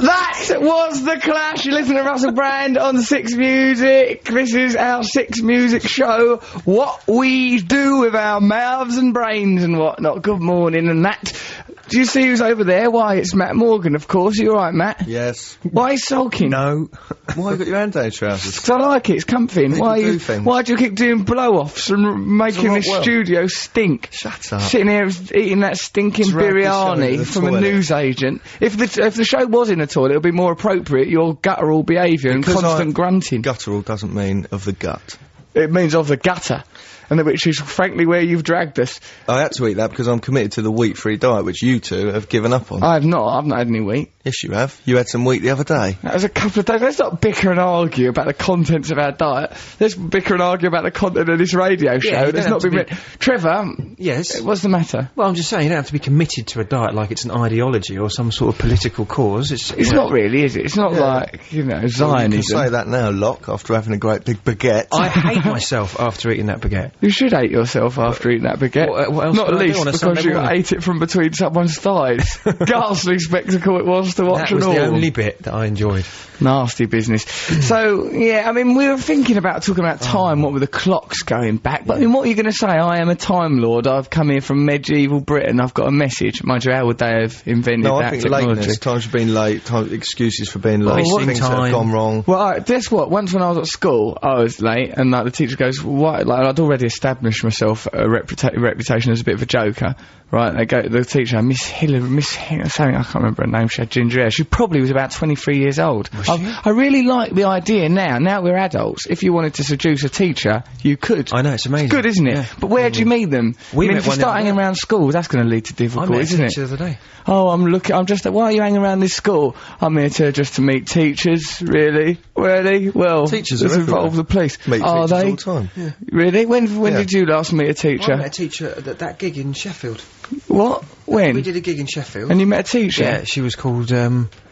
That was The Clash. You listen to Russell Brand on Six Music. This is our Six Music show. What we do with our mouths and brains and whatnot. Good morning and that. Do you see who's over there? Why, it's Matt Morgan, of course. You alright, Matt? Yes. Why are you sulking? No. Why have you got your hand down your trousers? Because I like it, it's comfy. And why do you keep doing blow-offs and making this studio stink? Shut up. Sitting here eating that stinking biryani from a newsagent. If the show was in a toilet, it would be more appropriate, your guttural behaviour and constant grunting. Guttural doesn't mean of the gut. It means of the gutter. And which is, frankly, where you've dragged us. I had to eat that because I'm committed to the wheat-free diet, which you two have given up on. I have not. I've not had any wheat. Yes, you have. You had some wheat the other day. That was a couple of days. Let's not bicker and argue about the contents of our diet. Let's bicker and argue about the content of this radio show. Yeah, There's not been... Trevor? Yes? What's the matter? Well, I'm just saying, you don't have to be committed to a diet like it's an ideology or some sort of political cause. It's not really, is it? It's not like, Zionism. Well, you can say that now, Locke, after having a great big baguette. I hate myself after eating that baguette. You should hate yourself after eating that baguette. What else not can I least do on a because Sunday you morning? ate it from between someone's thighs. Ghastly spectacle it was to watch That was and all. the only bit that I enjoyed. Nasty business. So, yeah, I mean, we were thinking about talking about time, what with the clocks going back, but I mean, what are you going to say? I am a Time Lord, I've come here from medieval Britain, I've got a message. Mind you, how would they have invented No, that I think technology? lateness, times for being late, excuses for being late, things that have gone wrong. Well, guess what? Once when I was at school, I was late, and like the teacher goes, "What?" Like I'd already established myself a reputation as a bit of a joker, right? The teacher, Miss Hillary, something, I can't remember her name. She had ginger hair. She probably was about 23 years old. I really like the idea now. Now we're adults. If you wanted to seduce a teacher, you could. I know, it's amazing. It's good, isn't it? Yeah. But where do you meet them? If you start hanging around schools, that's going to lead to difficulties, isn't it? I met a teacher the other day. Oh, why are you hanging around this school? I'm here just to meet teachers, really? Really? Well, teachers let's are involve the police. Meet are teachers they? all the time. Yeah. Really? When did you last meet a teacher? I met a teacher at that gig in Sheffield. What? When? We did a gig in Sheffield. And you met a teacher? Yeah, she was called,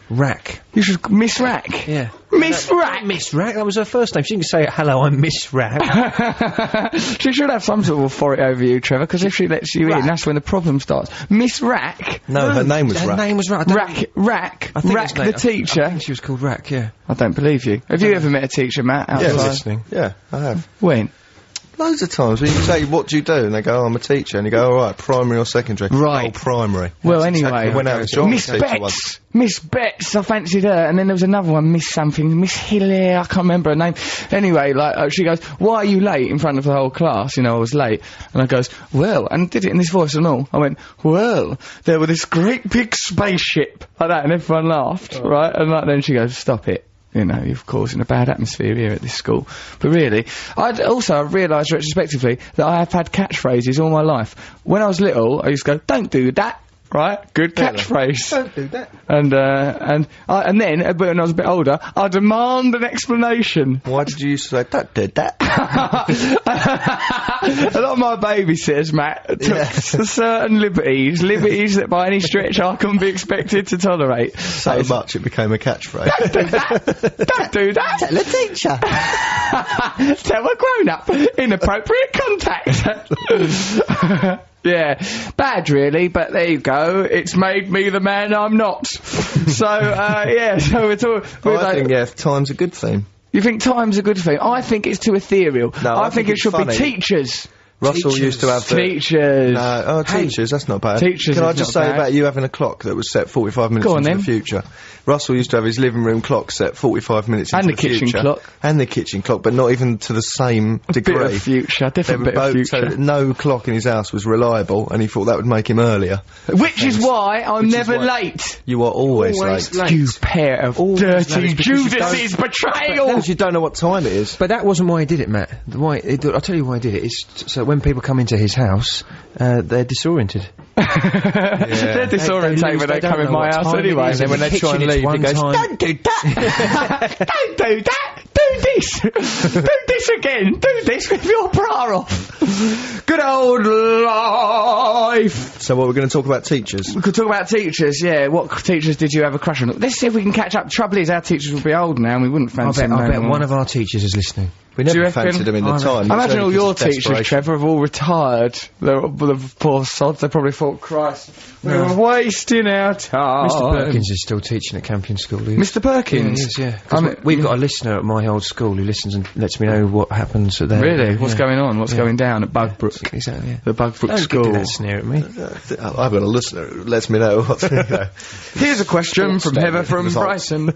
Rack. You should Miss Rack? Yeah. Miss Rack? Miss Rack, that was her first name. She didn't say, hello, I'm Miss Rack. She should have some sort of authority over you, Trevor, because if she lets you in, that's when the problem starts. Miss Rack? No, her name was Rack. Her name was Rack. Rack the teacher? I think she was called Rack, yeah. I don't believe you. Have you ever met a teacher, Matt, outside? Yeah, listening. Yeah, I have. When? Loads of times when you say, what do you do? And they go, oh, I'm a teacher. And you go, alright, primary or secondary? Right. Oh, primary. Well, That's anyway. Exactly when I was John Miss Betts! Miss Betts, I fancied her. And then there was another one, Miss something, Miss Hillary, I can't remember her name. Anyway, she goes, why are you late in front of the whole class? I was late. And I goes, well, and did it in this voice and all. I went, well, there was this great big spaceship. Like that, and everyone laughed, right? And then she goes, stop it. You're causing a bad atmosphere here at this school. But really, I've realised retrospectively that I have had catchphrases all my life. When I was little, I used to go, don't do that. Right? Good catchphrase. Don't do that. And then, when I was a bit older, I demand an explanation. Why did you used to say, don't do that? A lot of my babysitters, Matt, took certain liberties that by any stretch I couldn't be expected to tolerate. So much it became a catchphrase. Don't do that! Don't do that! Tell a teacher! Tell a grown-up! Inappropriate contact! Yeah, bad really, but there you go. It's made me the man I'm not. So we're talking... I think, time's a good thing. You think time's a good thing? I think it's too ethereal. No, I think it should funny. be teachers. Russell used to have teachers. Teachers, that's not bad. Teachers. Can I just say about you having a clock that was set 45 minutes into the future? Russell used to have his living room clock set 45 minutes into the future. And the kitchen clock. And the kitchen clock, but not even to the same degree. Bit of future, different bit of future. So no clock in his house was reliable, and he thought that would make him earlier. Which is why I'm never late. You are always late. You pair of dirty Judases, betrayal! You don't know what time it is. But that wasn't why he did it, Matt. I'll tell you why he did it. It's so when people come into his house, they're disoriented. They're disorientated when they come in my house anyway, and then when they try and leave, he goes, don't do that! Don't do that! Do this! Do this again! Do this with your bra off! Good old life! So what, we're going to talk about teachers? We could talk about teachers, yeah. What teachers did you have a crush on? Let's see if we can catch up. Trouble is, our teachers will be old now and we wouldn't fancy them. I bet one of our teachers is listening. We never fancied them in the time. I imagine all your teachers, Trevor, have all retired. The poor sods, they probably thought, Christ, we're wasting our time. Mr. Perkins is still teaching at Campion School. Mr. Perkins? Yeah, we've got a listener at my old school who listens and lets me know what happens at there. Really? What's going on? What's going down at Bugbrook? Exactly, yeah. The Bugbrook School. Don't that sneer at me. I've got a listener who lets me know what's going on. Here's a question from Heather from Brighton.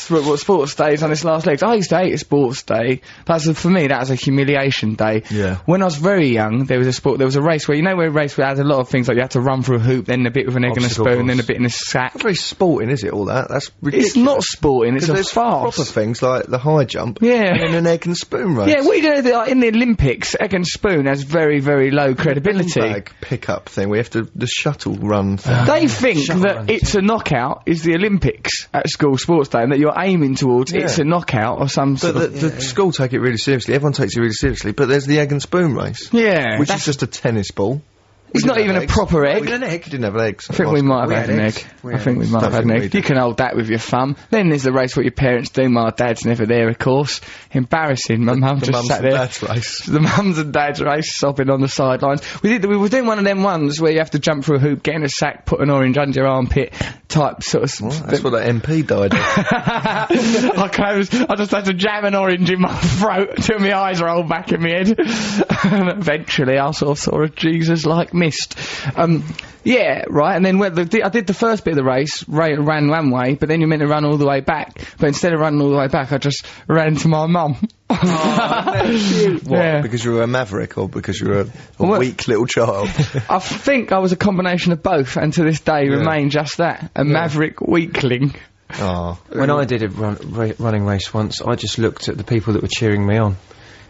What sports days on this last legs? I used to hate a sports day. For me, that was a humiliation day. Yeah. When I was very young, there was a race where, where a race where it had a lot of things, like you had to run through a hoop, then a bit with an egg and a spoon, then a bit in a sack. Not very sporting, is it, all that? That's ridiculous. It's not sporting, it's a farce. Proper things like the high jump, yeah, and then an egg and spoon race. Yeah, what you do in the Olympics, egg and spoon has very, very low credibility. The bag pick-up thing, we have to, the shuttle run thing. They think that it's a knockout is the Olympics at school sports day, and that you're aiming towards it's a knockout or some sort of... The school take it really seriously, everyone takes it really seriously, but there's the egg and spoon race. Yeah. Which is just a tennis ball. It's not even a proper egg. We didn't have eggs. I think we might have had an egg. I think we might have had an egg. You can hold that with your thumb. Then there's the race what your parents do. My dad's never there, of course. Embarrassing. My mum just sat there. The mums and dads race, sobbing on the sidelines. We were doing one of them ones where you have to jump through a hoop, get in a sack, put an orange under your armpit, type sort of... Well, that's what that MP died of. I just had to jam an orange in my throat till my eyes rolled back in my head. And eventually I sort of saw a Jesus-like mist. Yeah, right, and then I did the first bit of the race, ran one way, but then you're meant to run all the way back. But instead of running all the way back, I just ran to my mum. What? Yeah. Because you were a maverick, or because you were a weak little child? I think I was a combination of both, and to this day remain just that, a maverick weakling. Oh. When I did a running race once, I just looked at the people that were cheering me on.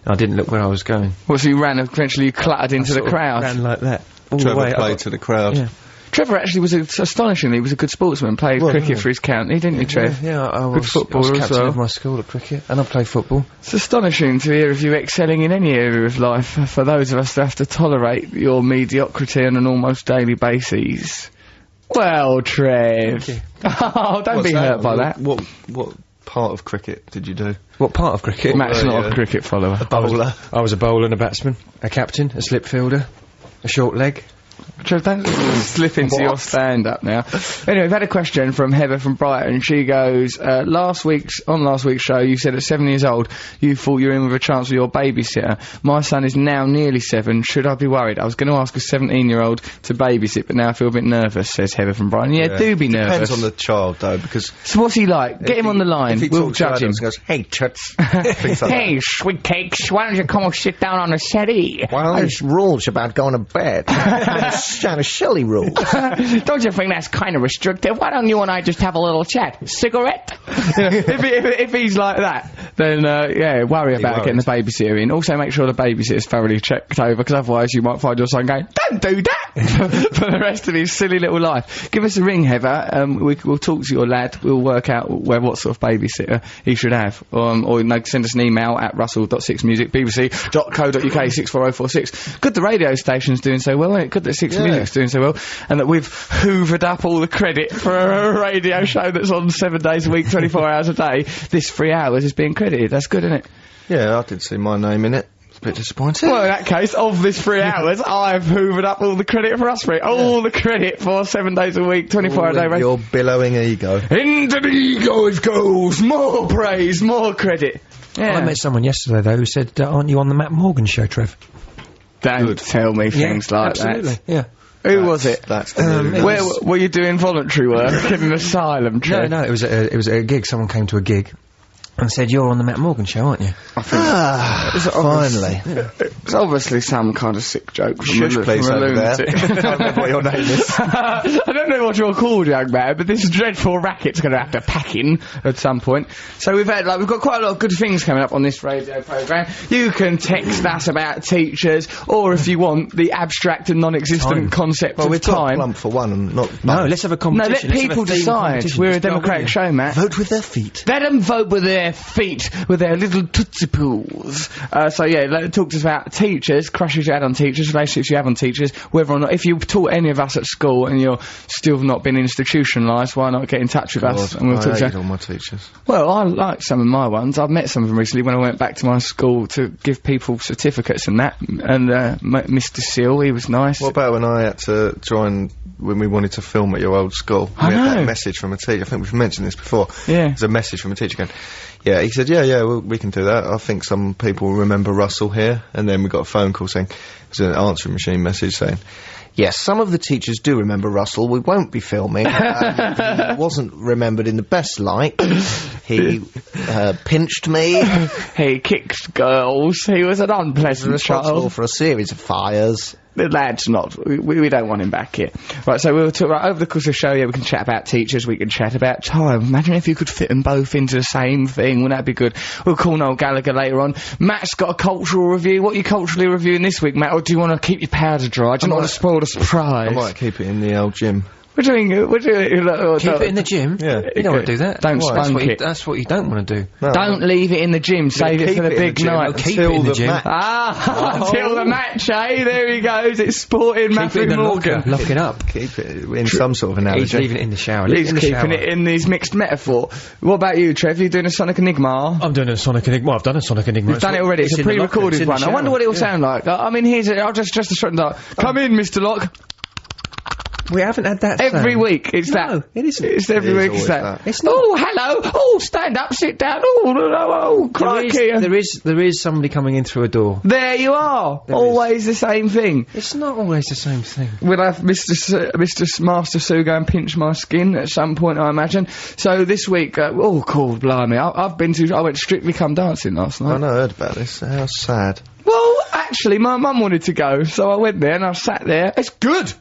I didn't look where I was going. Well, so you ran, eventually you cluttered into the crowd. Ran like that. Trevor played to the crowd. Yeah. Trevor actually was astonishingly, he was a good sportsman, played cricket for his county, didn't you, Trev? Yeah, I was captain of my school at cricket, and I played football. It's astonishing to hear of you excelling in any area of life, for those of us that have to tolerate your mediocrity on an almost daily basis. Well, Trev. Oh, don't be hurt by that. What part of cricket did you do? What part of cricket? Matt's not a cricket follower. A bowler. I was a bowler and a batsman, a captain, a slip fielder, a short leg. Trev, don't slip into your stand-up now. Anyway, we've had a question from Heather from Brighton. She goes, last week's show, you said at 7 years old, you thought you were in with a chance with your babysitter. My son is now nearly 7. Should I be worried? I was going to ask a 17-year-old to babysit, but now I feel a bit nervous, says Heather from Brighton. Yeah, do be nervous. Depends on the child, though, because... So what's he like? Get him on the line. We'll judge him. Goes, hey, toots. Hey, sweet cakes, why don't you come and sit down on the settee? Well, there's rules about going to bed. Kind of silly rule. Don't you think that's kind of restrictive? Why don't you and I just have a little chat? Cigarette? if he's like that, then worry about getting the babysitter in. Also, make sure the babysitter's thoroughly checked over, because otherwise you might find your son going, "Don't do that!" for the rest of his silly little life. Give us a ring, Heather. We'll talk to your lad. We'll work out what sort of babysitter he should have. Or send us an email at russell.6music, bbc.co.uk 64046. Good the radio station's doing so well, isn't it? Good that 6 Music's doing so well, and that we've hoovered up all the credit for a radio show that's on 7 days a week, 24 hours a day. This 3 hours is being credited. That's good, isn't it? Yeah, I did see my name in it. It's a bit disappointing. Well, in that case, of this 3 hours, I've hoovered up all the credit for us for it. All the credit for 7 days a week, 24 hour day radio. Your billowing ego. Into the ego it goes. More praise, more credit. Yeah. I met someone yesterday, though, who said, aren't you on the Matt Morgan show, Trev? Don't tell me things like absolutely. that. Yeah. Who was it? That's where were you doing voluntary work in an asylum? No, it was a gig. Someone came to a gig and said, "You're on the Matt Morgan show, aren't you?" I think finally. It's obviously some kind of sick joke from a lunatic. I can't remember what your name is. I don't know what you're called, young man, but this dreadful racket's going to have to pack in at some point. So we've got quite a lot of good things coming up on this radio programme. You can text us about teachers, or if you want, the abstract and non-existent concept of time. Plump for one and not... No, let's have a competition. No, let people decide. We're a democratic show, Matt. Vote with their feet. Let them vote with their their feet with their little tootsie pools. So yeah, talk to us about teachers, crushes you had on teachers, relationships you have on teachers, whether or not, if you taught any of us at school and you're still not been institutionalised, why not get in touch with us and we'll talk to you. all my teachers. Well, I like some of my ones. I've met some of them recently when I went back to my school to give people certificates and that, and Mr. Seal, he was nice. What about when I had to when we wanted to film at your old school? We had that message from a teacher. I think we've mentioned this before. Yeah. There's a message from a teacher going, yeah, he said, well, we can do that. I think some people remember Russell here. And then we got a phone call saying, it was an answering machine message saying, yes, some of the teachers do remember Russell. We won't be filming. He wasn't remembered in the best light. He pinched me. He kicked girls. He was an unpleasant responsible child. for a series of fires. The lad's not. We don't want him back here. Right, so we'll talk over the course of the show. Yeah, we can chat about teachers. We can chat about time. Imagine if you could fit them both into the same thing. Wouldn't that be good? We'll call Noel Gallagher later on. Matt's got a cultural review. What are you culturally reviewing this week, Matt? Or do you want to keep your powder dry? Do you not want to spoil the surprise? I might keep it in the old gym. What are you doing? Keep it in the gym? Yeah. You don't want to do that. Don't spunk it. That's what you don't want to do. No. Don't leave it in the gym. Save it for the big night. Keep it in the gym. Until the match, eh? There he goes. It's sporting Matthew Morgan. Lock it up. Keep it in some sort of analogy. He's leaving it in the shower. He's keeping it in these mixed metaphor. What about you, Trev? You doing a Sonic Enigma? I'm doing a Sonic Enigma. I've done a Sonic Enigma. You've done it already. It's a pre-recorded one. I wonder what it'll sound like. I mean, I'll just a short like, come in, Mr. Locke. We haven't had that every week. It's that. It isn't. It's every week. It's that. It's not. Oh, hello. Oh, stand up, sit down. Oh, crikey. There is somebody coming in through a door. There you are. Always the same thing. It's not always the same thing. We'll have Mr. Master Sue go and pinch my skin at some point, I imagine. So this week, cool, blimey. I went Strictly Come Dancing last night. I know, I heard about this. How sad. Well, actually, my mum wanted to go, so I went there and I sat there. It's good.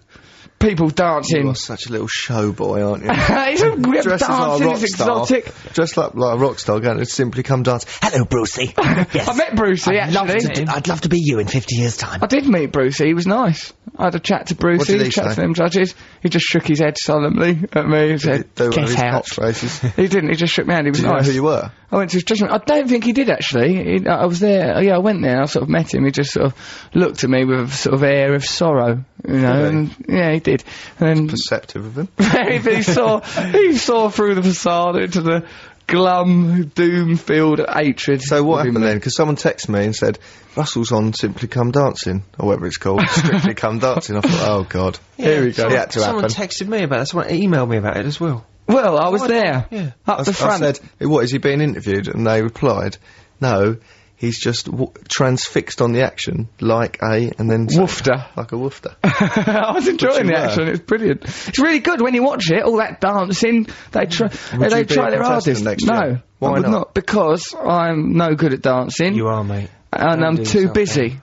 People dancing. You're such a little show boy, aren't you? Dressed like a rock star. Exotic. Dressed like a rock star, going to Simply Come Dance. Hello, Brucey. Yes. I met Brucey, actually. I'd love to be you in 50 years' time. I did meet Brucey. He was nice. I had a chat to Brucey. What did he chat say? to them judges. He just shook his head solemnly at me and said, "Get out." He didn't. He just shook my hand. He was nice. Know who you were? I went to his judgment. I don't think he did, actually. I was there. Yeah, I went there and I sort of met him. He just sort of looked at me with a sort of air of sorrow, you know. Really? And, yeah, he did. And then perceptive of him. he saw through the facade into the glum, doom-filled hatred. So what happened then? Because someone texted me and said, Russell's on Simply Come Dancing, or whatever it's called, Strictly Come Dancing. I thought, oh God, here we go. Someone texted me about it, someone emailed me about it as well. Well, I was there, up the front. I said, what, is he being interviewed? And they replied, no, he's just transfixed on the action, like and then... Woofter. Like a woofter. I was enjoying the action, it's brilliant. It's really good when you watch it, all that dancing, they try their hardest. No, why I would not? Because I'm no good at dancing. You are, mate. And I'm too busy.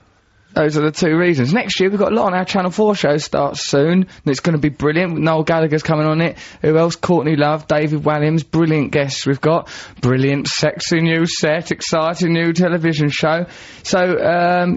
Those are the two reasons. Next year we've got a lot on our Channel 4 show, starts soon, and it's going to be brilliant. Noel Gallagher's coming on it. Who else? Courtney Love, David Walliams, brilliant guests we've got. Brilliant, sexy new set, exciting new television show. So,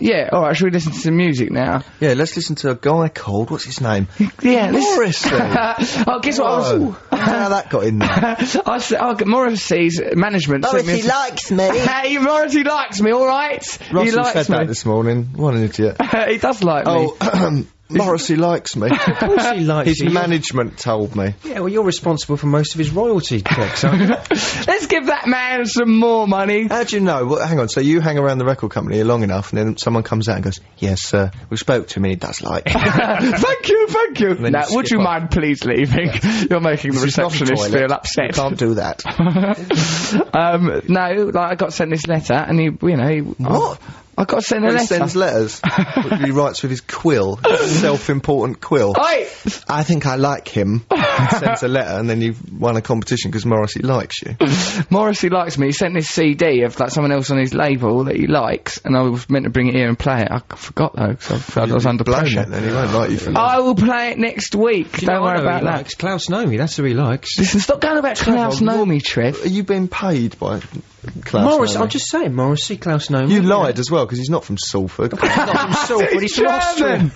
yeah, alright, should we listen to some music now? Yeah, let's listen to a guy called, what's his name? Yeah, Morrissey. Oh, guess what I was... how that got in there? Morrissey's management... Morrissey likes me. Hey, Morrissey likes me, alright? Russell he likes said me. That this morning. What an idiot. He does like me. Oh, Morrissey likes me. Of course he likes His management told me. Yeah, well, you're responsible for most of his royalty checks, aren't you? Let's give that man some more money. How do you know? Well, hang on, so you hang around the record company long enough, and then someone comes out and goes, yes, sir, we spoke to him and he does like Thank you. Now, would you mind please leaving? You're making the receptionist feel upset. You can't do that. No, like, I got sent this letter, and he What? I got sent a letter. He sends letters. He writes with his quill. Self-important quill. Oi! I think I like him. He sends a letter, and then you've won a competition because Morrissey likes you. Morrissey likes me. He sent this CD of like someone else on his label that he likes, and I was meant to bring it here and play it. I forgot though, because I was under pressure. Then he won't like you for that. I will play it next week. Don't worry about that. Klaus Nomi, that's who he likes. Listen, stop going about Klaus Nomi, Trev. Are you being paid by Klaus Morrissey? Nomi? I'm just saying, Morrissey, Klaus Nomi. You lied as well, because he's not from Salford. He's not from Salford, he's from Austria.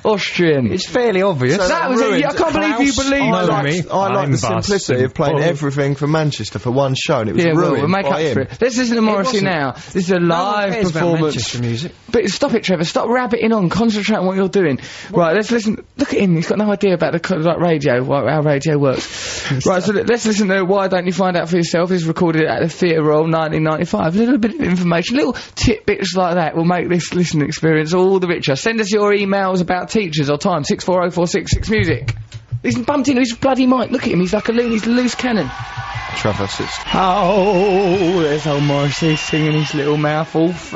Austrian. It's fairly obvious. So that was it. I can't believe you believe I that. like the simplicity of playing everything for Manchester for one show, and it was ruined we'll make by up him. for it. Let's listen to Morrissey now. This is a live performance. Manchester music. But stop it, Trevor. Stop rabbiting on. Concentrate on what you're doing. Right, let's listen. Look at him. He's got no idea about the radio, how radio works. Right, so let's listen to Why Don't You Find Out For Yourself. It's recorded at the Theatre Royal 1995. A little bit of information, little tidbits like that will make this listening experience all the richer. Send us your emails about teachers or time. 64046 music. He's bumped into his bloody mic. Look at him. He's like he's a loose cannon. Trevor sits. Oh, there's old Morrissey singing his little mouth off.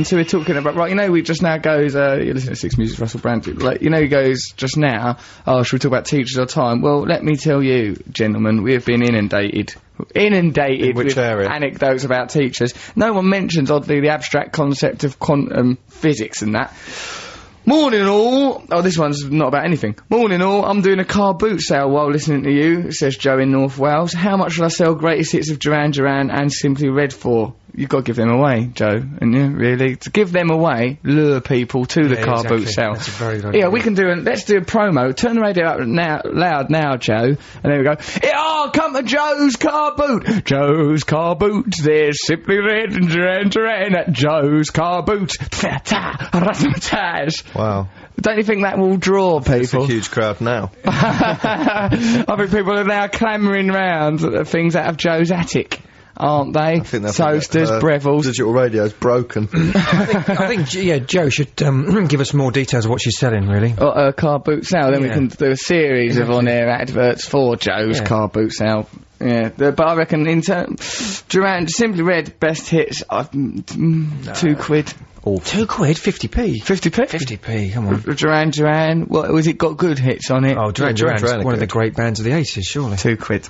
So we're talking about, right, you know, he just now goes, you listen to Six Music, Russell Brand, like, you know, he goes just now, oh, should we talk about teachers or time? Well, let me tell you, gentlemen, we have been inundated with area? anecdotes about teachers. No one mentions, oddly, the abstract concept of quantum physics and that. Morning all. Oh, this one's not about anything. Morning all. I'm doing a car boot sale while listening to you, says Joe in North Wales. How much should I sell greatest hits of Duran Duran and Simply Red for? You've got to give them away, Joe. And you really, to give them away, lure people to the car boot sale. That's a very good Yeah, idea. we can do let's do a promo. Turn the radio up now, loud now, Joe. And there we go. Come to Joe's car boot. Joe's car boot. There's Simply Red and Duran Duran at Joe's car boot. Wow. Don't you think that will draw people? It's a huge crowd now. I think people are now clamouring round at things out of Joe's attic, aren't they? I think Toasters, Breville's. Digital radio's broken. I think, Joe should give us more details of what she's selling, really. A car boot sale, then we can do a series of on-air adverts for Joe's car boot sale. Yeah, but I reckon Duran, Simply Red, best hits, £2. Oh, £2? 50p? 50p? 50p, come on. Duran, what was it got good hits on it? Oh, Duran Duran's one of the great bands of the 80s, surely. £2.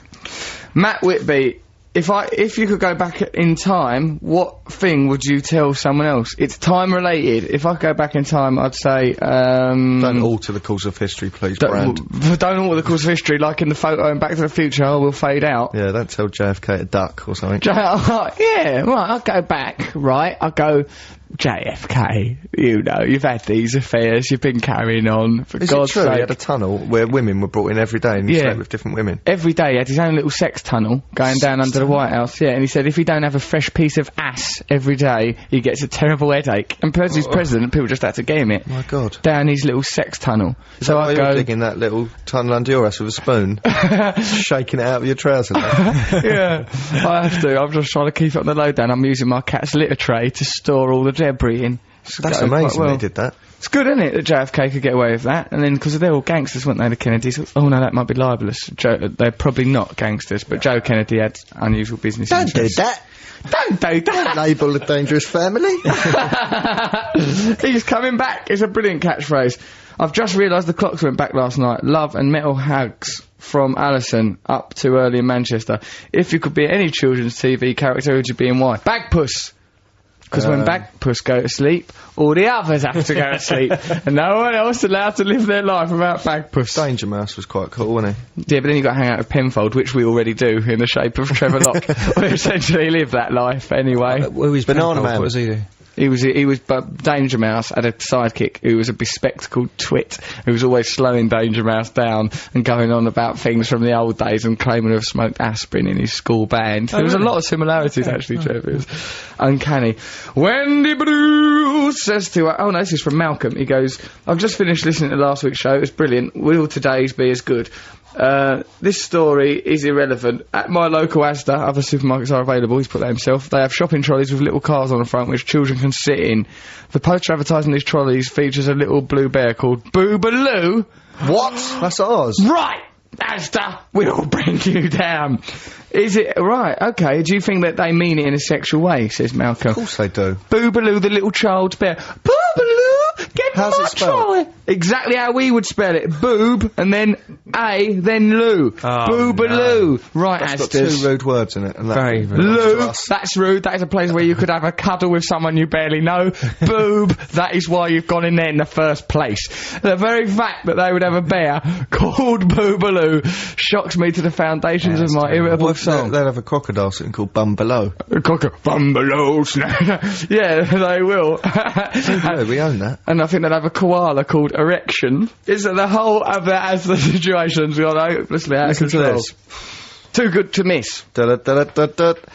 Matt Whitby, if you could go back in time, what thing would you tell someone else? It's time related. If I could go back in time, I'd say, don't alter the course of history, please, Brand. Don't alter the course of history, like in the photo in Back to the Future, I will fade out. Yeah, don't tell JFK to duck or something. Yeah, right, I'll go back, right, I'll go, JFK, you know, you've had these affairs, you've been carrying on, for Is God's it true sake. he had a tunnel where women were brought in every day and he slept with different women? Every day he had his own little sex tunnel going down under the White House, yeah, and he said if he don't have a fresh piece of ass every day, he gets a terrible headache. And because he's president, people just had to get him it. My God. Down his little sex tunnel. So I go digging that little tunnel under your ass with a spoon, shaking it out of your trousers. Yeah, I have to. I'm just trying to keep it on the lowdown. I'm using my cat's litter tray to store all the debris in. That's amazing they did that. It's good, isn't it, that JFK could get away with that? And then, because they're all gangsters, weren't they, the Kennedys? Oh, no, that might be libelous. They're probably not gangsters, but Joe Kennedy had unusual business Don't interests. do that. Don't do that! Label a dangerous family. He's coming back. It's a brilliant catchphrase. I've just realised the clocks went back last night. Love and metal hugs from Alison, up too early in Manchester. If you could be any children's TV character, who would you be and why? Bagpuss! Because when Bagpuss go to sleep, all the others have to go to sleep, and no one else allowed to live their life without Bagpuss. Danger Mouse was quite cool, wasn't he? Yeah, but then you got to hang out with Penfold, which we already do, in the shape of Trevor Locke. We essentially live that life anyway. Who is Banana Man? What does he do? But Danger Mouse had a sidekick who was a bespectacled twit who was always slowing Danger Mouse down and going on about things from the old days and claiming to have smoked aspirin in his school band. There was a lot of similarities, actually, Trevor. It was uncanny. Wendy Bruce says to her, oh no, this is from Malcolm. He goes, I've just finished listening to last week's show. It was brilliant. Will today's be as good? This story is irrelevant. At my local Asda, other supermarkets are available, he's put that himself. They have shopping trolleys with little cars on the front which children can sit in. The poster advertising these trolleys features a little blue bear called Boobaloo. What? That's ours. Right! Asda, we'll bring you down. Is it right? Okay. Do you think that they mean it in a sexual way? Says Malcolm. Of course they do. Boobaloo, the little child's bear. Boobaloo, get How's my it spelled? toy. Exactly how we would spell it. Boob and then A, then Lou. Boobaloo. Right, It's got Asdas. two rude words in it. And that Very rude. belongs to Lou, us. that's rude. That is a place where you could have a cuddle with someone you barely know. Boob, that is why you've gone in there in the first place. The very fact that they would have a bear called Boobaloo shocks me to the foundations of my irritable soul. They'll have a crocodile sitting called Bumbelow. Bumbaloo. Yeah, they will. Yeah, we own that. And I think think they'd have a koala called Erection. It's the whole of that as the situation's gone hopelessly out of control. Listen to this. Too good to miss.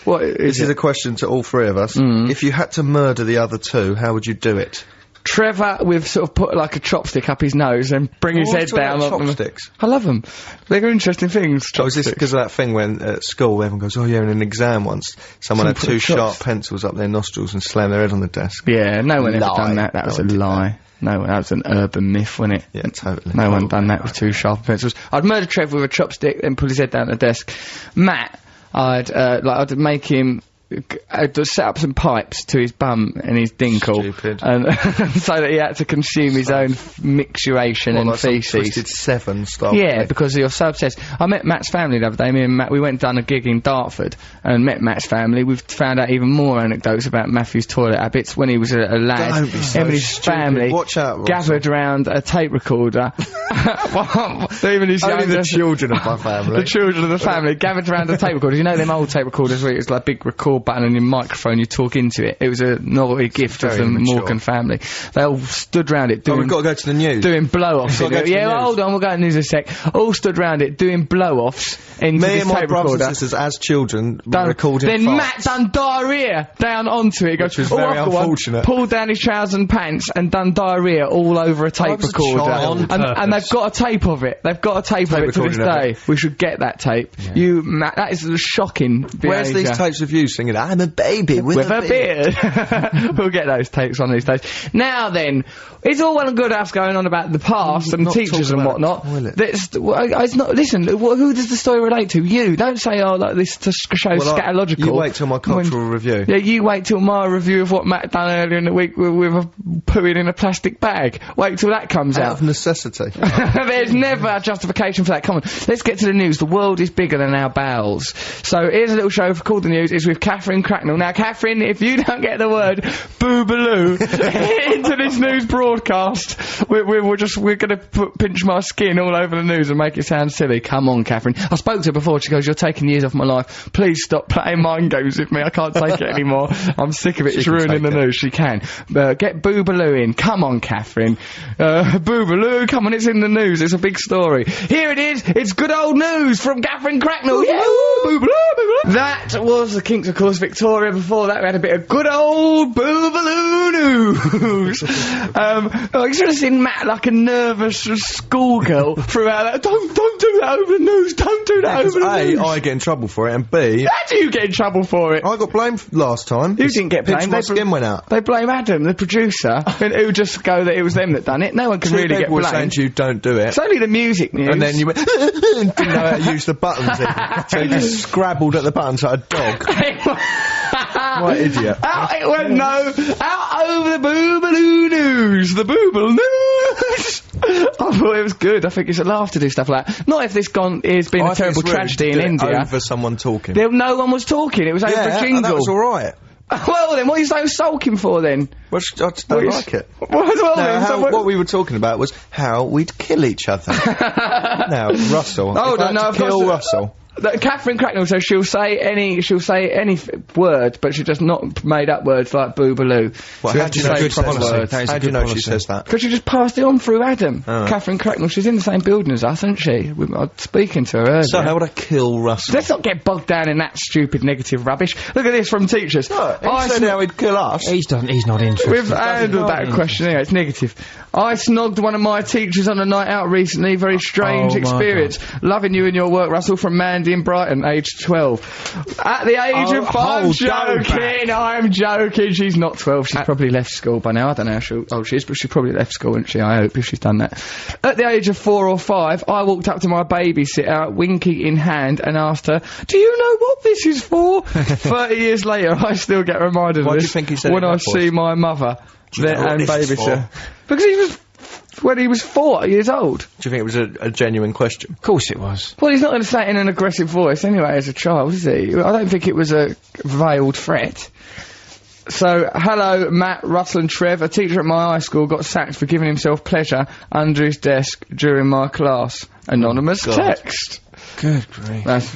What is this is a question to all three of us. If you had to murder the other two, how would you do it? Trevor with sort of put like a chopstick up his nose and bring his head down on them. Chopsticks. I love them. They're interesting things. Oh, is this because of that thing when at school everyone goes, oh yeah, in an exam once, someone had two sharp pencils up their nostrils and slammed their head on the desk? Yeah, no one ever done that. That was a lie. No, that was an urban myth, wasn't it? Yeah, totally. No one done that with two sharp pencils. I'd murder Trevor with a chopstick, then pull his head down the desk. Matt, I'd make him. I'd set up some pipes to his bum and his dinkle, Stupid. and so that he had to consume his own mixturation and like some feces. Twisted Seven stuff. Yeah, because you're so obsessed. I met Matt's family the other day. Me and Matt, we went and done a gig in Dartford and met Matt's family. We've found out even more anecdotes about Matthew's toilet habits when he was a lad. Don't be so Him and his stupid. family Watch out, Ross. gathered round a tape recorder. Even his Only the younger- children of my family. The children of the family gathered around a tape recorder. You know them old tape recorders where it's like a big record button and your microphone, you talk into it. It was a novelty gift of very the mature. Morgan family. They all stood round it Oh, doing... we've got to go to the news. Doing blow-offs. We've got to go to the Yeah, news. hold on, we'll go to the news in a sec. All stood round it doing blow-offs into Me this and my tape brothers recorder. and sisters, as children, Done- recording then farts. Matt done diarrhea down onto it. He goes, Which was very I've got one." unfortunate. Pulled down his trousers and pants and done diarrhea all over a tape was a recorder. child. And they've got a tape of it. They've got a tape of it to this recording of day. We should get that tape. You, Matt, that is a shocking Where's behaviour. these tapes of you singing, I'm a baby with With a beard. We'll get those tapes one of these days. Now then, it's all well and good us going on about the past and not teachers talk and about whatnot. the toilet. It's not. Listen, who does the story relate to? You. Don't say, oh, like this to show scatological. You wait till my cultural review. Yeah, you wait till my review of what Matt done earlier in the week with a pooing in a plastic bag. Wait till that comes Out out. of necessity. There's never a justification for that. Come on, let's get to the news. The world is bigger than our bowels. So here's a little show called The News. It's with Catherine Cracknell. Now, Catherine, if you don't get the word boobaloo into this news broadcast, we're gonna pinch my skin all over the news and make it sound silly. Come on, Catherine. I spoke to her before. She goes, "You're taking years off my life. Please stop playing mind games with me. I can't take it anymore. I'm sick of it. It's can ruining the take it. news." She can. Get boobaloo in. Come on, Catherine. Boobaloo, come on, it's in the news. It's a big story. Here it is. It's good old news from Catherine Cracknell. Yeah, boobaloo, boobaloo. That was the Kinks, of course, Victoria. Before that, we had a bit of good old boobaloo news. I should have seen Matt like a nervous schoolgirl throughout that. Don't do that over the news. Don't do that over the A, news. I get in trouble for it, and B, How do you get in trouble for it? I got blamed last time. You didn't get blamed. My They skin went out. They blame Adam, the producer, and who just go that it was them that done it. No one can Two really get people were saying blamed. to you, don't do it. It's only the music news. And then you went, didn't know how to use the buttons even. So you just scrabbled at the buttons like a dog. What idiot. Out it went, no. Out over the boobaloo news. The boobaloo news. I thought it was good. I think it's a laugh to do stuff like that. Not if this has been a terrible tragedy in India. Over someone talking. No one was talking. It was over a jingle. that was alright. Well then, what are you so sulking for then? Well, I just don't like it. What we were talking about was how we'd kill each other. Now, Russell. Hold on, if I had to kill Russell. Catherine Cracknell says she'll say any word, but she just not made up words like boobaloo. Well, She how has do to you know say she says proper that? words. How do you know she says that? Because she just passed it on through Adam. Catherine Cracknell, she's in the same building as us, isn't she? I was speaking to her earlier. So how would I kill Russell? Let's not get bogged down in that stupid negative rubbish. Look at this from teachers. He said how he'd kill us. He's not interested. We've handled that question anyway, it's negative. I snogged one of my teachers on a night out recently, very strange Oh, my experience. Loving you and your work, Russell, from Mandy in Brighton, aged 12. At the age of 5, I'm joking, I'm joking, she's not 12, she's probably left school by now, I don't know how old she is, but she probably left school, isn't she, I hope, if she's done that. At the age of 4 or 5, I walked up to my babysitter, winky in hand, and asked her, "Do you know what this is for?" 30 years later, I still get reminded of Why do this you think he said it when in I that see voice? my mother there know what and this is babysitter. Because when he was 4 years old. Do you think it was a genuine question? Of course it was. Well, he's not going to say it in an aggressive voice anyway as a child, is he? I don't think it was a veiled threat. So, hello, Matt, Russell and Trev. A teacher at my high school got sacked for giving himself pleasure under his desk during my class. Anonymous text. Good grief. That's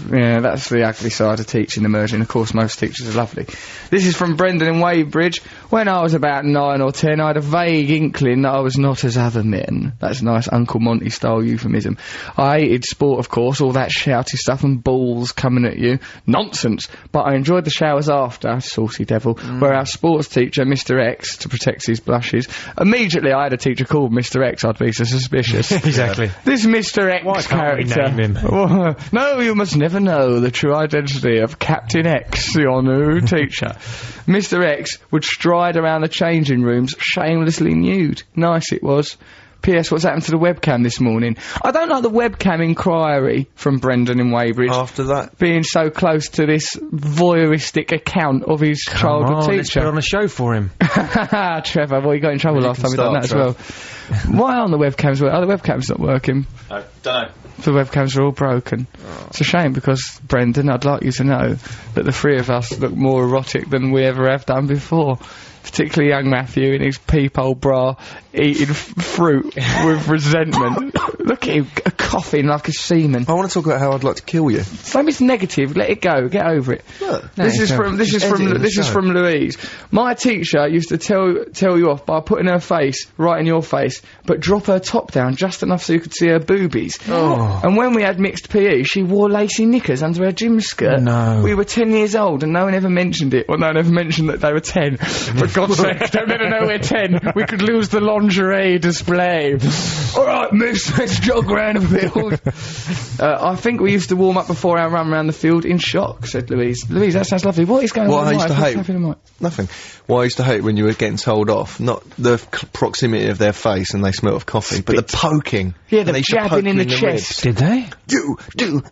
the ugly side of teaching emerging. Of course, most teachers are lovely. This is from Brendan in Weybridge. When I was about 9 or 10, I had a vague inkling that I was not as other men. That's a nice Uncle Monty style euphemism. I hated sport, of course, all that shouty stuff and balls coming at you. Nonsense. But I enjoyed the showers after, saucy devil, where our sports teacher, Mr. X, to protect his blushes. Immediately I had a teacher called Mr. X, I'd be so suspicious. Exactly. This Mr. X Why can't we character. name him? No, you must never know the true identity of Captain X, your new teacher. Mr. X would stride around the changing rooms shamelessly nude. Nice it was. P.S. What's happened to the webcam this morning? I don't like the webcam inquiry from Brendan in Weybridge. After that, Being so close to this voyeuristic account of his childhood Let's put teacher. on a show for him. Trevor, well, you got in trouble last time we done that as well. Why aren't the webcams working? Are the webcams not working? I don't know. The webcams are all broken. It's a shame because, Brendan, I'd like you to know that the three of us look more erotic than we ever have done before. Particularly young Matthew in his peephole bra eating fruit with resentment. Look at him, coughing like a seaman. I want to talk about how I'd like to kill you. Maybe it's negative. Let it go. Get over it. Look. This is from Louise. My teacher used to tell you off by putting her face right in your face, but drop her top down just enough so you could see her boobies. Oh. And when we had mixed PE, she wore lacy knickers under her gym skirt. No. We were 10 years old, and no one ever mentioned it. Well, no one ever mentioned that they were 10. For God's sake, don't let her know we're 10. We could lose the lingerie display. All right, miss, let's jog around a field. I think we used to warm up before our run around the field in shock, said Louise. Louise, that sounds lovely. What is going What on? I used to What's hate- happening in my- Nothing. What I used to hate when you were getting told off, not the proximity of their face and they smell of coffee, but the poking. Yeah, And the they used to poke jabbing in you the ribs. chest. Did they? You do.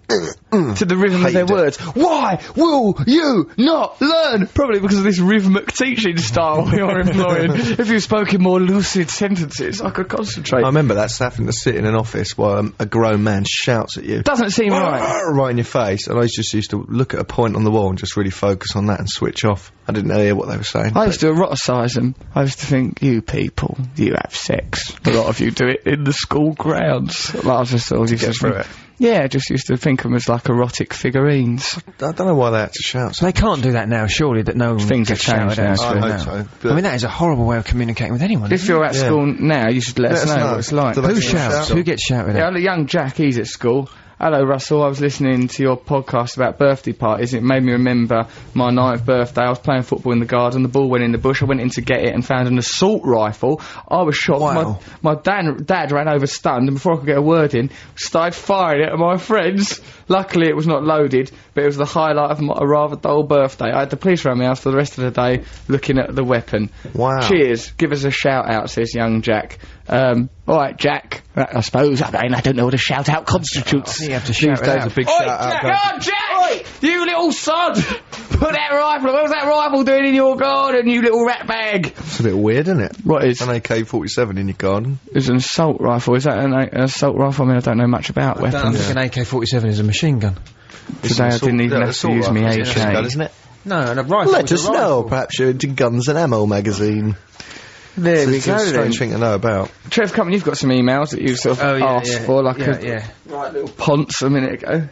To the rhythm of their Hated it. words. Why will you not learn? Probably because of this rhythmic teaching style you're employing. If you spoke in more lucid sentences, I could concentrate. I remember that's having to sit in an office while a grown man shouts at you. Doesn't seem right. Right in your face, and I just used to look at a point on the wall and just really focus on that and switch off. I didn't hear what they were saying. I used to eroticize them. I used to think, you people, you have sex. A lot of you do it in the school grounds. Like, I just always used to Get through think, it. yeah, I just used to think of them as like erotic figurines. I don't know why they had to shout. So they can't do that now, surely, that no one Things gets have changed shouted at. now, I True. hope so. But I mean, that is a horrible way of communicating with anyone. If you're at Yeah. school now, you should let us know what it's like. Do they Who still shouts? shout? Who gets shouted Yeah, at? the young Jack, he's at school. Hello, Russell. I was listening to your podcast about birthday parties. It made me remember my 9th birthday. I was playing football in the garden. The ball went in the bush. I went in to get it and found an assault rifle. I was shocked. Wow. My dad ran over stunned, and before I could get a word in, started firing it at my friends. Luckily, it was not loaded, but it was the highlight of a rather dull birthday. I had the police around my house for the rest of the day looking at the weapon. Wow. Cheers. Give us a shout out, says young Jack. Alright, Jack. I suppose. I mean, I don't know what a shout out constitutes. You have to shout it out. a big Oi, shout out. Jack! goes- Oh, Jack! You little sod! Put that rifle. What was that rifle doing in your garden, you little rat bag? It's a bit weird, isn't it? What is? An AK-47 in your garden. It's an assault rifle. Is that an assault rifle? I mean, I don't know much about I weapons. think an AK-47 is a machine gun. Today I didn't even have to use me AK, AK. isn't it? No, and a rifle. Let us know. Perhaps you're into Guns and Ammo magazine. There we It's go a then. strange thing to know about. Trev, come on, you've got some emails that you sort of asked for, like a right little ponce a minute ago.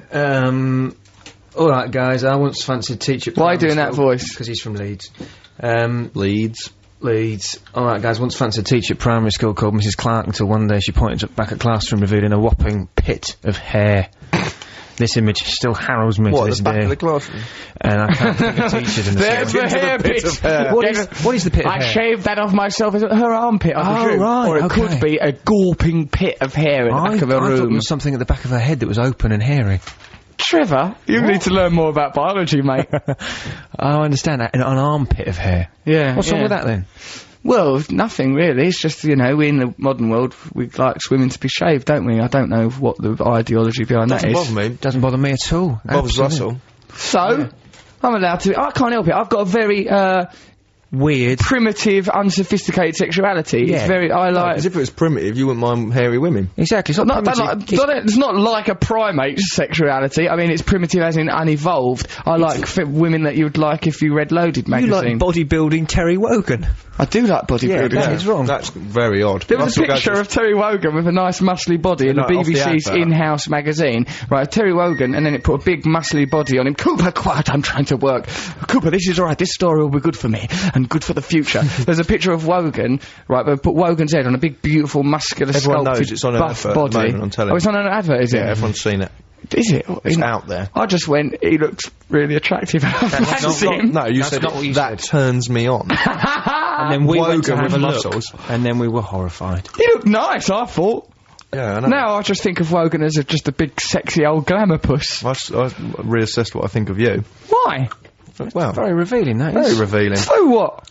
Alright, guys, I once fancied teacher. Why doing that voice? Because he's from Leeds. Leeds. Leeds. Alright, guys, once fancied a teacher at primary school called Mrs. Clark until one day she pointed back at classroom revealing a whopping pit of hair. This image still harrows me What, to this the back day. of the classroom? And I can't think of teachers in the There's same. the hair pit. What is the pit of I hair? shaved that off myself as her armpit, I Oh, presume. right, Or it okay. could be a gawping pit of hair in the back of a I thought it room. was something at the back of her head that was open and hairy. Trevor, you need to learn more about biology, mate. I understand that. An armpit of hair. Yeah. What's wrong with that then? Well, nothing really. It's just, you know, we in the modern world, we like women to be shaved, don't we? I don't know what the ideology behind that Doesn't is. bother me. Doesn't bother me at all. Bothers Absolutely. Russell. So, I'm allowed to. I can't help it. I've got a very weird, primitive, unsophisticated sexuality. Yeah. It's very. I like. Because if it was primitive, you wouldn't mind hairy women. exactly. It's not primitive. It's not like a primate's sexuality. I mean, it's primitive as in unevolved. I like women that you would like if you read Loaded you magazine. like bodybuilding Terry Wogan. I do like bodybuilding. that is wrong. That's very odd. There was a picture of Terry Wogan with a nice muscly body in the off the BBC's advert. in-house magazine. Right, Terry Wogan, and then it put a big muscly body on him. Cooper, quiet, I'm trying to work. Cooper, this is alright, this story will be good for me, and good for the future. There's a picture of Wogan, right, but put Wogan's head on a big, beautiful, muscular, Everyone knows sculpted, it's on an buff advert at the body. moment on telly. Oh, it's on an advert, is it? Yeah, everyone's seen it. Is it? It's out there. I just went, he looks really attractive. Fancy him. No, you That's said not what you that said. turns me on. And then we went to Wogan have a with look, muscles. and then we were horrified. He looked nice, I thought. Yeah, I know. Now I just think of Wogan as just a big, sexy old glamour puss. I reassessed what I think of you. Why? Well, Very revealing, that is. very revealing. So what?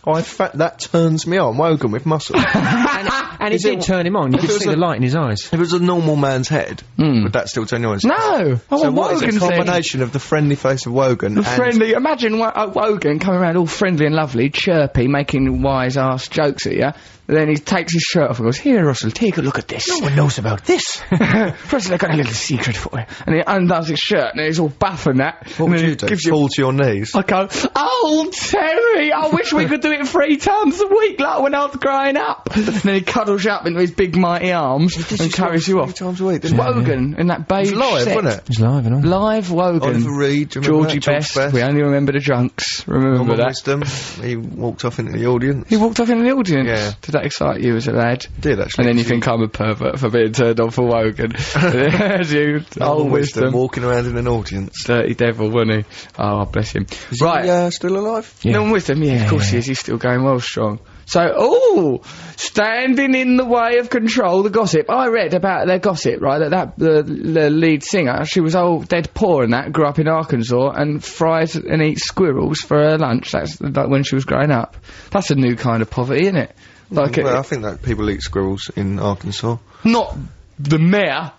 That turns me on. Wogan with muscle. And it Is it- did turn him on. You if could it was see the light in his eyes. If it was a normal man's head, would that still turn you on? No! I So want what is it? A Wogan's head. combination of the friendly face of Wogan and Friendly. Imagine Wogan coming around all friendly and lovely, chirpy, making wise ass jokes at you. Then he takes his shirt off and goes, "Here, Russell, take a look at this." no one knows about this. Russell, I got a little secret for you. And he undoes his shirt and he's all buff and that. What and would then you he do? gives Fall to your knees? I go, "Oh, Terry, I wish we could do it 3 times a week like when I was growing up." And then he cuddles you up into his big mighty arms and carries you off. 3 times a week, It's didn't he? Wogan in that beige It was live, set. wasn't it? He's live and all. Live Wogan. Oliver Reed, do you remember Georgie that? George Best. We only remember the drunks. Remember Common that. Wisdom. He walked off into the audience. He walked off in the audience. Yeah. Did that excite you as a lad? Did actually. And then you think I'm a pervert for being turned on for Wogan. There's you, Common old wisdom. walking around in an audience. Dirty devil, wasn't he? Oh, bless him. Is Right. he, still alive? Yeah. No wisdom, yeah, of course he is. He's still going well strong. So, standing in the way of control, the gossip. I read about their gossip, right? The lead singer, she was old, dead poor and that, grew up in Arkansas and fries and eats squirrels for her lunch. That's like when she was growing up. That's a new kind of poverty, isn't it? Like, Well, I think that people eat squirrels in Arkansas. not the mayor.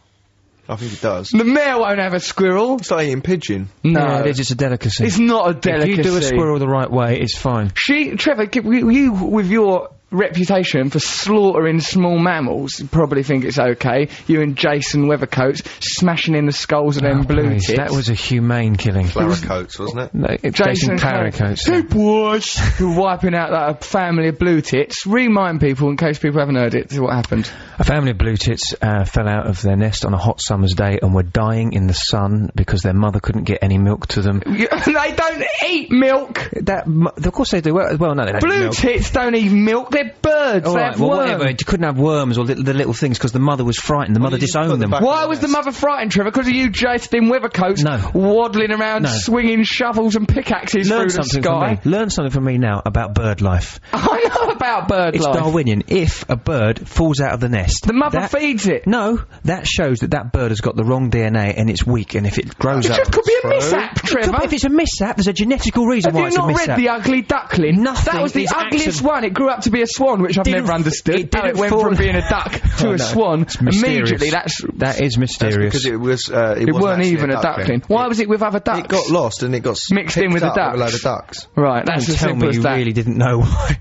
I think it does. The mayor won't have a squirrel. It's like eating pigeon. No, Yeah, it is. It's a delicacy. it's not a delicacy. If you do a squirrel the right way, it's fine. Trevor, you with your reputation for slaughtering small mammals, you probably think it's okay. You and Jason Weathercoats smashing in the skulls of them blue Please, tits. that was a humane killing. Claricoats, wasn't it? No, Jason Claricoats. Hey boys, who were wiping out that family of blue tits. Remind people, in case people haven't heard it, what happened. A family of blue tits fell out of their nest on a hot summer's day and were dying in the sun because their mother couldn't get any milk to them. They don't eat milk. Of course they do. Well, no, they don't eat Blue milk. tits don't eat milk. They're birds. All They right, have well, worms. whatever. You couldn't have worms or the little things because the mother was frightened. The mother you just put disowned them them. back- Why was the mother frightened, Trevor? Because of you, Jason Weathercoats, No. waddling around, No. swinging shovels and pickaxes Learn through the something sky. from me. Learn something from me now about bird life. I know about bird It's life. Darwinian. If a bird falls out of the nest, The mother that- feeds it. No, that shows that bird has got the wrong DNA and it's weak. And if it grows It up, just could be a True. mishap, Trevor. if it's a mishap, there's a genetical reason Have why you it's a not read mishap. The Ugly Duckling? Nothing That was the is ugliest accident- one. It grew up to be a swan, which I've Didn't never f- understood. it How didn't it went fall- from being a duck to Oh, a no. swan. It's mysterious. Immediately, That is That's mysterious. because it was. it wasn't weren't actually even a duckling. Why was it with other ducks? It got lost and it got Mixed in picked with the up a ducks. load of ducks. Right, that's Don't as tell simple me as you that. really didn't know why.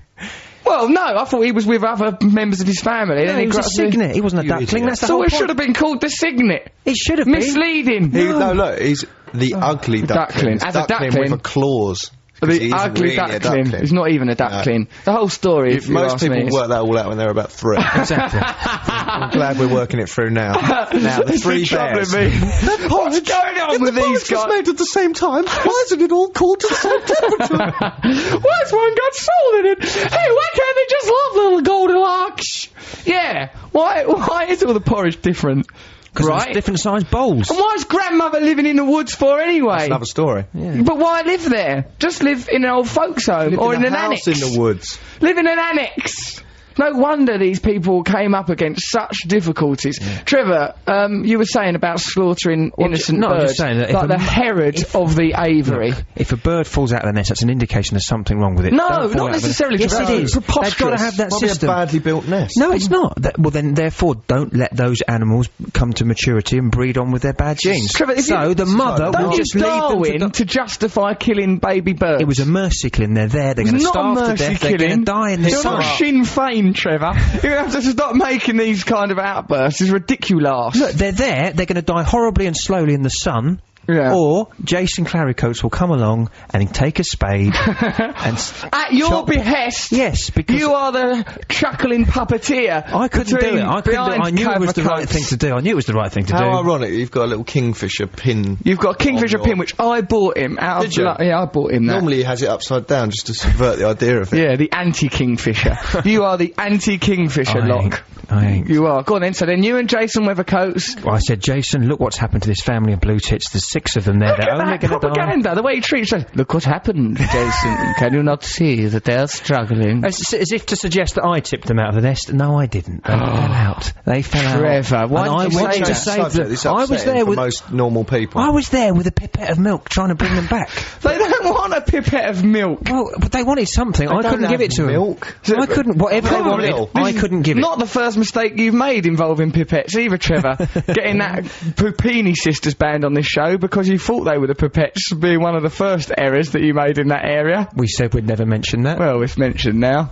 Well, no, I thought he was with other members of his family. No, then he he was grew a up to be- cygnet. He wasn't a You duckling. idiot. That's the So whole it point. should have been called the cygnet. It should have been. Misleading. No, he's the ugly duckling. duckling. As a Duckling duckling. with a claws. 'Cause he The isn't ugly really a duckling. It's not even a duckling. The whole story, if you Most ask people me, is- work that all out when they're about 3. Exactly. I'm glad we're working it through now. Now, the It's 3 been troubling bears. me. What's going on with these guys? made at the same time. Why isn't it all cooled to the same temperature? Why's one got salt in it? Hey, why can't they just love little Goldilocks? Yeah, why is all the porridge different? Because Right? different sized bowls. And why's grandmother living in the woods for anyway? Another story. But why live there? Just live in an old folks home or in an house annex. in the woods. Live in an annex. No wonder these people came up against such difficulties. Trevor, you were saying about slaughtering innocent birds. I'm just saying that like the Herod of the aviary. Look, if a bird falls out of the nest, that's an indication there's something wrong with it. No, not necessarily. Yes, it is. Preposterous. They've got to have that Probably system. a badly built nest. No, it's not. Well, then, therefore, don't let those animals come to maturity and breed on with their bad genes. Trevor, the mother don't will use just leave them Darwin to justify killing baby birds. It was a mercy killing. They're there. They're going to starve to death. They're going to die in the You're sun. not Sinn Féin, Trevor. You have to stop making these kind of outbursts. It's ridiculous. Look, they're there. They're going to die horribly and slowly in the sun. Yeah. Or Jason Clarycoats will come along and take a spade and at your chop. behest. Yes, because you are the chuckling puppeteer. I couldn't do it. I knew it was the right thing to do. I knew it was the right thing to do. How ironic! You've got a little kingfisher pin. You've got a kingfisher pin, which I bought him out Did of. you? Yeah, I bought him that. Normally he has it upside down just to subvert the idea of it. Yeah, the anti-kingfisher. You are the anti-kingfisher, Locke. I ain't. You are. Go on then. So then you and Jason Weathercoats. Well, I said, Jason, look what's happened to this family of blue tits. There's 6 of them there. They're only going to die. Propaganda. The way he treats us. Look what happened, Jason. Can you not see that they're struggling? As if to suggest that I tipped them out of the nest. No, I didn't. They fell out. They fell out. Trevor, why did you say that? I was there with most normal people. I was there with a pipette of milk trying to bring them back. They don't want a pipette of milk. Well, but they wanted something. I couldn't give it to them. Milk. I couldn't. Whatever they wanted, I couldn't give it. Not the first mistake you've made involving pipettes either, Trevor. Getting that Pupini Sisters band on this show because you thought they were the pipettes being one of the first errors that you made in that area. We said we'd never mention that. Well, it's mentioned now.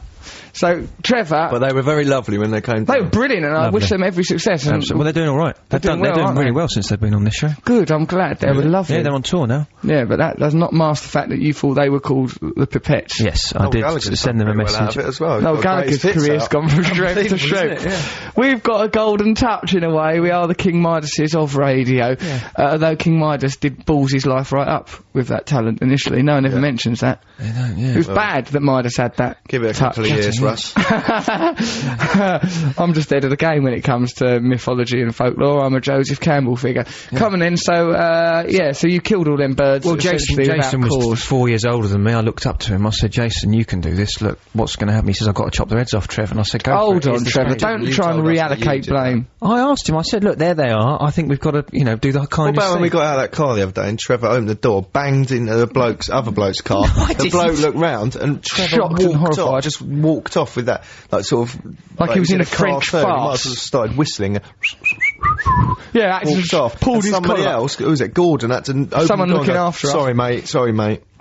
So, Trevor... But they were very lovely when they came down. They were brilliant, and I wish them every success. Well, they're doing all right. They're doing really well since they've been on this show. Good, I'm glad. They were lovely. Yeah, they're on tour now. Yeah, but that does not mask the fact that you thought they were called the Pipettes. Yes, I did Gallagher's send them a done very well message. out of it as well. No, Gallagher's career's gone from strength to strength. We've got a golden touch in a way. We are the King Midases of radio. Although King Midas did balls his life right up with that talent initially. No one ever mentions that. They don't, yeah. It was bad that Midas had that. Give it a couple of years, Russ. I'm just dead of the game when it comes to mythology and folklore. I'm a Joseph Campbell figure. Come on then, so so you killed all them birds. Well, Jason was 4 years older than me. I looked up to him. I said, Jason, you can do this. Look, what's going to happen? He says, I've got to chop their heads off, Trev. And I said, go Hold for it. on, Trevor. Don't try and reallocate blame. I asked him. I said, look, there they are. I think we've got to, do the kindest What about thing. when we got out of that car the other day and Trevor opened the door, banged into the other bloke's car. The bloke looked round and Trevor Shocked and horrified. just walked off with that, like sort of... Like he was in a French farce. He might farce. as well have started whistling. Yeah, actually Walked off. pulled his somebody collar. else, who was it, Gordon, had to open Someone the door looking and go, after us. Sorry mate,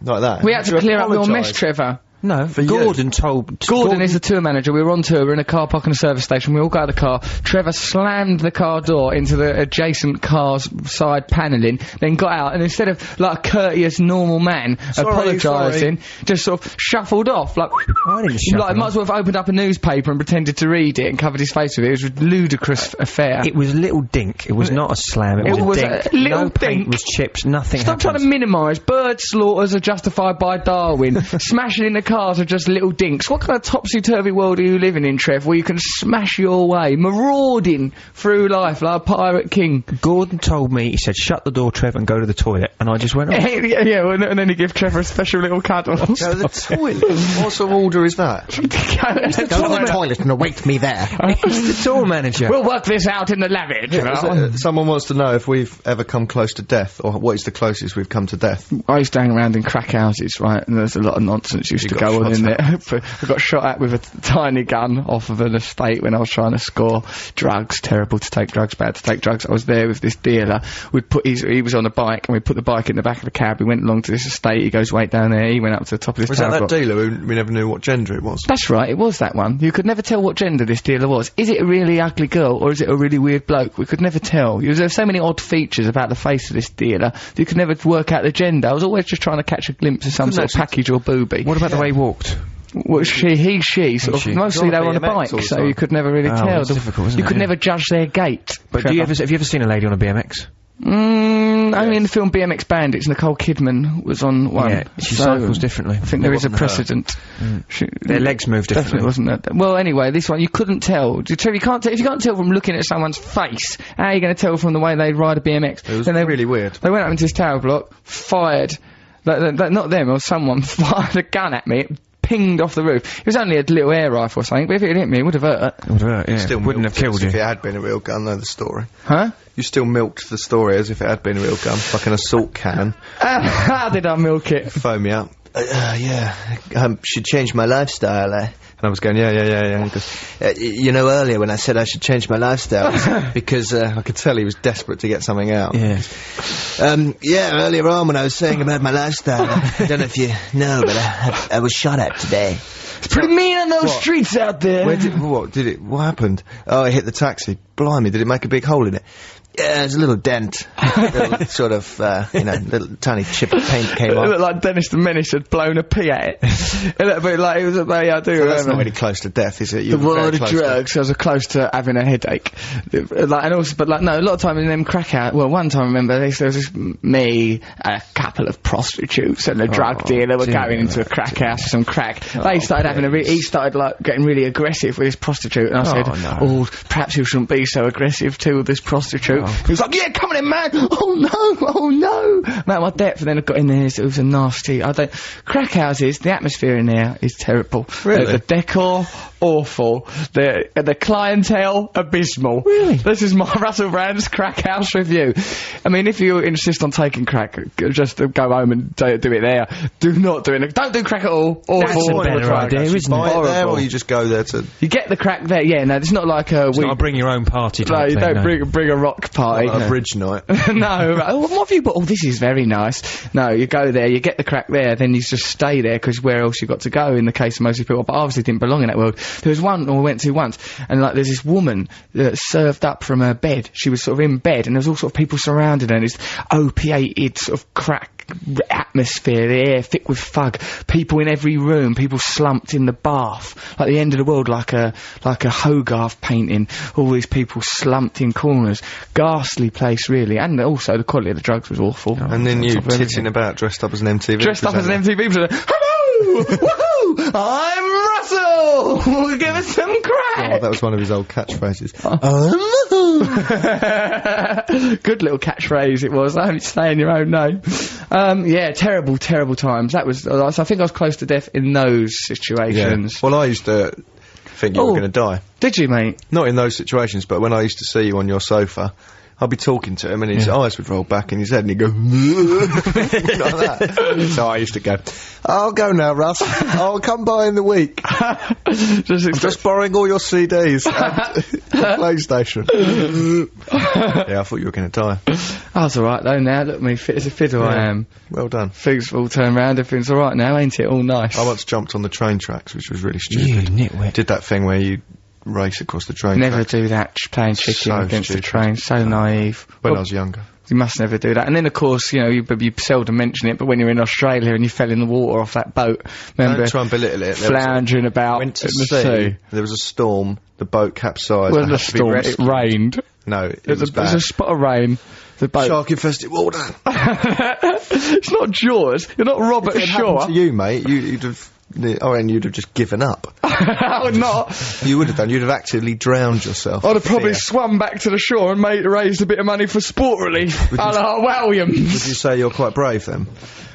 like that. We had to clear up your mess, Trevor. No, Gordon told... Gordon is the tour manager. We were on tour. We're in a car park in a service station. We all got out of the car. Trevor slammed the car door into the adjacent car's side panelling, then got out, and instead of, like a courteous, normal man, apologising, just sort of shuffled off, like... I didn't shuffle Like, might as well have opened up a newspaper and pretended to read it and covered his face with it. It was a ludicrous affair. It was little dink. It was not a slam. It was a dink. little no paint dink. was chipped. Nothing Stop trying to minimise. Bird slaughters are justified by Darwin. Smashing in the cars are just little dinks. What kind of topsy-turvy world are you living in, Trev, where you can smash your way, marauding through life like a pirate king? Gordon told me, he said, shut the door, Trev, and go to the toilet. And I just went off. And then he gave Trevor a special little cuddle. Go to the toilet? What sort of order is that? Go to the toilet and await me there. He's the tour manager. We'll work this out in the lavage. Someone wants to know if we've ever come close to death, or what is the closest we've come to death. I used to hang around in crack houses, right, and there's a lot of nonsense used to go on in there. I got shot at with a tiny gun off of an estate when I was trying to score drugs. Terrible to take drugs, bad to take drugs. I was there with this dealer. He was on a bike, and we put the bike in the back of the cab. We went along to this estate. He goes, wait down there. He went up to the top of this tower block. Was that dealer who we never knew what gender it was? That's right, it was that one. You could never tell what gender this dealer was. Is it a really ugly girl, or is it a really weird bloke? We could never tell. There were so many odd features about the face of this dealer that you could never work out the gender. I was always just trying to catch a glimpse of some sort of package or booby. What about the way he walked? Well, she, sort of, mostly they were on a bike, so you could never really tell. It's difficult, isn't it? You could never judge their gait. But have you ever seen a lady on a BMX? Only in the film BMX Bandits, Nicole Kidman was on one. Yeah, she cycles differently. I think there is a precedent. Their legs move differently. Definitely wasn't that. Well, anyway, this one, you couldn't tell. You can't tell, if you can't tell from looking at someone's face, how are you going to tell from the way they ride a BMX? It was really weird. They went up into this tower block, fired, not them, or someone fired a gun at me. It pinged off the roof. It was only a little air rifle or something, but if it had hit me, it would have hurt. It would have hurt, yeah. Still wouldn't have milked it killed as you. if it had been a real gun, though, the story. Huh? You still milked the story as if it had been a real gun, like an assault cannon. How did I milk it? Phone me up. Should change my lifestyle, And I was going, yeah. And he goes, you know, earlier when I said I should change my lifestyle, it was because I could tell he was desperate to get something out. Yeah. Earlier on when I was saying about my lifestyle, I don't know if you know, but I was shot at today. It's pretty mean on those streets out there. What happened? Oh, it hit the taxi. Blimey, did it make a big hole in it? Yeah, there's a little dent. Little sort of, little tiny chip of paint came off. It looked like Dennis the Menace had blown a pee at it. It looked a bit like it was I do So that's remember. not really close to death, is it? The world of drugs. I was close to having a headache. And also, but no, a lot of time in them crack out. Well, one time I remember there was just me, a couple of prostitutes, and a drug dealer were going into a crack house for some crack. They started having he started getting really aggressive with his prostitute, and I said, no. Perhaps you shouldn't be so aggressive to this prostitute. He was like, yeah, come on in, man. Oh no. Man, my depth. And then I got in there. It was a nasty. Crack houses. The atmosphere in there is terrible. Really? The decor awful. The clientele abysmal. Really? This is my Russell Brand's crack house review. I mean, if you insist on taking crack, just go home and do it there. Do not do it. Don't do crack at all. That's Awful. a better idea, isn't Buy it? it there, Horrible. or you just go there to... You get the crack there. Yeah, no, it's not like a. It's not a bring your own party type No, you thing, don't bring a rock party. a bridge night. No, right. What have you bought? Oh, this is very nice. No, you go there, you get the crack there, then you just stay there, because where else you got to go in the case of most people, but I obviously didn't belong in that world. There was one I went to once, and there's this woman that served up from her bed. She was sort of in bed, and there was all sort of people surrounding her, and this opiated sort of crack atmosphere, the air thick with fug, people in every room, people slumped in the bath, like the end of the world, like a Hogarth painting, all these people slumped in corners. Ghastly place, really, and also the quality of the drugs was awful. And then you titting about dressed up as an MTV Dressed up as an MTV presenter. Hello! Woohoo! I'm Russell! Give us some crack! Oh, that was one of his old catchphrases. Good little catchphrase it was. Don't say in your own name. Yeah, terrible times. That was. I think I was close to death in those situations. Well, I used to think you were going to die. Did you, mate? Not in those situations, but when I used to see you on your sofa, I'd be talking to him and his eyes would roll back in his head and he'd go like that. So I used to go, I'll go now, Russ. I'll come by in the week. I'm just borrowing all your CDs and the PlayStation. Yeah, I thought you were going to die. I was alright though now. Look at me, fit as a fiddle I am. Well done. Things all turned round, everything's alright now, ain't it? All nice. I once jumped on the train tracks, which was really stupid. You nitwit. Did that thing where you race across the train Never tracks. do that, playing chicken So against stupid. the train. So naive. When I was younger. You must never do that. And then, of course, you seldom mention it, but when you're in Australia and you fell in the water off that boat, remember, Don't try and belittle it. floundering about Went to in the sea. sea. There was a storm. The boat capsized. Well, I the had to be storm, it rescued. rained. No, it There's was a bad. spot of rain. The boat. Shark-infested water. It's not Jaws. You're not Robert If it happened Shaw. to you, mate, you'd have... you'd have just given up. I would not. You would have done. You'd have actively drowned yourself. I'd have probably Fear. swum back to the shore and raised a bit of money for sport relief. Would you- Williams. Would you say you're quite brave then?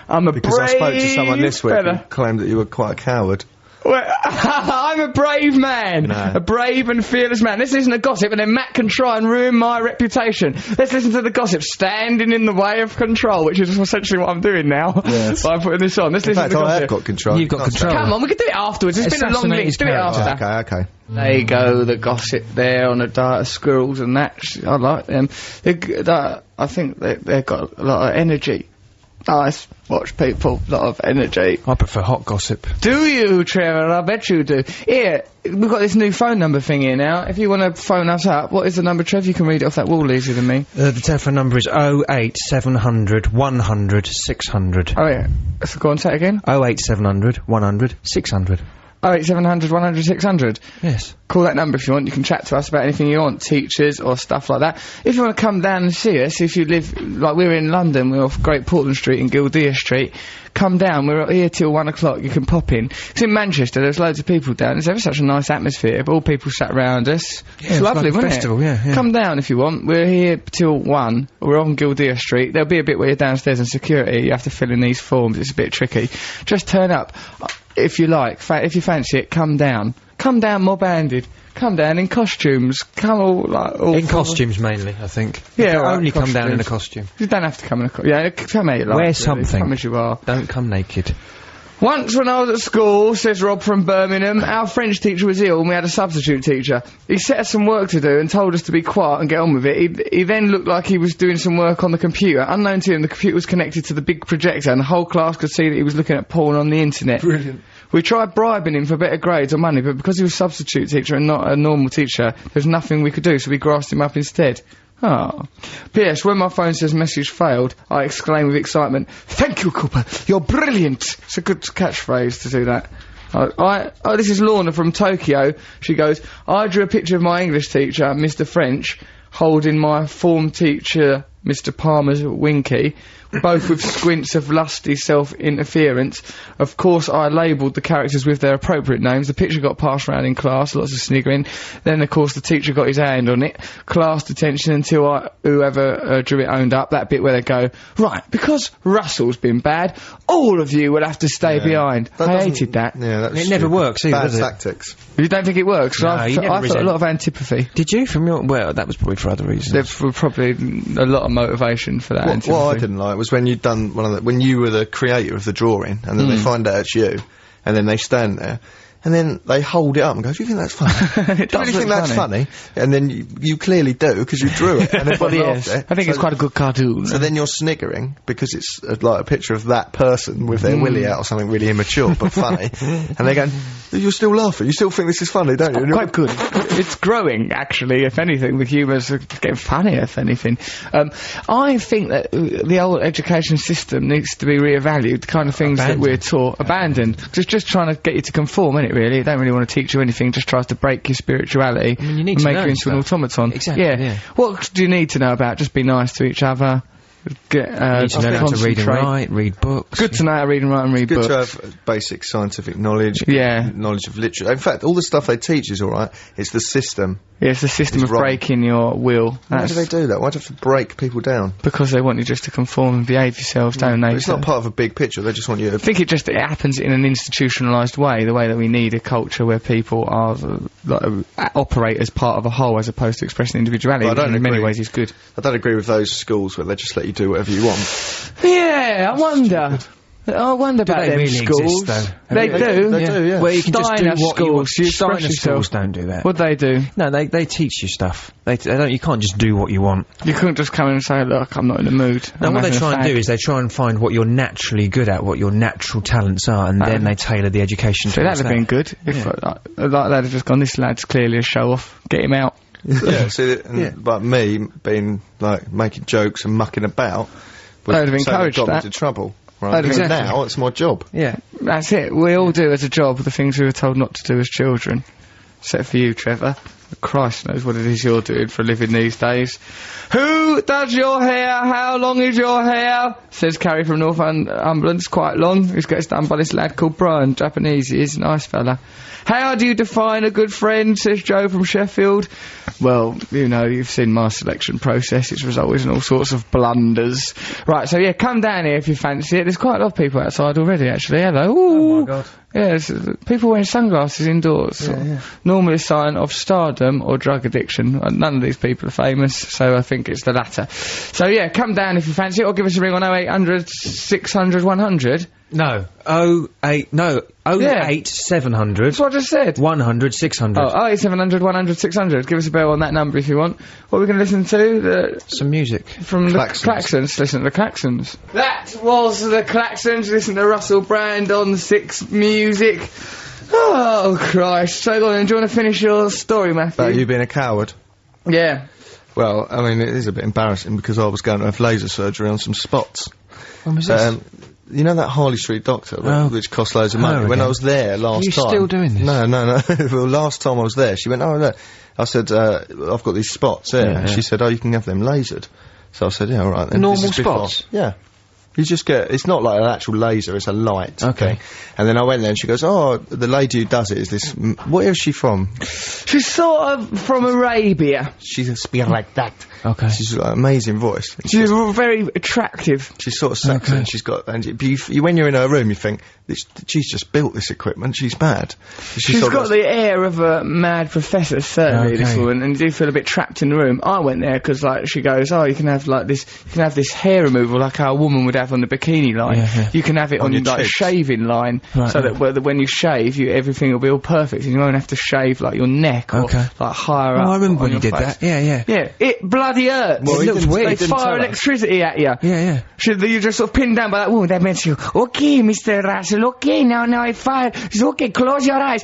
I'm a Because brave I spoke to someone this week fella. who claimed that you were quite a coward. Well, I'm a brave man. No. A brave and fearless man. Let's listen to gossip, and then Matt can try and ruin my reputation. Let's listen to the gossip, standing in the way of control, which is essentially what I'm doing now. Yes. By putting this on. Let's In listen fact, to the I gossip. have got control. You've got Can't control. say- Come on, we can do it afterwards. It's been a long Assassinate link. his Do it character. after. Okay. There you go, the gossip there on the diet of squirrels and that. I like them. I think they've got a lot of energy. Nice. Watch people, lot of energy. I prefer hot gossip. Do you, Trevor? I bet you do. Here, we've got this new phone number thing here now. If you want to phone us up, what is the number, Trev? You can read it off that wall easier than me. The telephone number is 08700 100 600. Oh, yeah. So go on, say it again. 08700 100 600. 08700 100 600. Yes. Call that number if you want. You can chat to us about anything you want, teachers or stuff like that. If you want to come down and see us, if you live, like we're in London, we're off Great Portland Street and Gildea Street, come down. We're here till 1 o'clock. You can pop in. Because in Manchester, there's loads of people down. There's ever such a nice atmosphere, but all people sat round us. Yeah, it's lovely, like a wasn't festival, it? yeah. Come down if you want. We're here till 1. We're on Gildea Street. There'll be a bit where you're downstairs in security. You have to fill in these forms. It's a bit tricky. Just turn up. if you like, if you fancy it, come down. Come down mob-handed. Come down in costumes. Come all in costumes mainly, I think. Yeah, you right, only come down in a costumes. costume. You don't have to come in a costume. Yeah, come out. Wear something. Come as you are. Don't come naked. Once when I was at school, says Rob from Birmingham, our French teacher was ill and we had a substitute teacher. He set us some work to do and told us to be quiet and get on with it. He then looked like he was doing some work on the computer. Unknown to him, the computer was connected to the big projector and the whole class could see that he was looking at porn on the internet. Brilliant. We tried bribing him for better grades or money, but because he was a substitute teacher and not a normal teacher, there's nothing we could do, so we grassed him up instead. Oh. P.S. When my phone says message failed, I exclaim with excitement, "Thank you, Cooper! You're brilliant!" It's a good catchphrase to do that. This is Lorna from Tokyo. She goes, I drew a picture of my English teacher, Mr. French, holding my form teacher, Mr. Palmer's Winky, both with squints of lusty self-interference. Of course, I labelled the characters with their appropriate names. The picture got passed around in class, lots of sniggering. Then, of course, the teacher got his hand on it. Class detention until whoever drew it owned up. That bit where they go, right, because Russell's been bad, all of you will have to stay behind. I hated that. Yeah, it never works either, bad does it? tactics. You don't think it works? No, I you never felt a lot of antipathy. Did you? From your... Well, that was probably for other reasons. There were probably a lot of motivation for that antipathy. What I didn't like was when you'd done when you were the creator of the drawing, and then they find out it's you, and then they stand there, and then they hold it up and go, "Do you think that's funny? Do you really think that's funny?" And then you clearly do, because you drew it, and everybody laughed at it. I think it's quite a good cartoon. So then you're sniggering, because it's like a picture of that person with their willy out or something really immature, but funny, and they go, "You're still laughing, you still think this is funny, don't you?" And quite good. It's growing, actually, if anything. The humour's getting funnier, if anything. I think that the old education system needs to be reevaluated, the kind of things that we're taught. Abandoned. Just trying to get you to conform, isn't it, really? It don't really want to teach you anything, just tries to break your spirituality you need and to make know you into stuff. an automaton. Exactly, yeah. What do you need to know about? Just be nice to each other. Get, you need to know how to read and write, read books. Good to know how to read and write and read books. Good to have basic scientific knowledge, Yeah. knowledge of literature. In fact, all the stuff they teach is alright. It's the system. Yeah, it's the system It's of wrong. breaking your will. Why do they do that? Why do they have to break people down? Because they want you just to conform and behave yourselves, don't they? But it's not part of a big picture. They just want you to... I think it happens in an institutionalised way, the way that we need a culture where people are operate as part of a whole as opposed to expressing individuality, But I which don't in many agree. ways is good. I don't agree with those schools where they just let you do whatever you want. Yeah, I wonder. I wonder about they them really schools. exist, though? They do. They do, yeah. Where you can just Steiner do what you want. schools, you express Steiner yourself. schools don't do that. What they do? No, they teach you stuff. They don't. You can't just do what you want. You couldn't just come in and say, look, I'm not in the mood. No, I'm what they having a try and fag." do is they try and find what you're naturally good at, what your natural talents are, and then they tailor the education So towards that'd have been good. If like they'd have just gone, this lad's clearly a show-off. Get him out. Yeah, see, but me being, like, making jokes and mucking about... They'd have so encouraged got me that. into trouble. Right? They'd have Because exactly. now it's my job. Yeah. That's it. We all do as a job the things we were told not to do as children. Except for you, Trevor. Christ knows what it is you're doing for a living these days. Who does your hair? How long is your hair? Says Carrie from Northumberland. It's quite long. It gets done by this lad called Brian. Japanese. He is a nice fella. How do you define a good friend? Says Joe from Sheffield. Well, you know, you've seen my selection process. It's resulted in all sorts of blunders. Right, so yeah, come down here if you fancy it. There's quite a lot of people outside already, actually. Hello. Ooh. Oh my God. Yeah, people wearing sunglasses indoors. Normally a sign of stardom or drug addiction. None of these people are famous, so I think it's the latter. So yeah, come down if you fancy it, or give us a ring on 0800 600 100. No. 08 700. That's what I just said. 100 600. Oh, 0700 100 600. Give us a bell on that number if you want. What are we going to listen to? Some music. From the Klaxons. Listen to the Klaxons. That was the Klaxons. Listen to Russell Brand on 6 Music. Oh, Christ. So go on, do you want to finish your story, Matthew? About you being a coward. Yeah. Well, I mean, it is a bit embarrassing because I was going to have laser surgery on some spots. When was this? You know that Harley Street doctor, which cost loads of money? Oh, When okay. I was there last You time... still doing this? No. Well, last time I was there, she went, oh, look. I said, I've got these spots there. Yeah, And she said, oh, you can have them lasered. So I said, yeah, all right then. Normal This is before- spots? Yeah. You just get, it's not like an actual laser, it's a light. Okay. And then I went there and she goes, oh, the lady who does it is this, where is she from? She's sort of from Arabia. She speaks like that. Okay. She's got an amazing voice. She's very attractive. She's sort of sexy, and she's got, and when you're in her room, you think, she's just built this equipment, she's mad. She's got the air of a mad professor, certainly, this woman, and you do feel a bit trapped in the room. I went there because, like, she goes, oh, you can have this hair removal like our woman would have on the bikini line. Yeah. You can have it on like, a shaving line, so that when you shave, everything will be all perfect, and you won't have to shave, like, your neck or, like, higher up. Oh, I remember when you did face. that. Yeah. Yeah, it bloody hurts. Well, it looks weird. They didn't fire tell electricity at you. Yeah. You're just sort of pinned down by that woman. That meant you, okay, Mr. Russell, okay, now I fire. It's okay, close your eyes.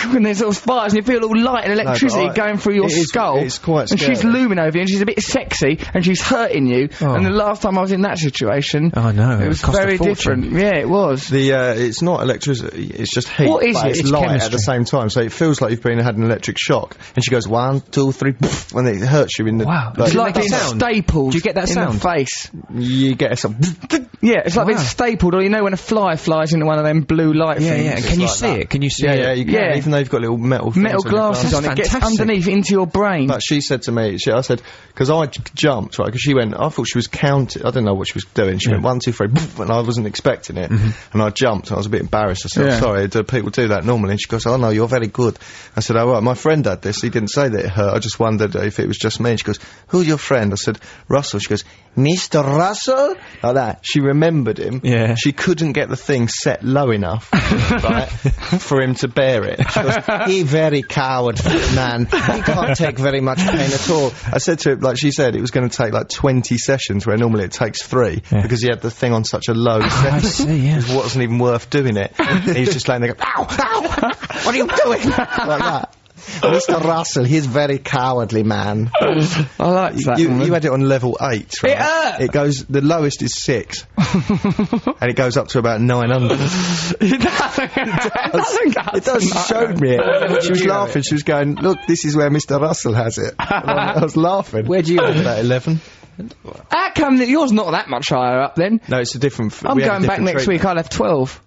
And there's sort of fires, and you feel all light and electricity going through your skull. It's quite scary. And she's looming over you, and she's a bit sexy, and she's hurting you. Oh. And the last time I was in that situation, Oh, no. it was cost a very fortune. different. Yeah, it was. It's not electricity, it's just heat. What is but it? It's It's light chemistry. at the same time, so it feels like you've had an electric shock. And she goes, 1, 2, 3, poof, and it hurts you in the... Wow. It's Does it like make a being sound? stapled. Do you get that in sound? the face. You get some... Yeah, it's like being stapled, or you know when a fly flies into one of them blue light things. Yeah. Can you see it? Can you see it? Yeah, you can, Yeah. even though you've got little metal Glasses on, it gets fantastic. underneath into your brain. But she said to me, I said, because I jumped, right, because she went, I thought she was counting, I didn't know what she was doing, she went 1, 2, 3, poof, and I wasn't expecting it, and I jumped, and I was a bit embarrassed, I said, I'm sorry, do people do that normally? And she goes, oh no, you're very good. I said, oh right, my friend had this, he didn't say that it hurt, I just wondered if it was just me. And she goes, who's your friend? I said, Russell. She goes, Mr. Russell? Like that. She remembered him. Yeah. She couldn't get the thing set low enough, right, for him to bear it. She goes, he very coward man. He can't take very much pain at all. I said to him, like she said, it was going to take like 20 sessions, where normally it takes 3, because he had the thing on such a low setting. I see, yeah. It wasn't even worth doing it. And he's just laying there going, ow, ow, what are you doing? Like that. Mr. Russell, he's very cowardly man. I like that. You had it on level 8, right? It hurt. It goes, the lowest is 6. And it goes up to about 900. It doesn't. It does, she showed me it. She was laughing, she was going, look, this is where Mr. Russell has it. And I was laughing. Where do you have about 11? How come that yours not that much higher up then? No, it's a different... I'm going back next week, I'll have 12.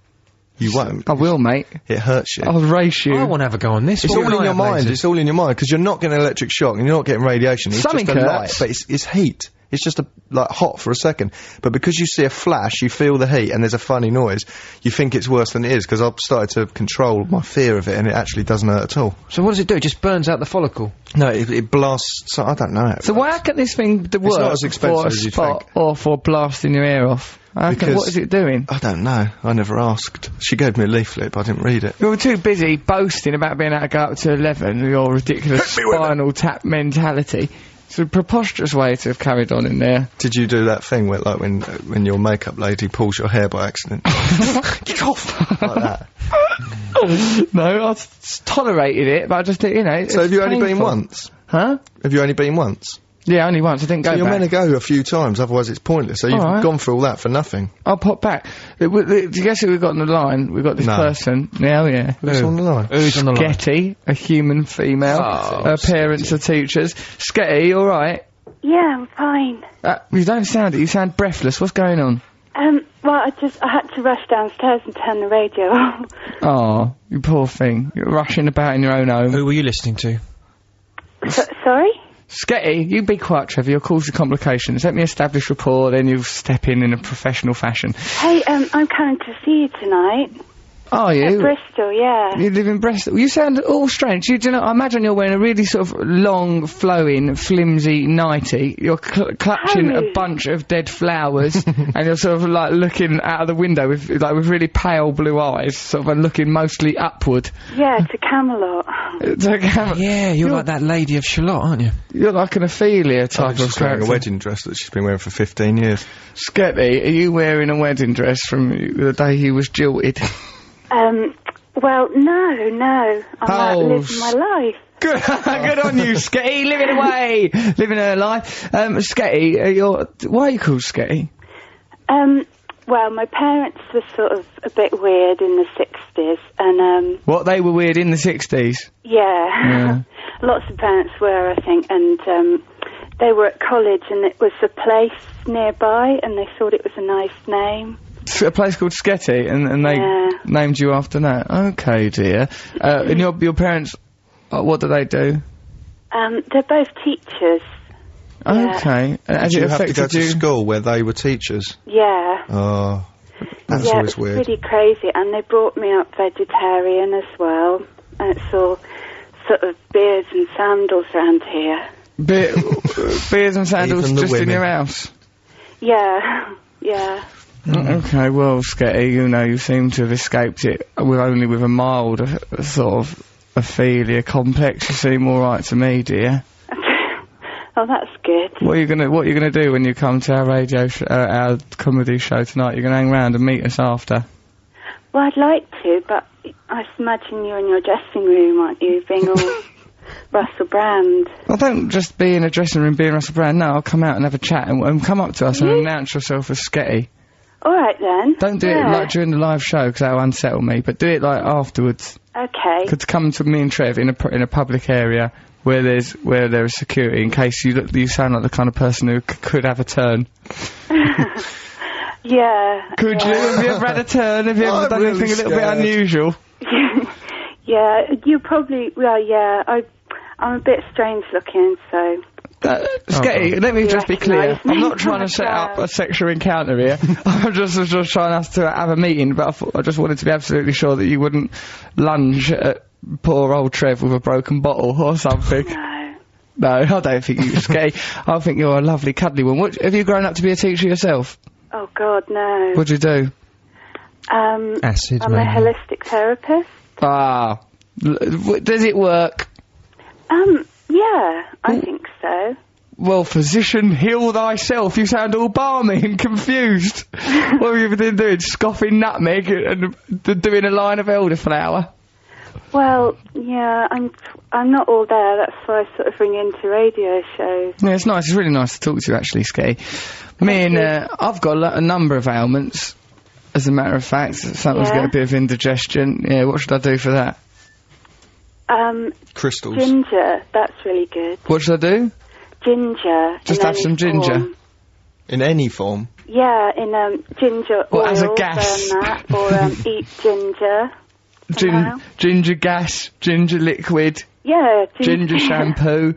You won't. I will, mate. It hurts you. I'll race you. I want to have a go on this. It's all in your mind. It's all in your mind, because you're not getting electric shock and you're not getting radiation. It's Something just a light, hurts. but it's heat. It's just like hot for a second. But because you see a flash, you feel the heat, and there's a funny noise, you think it's worse than it is, because I've started to control my fear of it, and it actually doesn't hurt at all. So what does it do? It just burns out the follicle? No, it blasts... So I don't know. So why can this thing work not as expensive for a as you spot think. or for blasting your ear off? Because- what is it doing? I don't know. I never asked. She gave me a leaflet, but I didn't read it. You were too busy boasting about being able to go up to 11 with your ridiculous spinal tap mentality. It's a preposterous way to have carried on in there. Did you do that thing where, like, when your makeup lady pulls your hair by accident? Get off! Like that. No, I tolerated it, but I just, you know... So have you only been once? Huh? Have you only been once? Yeah, only once. I didn't go So you're back. meant to go a few times, otherwise it's pointless. So you've Alright. gone through all that for nothing. I'll pop back. Do you guess who we've got on the line? We've got this No. person. Yeah, yeah. Who's on the line? Who's on the line? Sketty, a human female. Oh, Her parents are teachers. Sketty, you alright? Yeah, I'm fine. You don't sound it. You sound breathless. What's going on? Well, I had to rush downstairs and turn the radio off. Oh, you poor thing. You're rushing about in your own home. Who were you listening to? Sorry? Sketty, you be quiet, Trevor. You'll cause the complications. Let me establish rapport, then you step in a professional fashion. Hey, I'm coming to see you tonight. Are you? Bristol, yeah. You live in Bristol. You sound all strange. Do you know, I imagine you're wearing a really sort of long, flowing, flimsy nightie. You're clutching Oh. a bunch of dead flowers, and you're sort of like looking out of the window with really pale blue eyes, sort of and looking mostly upward. Yeah, to Camelot. It's like, Yeah, you're like that lady of Shalott, aren't you? you're like an Ophelia type of She's wearing a character. wedding dress that she's been wearing for 15 years. Sketty, are you wearing a wedding dress from the day he was jilted? Well, no. I'm out living my life. Good, good on you, Sketty, living away, living her life. Sketty, why are you called Sketty? Well, my parents were sort of a bit weird in the 60s, and, What, they were weird in the 60s? yeah. Lots of parents were, I think, and, they were at college and it was a place nearby and they thought it was a nice name. A place called Sketty, and they named you after that. Okay, dear. And your parents, what do they do? They're both teachers. Okay. Has Did it you have to go affected to you? school where they were teachers? Yeah. Oh, that's Yeah, always it's weird. pretty crazy. And they brought me up vegetarian as well. And it's all sort of beards and sandals around here. Beers and sandals Even the just in women. your house? Yeah. Yeah. Okay, well, Sketty, you seem to have escaped it only with a mild sort of ophelia complex. You seem alright to me, dear. Oh, that's good. What are you gonna do when you come to our radio our comedy show tonight? You're gonna hang around and meet us after? Well, I'd like to, but I imagine you're in your dressing room, aren't you, being all Russell Brand? Well, don't just be in a dressing room being Russell Brand. No, I'll come out and have a chat and come up to us and announce yourself as Sketty. All right, then. Don't do it like during the live show because that'll unsettle me. But do it like afterwards. Okay. Could come to me and Trev in a public area where there is security in case you sound like the kind of person who could have a turn. Yeah. Could you? Have you ever had a turn? Have you ever done really anything a little bit scared. unusual? Yeah, you probably. Well, yeah. I'm a bit strange looking, so. Sketty, let me just be clear. recognise me I'm not from trying to a set up crowd. a sexual encounter here. I'm just trying us to have a meeting, but I just wanted to be absolutely sure that you wouldn't lunge at poor old Trev with a broken bottle or something. No. No, I don't think you're Sketty. I think you're a lovely, cuddly one. Have you grown up to be a teacher yourself? Oh, God, no. What'd you do? Acid, I'm a maybe. holistic therapist. Ah. Does it work? Yeah, I think so. Well, physician, heal thyself. You sound all balmy and confused. What have you been doing? Scoffing nutmeg and doing a line of elderflower? Well, yeah, I'm not all there. That's why I sort of ring into radio shows. Yeah, it's nice. It's really nice to talk to you, actually, Sketty. I've got a number of ailments, as a matter of fact. Sometimes Yeah. get a bit of indigestion. Yeah, what should I do for that? Crystals. Ginger, that's really good. What should I do? Ginger. Just in have any some ginger. form. In any form. Yeah, in ginger What, oil, as a gas? burn that, or eat ginger. somehow. Ginger gas, ginger liquid, Yeah, ginger shampoo.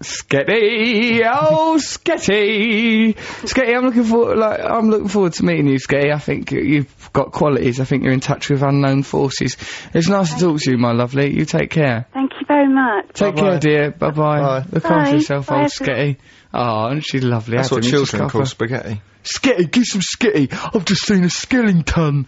Sketty, oh Sketty, Sketty. I'm looking forward to meeting you, Sketty. I think you've got qualities. I think you're in touch with unknown forces. It's nice to talk to you, my lovely. You take care. Thank you very much. Take Bye-bye. care, dear. Bye bye. Bye. Look Bye. after yourself, Bye, old Sketty. Oh, and she's lovely. That's what Adam, you just children got call her- spaghetti. Sketty, give some Sketty. I've just seen a skeleton.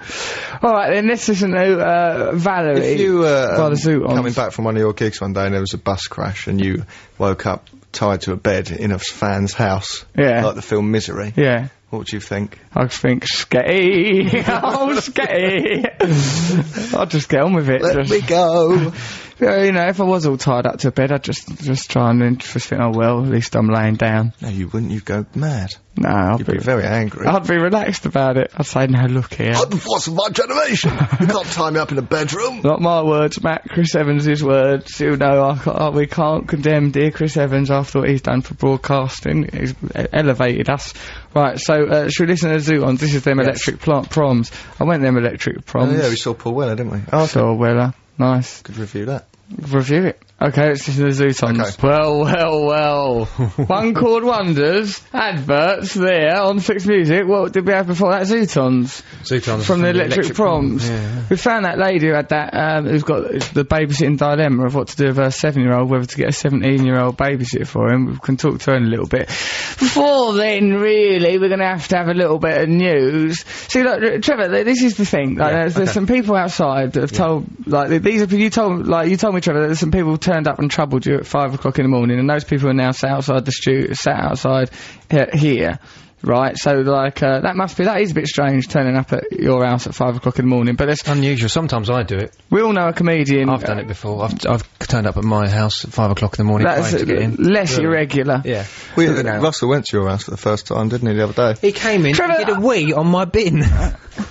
Alright, then let's listen to, Valerie. If you by the Zootons. coming back from one of your gigs one day and there was a bus crash and you woke up tied to a bed in a fan's house, Yeah. like the film Misery, Yeah. what would you think? I think, Sketty. Oh, Sketty. I'll just get on with it. Let just, me go. Yeah, you know, if I was all tied up to bed, I'd just try and just think, oh well, at least I'm laying down. No, you wouldn't. You'd go mad. No, I'd You'd be very angry. I'd be relaxed about it. I'd say, no, look here. I'm the force of my generation. You can't tie me up in a bedroom. Not my words, Matt. Chris Evans' words. You know, we can't condemn dear Chris Evans after what he's done for broadcasting. He's elevated us. Right, so, should we listen to the Zootons? This is them electric proms. I went them electric proms. Oh, yeah, we saw Paul Weller, didn't we? Oh, Saw Weller. Nice. could review that. Review it. Okay, let's listen to the Zootons. Okay. Well. One Chord Wonders, adverts there on Six Music. What did we have before that? Zootons. Zootons From the Electric Proms. Yeah. We found that lady who had that, who's got the babysitting dilemma of what to do with her 7-year-old, whether to get a 17-year-old babysitter for him. We can talk to her in a little bit. Before then, really, we're going to have a little bit of news. See, look, Trevor, this is the thing. Like, there's some people outside that have told, like, these are, you told me, Trevor, that there's some people who turned up and troubled you at 5 o'clock in the morning, and those people are now sat outside the studio, sat outside here. Right, so like, that is a bit strange, turning up at your house at 5 o'clock in the morning, but it's Unusual. Sometimes I do it. we all know a comedian. I've done it before. I've turned up at my house at 5 o'clock in the morning That's trying to get in. less irregular. Yeah. Russell went to your house for the first time, didn't he, the other day? He came in, Trevor- he did a wee on my bin.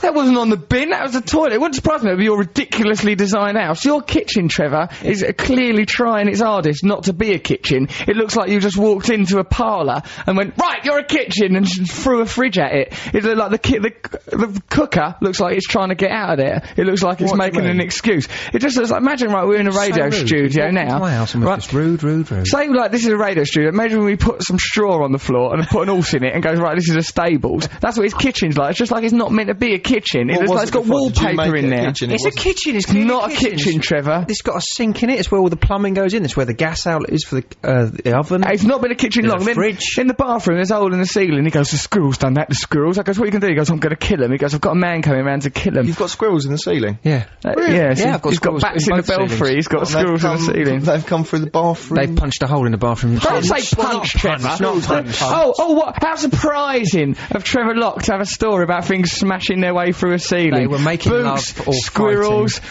That wasn't on the bin, that was the toilet. It wouldn't surprise me with your ridiculously designed house. Your kitchen, Trevor, is clearly trying its hardest not to be a kitchen. It looks like you just walked into a parlour and went, right, you're a kitchen, and threw a fridge at it. It looked like the cooker looks like it's trying to get out of there. It looks like it's making an excuse. It just looks like, imagine, right, we're in a radio studio now. My house and right, rude. Say, like, this is a radio studio. Imagine when we put some straw on the floor and put an horse in it and goes, right, this is a stables. That's what his kitchen's like. It's just like it's not meant to be a kitchen. It looks like it's got wallpaper in there. It's a kitchen. It's not a kitchen, Trevor. It's got a sink in it. It's where all the plumbing goes in. It's where the gas outlet is for the oven. It's not been a kitchen long. Then fridge. In the bathroom, there's a hole in the ceiling. He goes, the squirrel's done that, the squirrels. I goes, what are you going to do? He goes, I'm going to kill him. He goes, I've got a man coming around to kill him. You've got squirrels in the ceiling? Yeah. Really? Yeah, I've got he's got bats in the belfry. He's got squirrels in the ceiling. They've come through the bathroom. They've punched a hole in the bathroom. Don't say punch, Trevor. Oh, what? How surprising of Trevor Locke to have a story about things smashing their way through a ceiling. They were making Boots, love or squirrels.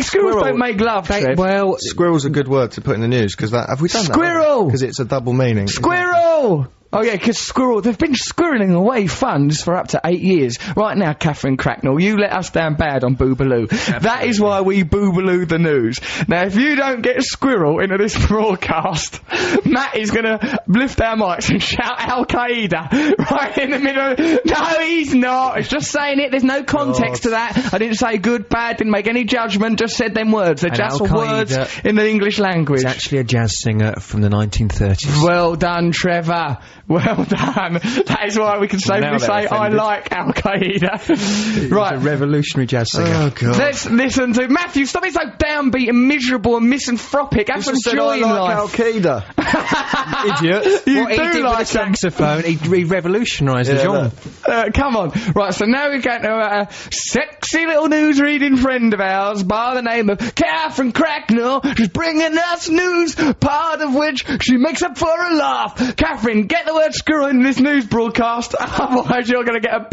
Squirrels don't make love, Trev. Well, squirrel's a good word to put in the news, because have we done that? Squirrel! Because it's a double meaning. Squirrel! Oh yeah, because they've been squirreling away funds for up to 8 years. Right now, Catherine Cracknell, you let us down bad on Boobaloo. That is why we Boobaloo the news. Now, if you don't get a squirrel into this broadcast, Matt is gonna lift our mics and shout Al-Qaeda right in the middle. No, he's not. It's just saying it. There's no context to that. I didn't say good, bad, didn't make any judgment, just said them words. They're just words in the English language. He's actually a jazz singer from the 1930s. Well done, Trevor. Well done. That is why we can safely say I like Al-Qaeda. Right. A revolutionary jazz singer. Oh, God. Let's listen to Matthew. Stop being so downbeat and miserable and misanthropic. Have some joy in life. Al-Qaeda. Idiot. You what he did like with the saxophone, he revolutionised the genre. Come on. Right, so now we're going to a sexy little news reading friend of ours by the name of Catherine Cracknell. She's bringing us news, part of which she makes up for a laugh. Catherine, get the word squirrel in this news broadcast, otherwise you're going to get a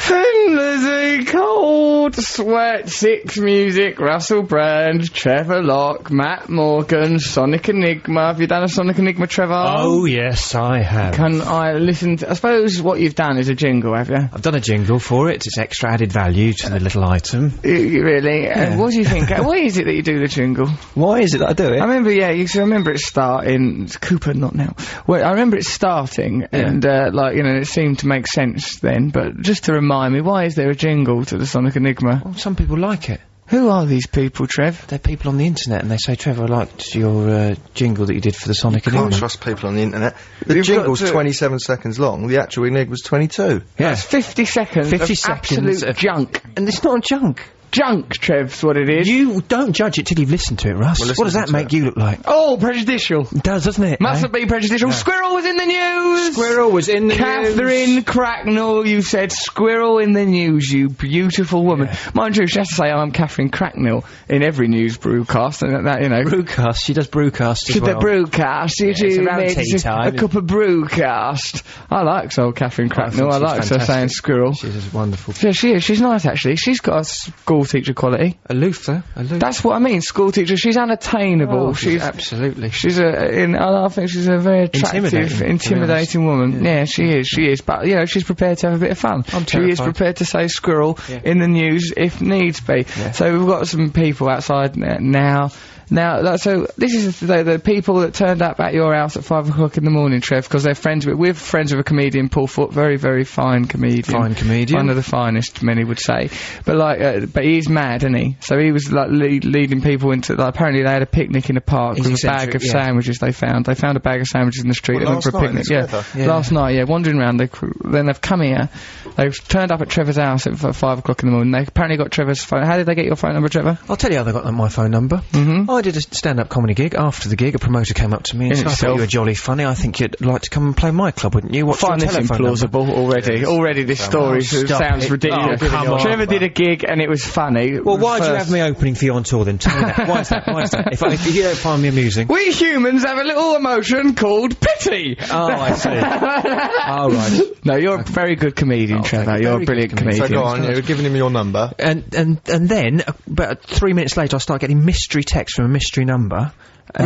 and there's a cold sweat, Six Music, Russell Brand, Trevor Locke, Matt Morgan, Sonic Enigma. Have you done a Sonic Enigma, Trevor? Oh, yes, I have. Can I listen to... I suppose what you've done is a jingle, have you? I've done a jingle for it. It's extra added value to the little item. Really? Yeah. What do you think? Why is it that you do the jingle? Why is it that I do it? I remember, I remember it starting... It's Cooper, not now. Well, I remember it starting, and, it seemed to make sense then, but just to remind me, why is there a jingle to the Sonic Enigma? Well, some people like it. Who are these people, Trev? They're people on the internet, and they say, Trevor, I liked your jingle that you did for the Sonic Enigma. Can't trust people on the internet. The jingle's 27 seconds long. The actual Enigma's 22. Yeah. That's 50 seconds 50 of seconds absolute junk. And it's not junk. Junk, Trev's what it is. You don't judge it till you've listened to it, Russ. Well, what does that make you look like? Oh, prejudicial. It does, doesn't it? Mustn't be prejudicial. No. Squirrel was in the news! Squirrel was in the news. Catherine Cracknell, you said squirrel in the news, you beautiful woman. Yeah. Mind you, she has to say I'm Catherine Cracknell in every news brewcast, and that, Brewcast, she does brewcast as well. The brewcast, it's around tea time. A cup of brewcast. I like old Catherine Cracknell, I like her saying squirrel. She's wonderful. Yeah, she is, she's nice actually. She's got a school teacher quality. Aloof, though. Aloof. That's what I mean, school teacher. She's unattainable. Oh, she's absolutely. She's I think she's a very attractive, intimidating woman. Yeah, she is. But, she's prepared to have a bit of fun. She is prepared to say squirrel in the news if needs be. Yeah. So we've got some people outside now. Now, so this is the people that turned up at your house at 5 o'clock in the morning, Trev, because they're friends with... We're friends with a comedian, Paul Foote, very, very fine comedian. Fine comedian. One of the finest, many would say. But, but he's mad, isn't he? So he was, leading people into... apparently they had a picnic in a park with a bag of sandwiches they found. They found a bag of sandwiches in the street. They went for a picnic. Last night, wandering around. Then they've come here. They've turned up at Trevor's house at 5 o'clock in the morning. They apparently got Trevor's phone. How did they get your phone number, Trevor? I'll tell you how they got my phone number. I did a stand-up comedy gig. After the gig, a promoter came up to me and said, I thought you were jolly funny. I think you'd like to come and play my club, wouldn't you? What's your telephone implausible number? Already. Yes. Already this story sounds ridiculous. Oh, come on. Trevor did a gig and it was funny. Well, why did you have me opening for you on tour then? Tell me that. Why is that? If you don't find me amusing. We humans have a little emotion called pity. Oh, I see. Oh, right. No, you're a very good comedian, Trevor. You're a brilliant comedian. So go on, you're giving him your number. And then, about 3 minutes later, I start getting mystery texts from a mystery number.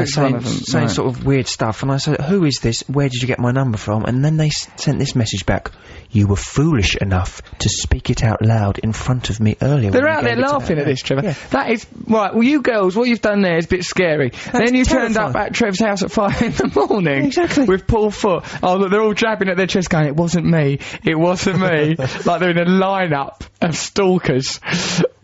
saying sort of weird stuff, and I said, who is this? Where did you get my number from? And then they sent this message back: you were foolish enough to speak it out loud in front of me earlier. They're out there laughing at this, Trevor. Yeah. That is right. Well, you girls, what you've done there is a bit scary. Then you turned up at Trev's house at 5 in the morning, exactly, with Paul Foot. Oh, look, they're all jabbing at their chest, going, "It wasn't me. It wasn't me." Like they're in a lineup of stalkers.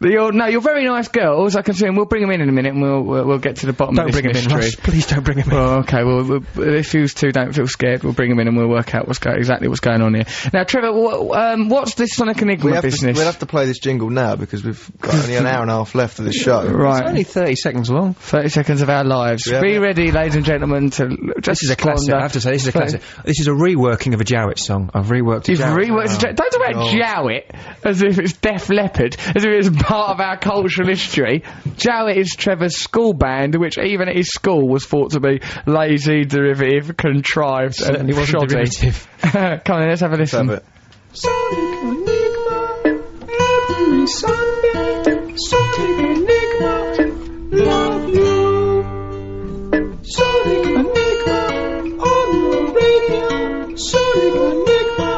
You're very nice girls. I can see them. We'll bring them in a minute, and we'll get to the bottom of this mystery. Don't bring them in, Ross. Please don't bring them in. Well, okay. Well, if you two don't feel scared, we'll bring them in and we'll work out exactly what's going on here. Now, Trevor, what's this Sonic Enigma business? We'll have to play this jingle now because we've got only an hour and a half left of the show. Right. It's only 30 seconds long. 30 seconds of our lives. Be ready, ladies and gentlemen, to This is a classic. I have to say, this is a classic. This is a reworking of a Jowett song. I've reworked it. You've reworked it. Don't talk about Jowett as if it's Def Leppard, as if it's part of our cultural history. Jowett is Trevor's school band, which even at his school was thought to be lazy, derivative, contrived, certainly wasn't shoddy. derivative. Come on, let's have a listen. Let's have it. Sonic Enigma, every Sunday, Sonic Enigma, love you. Sonic Enigma, on the radio, Sonic Enigma,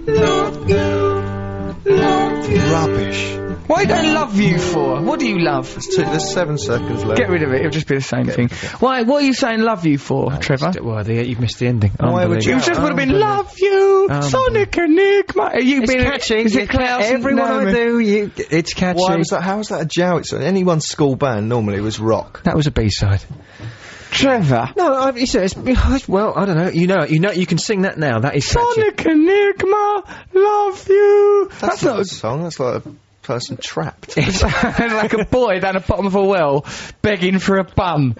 love you, love you. Rubbish. What are you going love you for? What do you love? There's 7 seconds left. Get rid of it, it'll just be the same thing. Why? What are you saying love you for, Trevor? You've missed the ending. Why would you? You just would have been love you, Sonic Enigma. Are you It's being catchy. Is it Klaus? Everyone I do, it's catchy. Why was that? How was that a Jowett song? Anyone's school band normally was rock. That was a B-side. Trevor. No, well, I don't know. You can sing that now. That is catchy. Sonic Enigma, love you. That's not a song. That's like a person trapped. It's like a boy down the bottom of a well begging for a bum.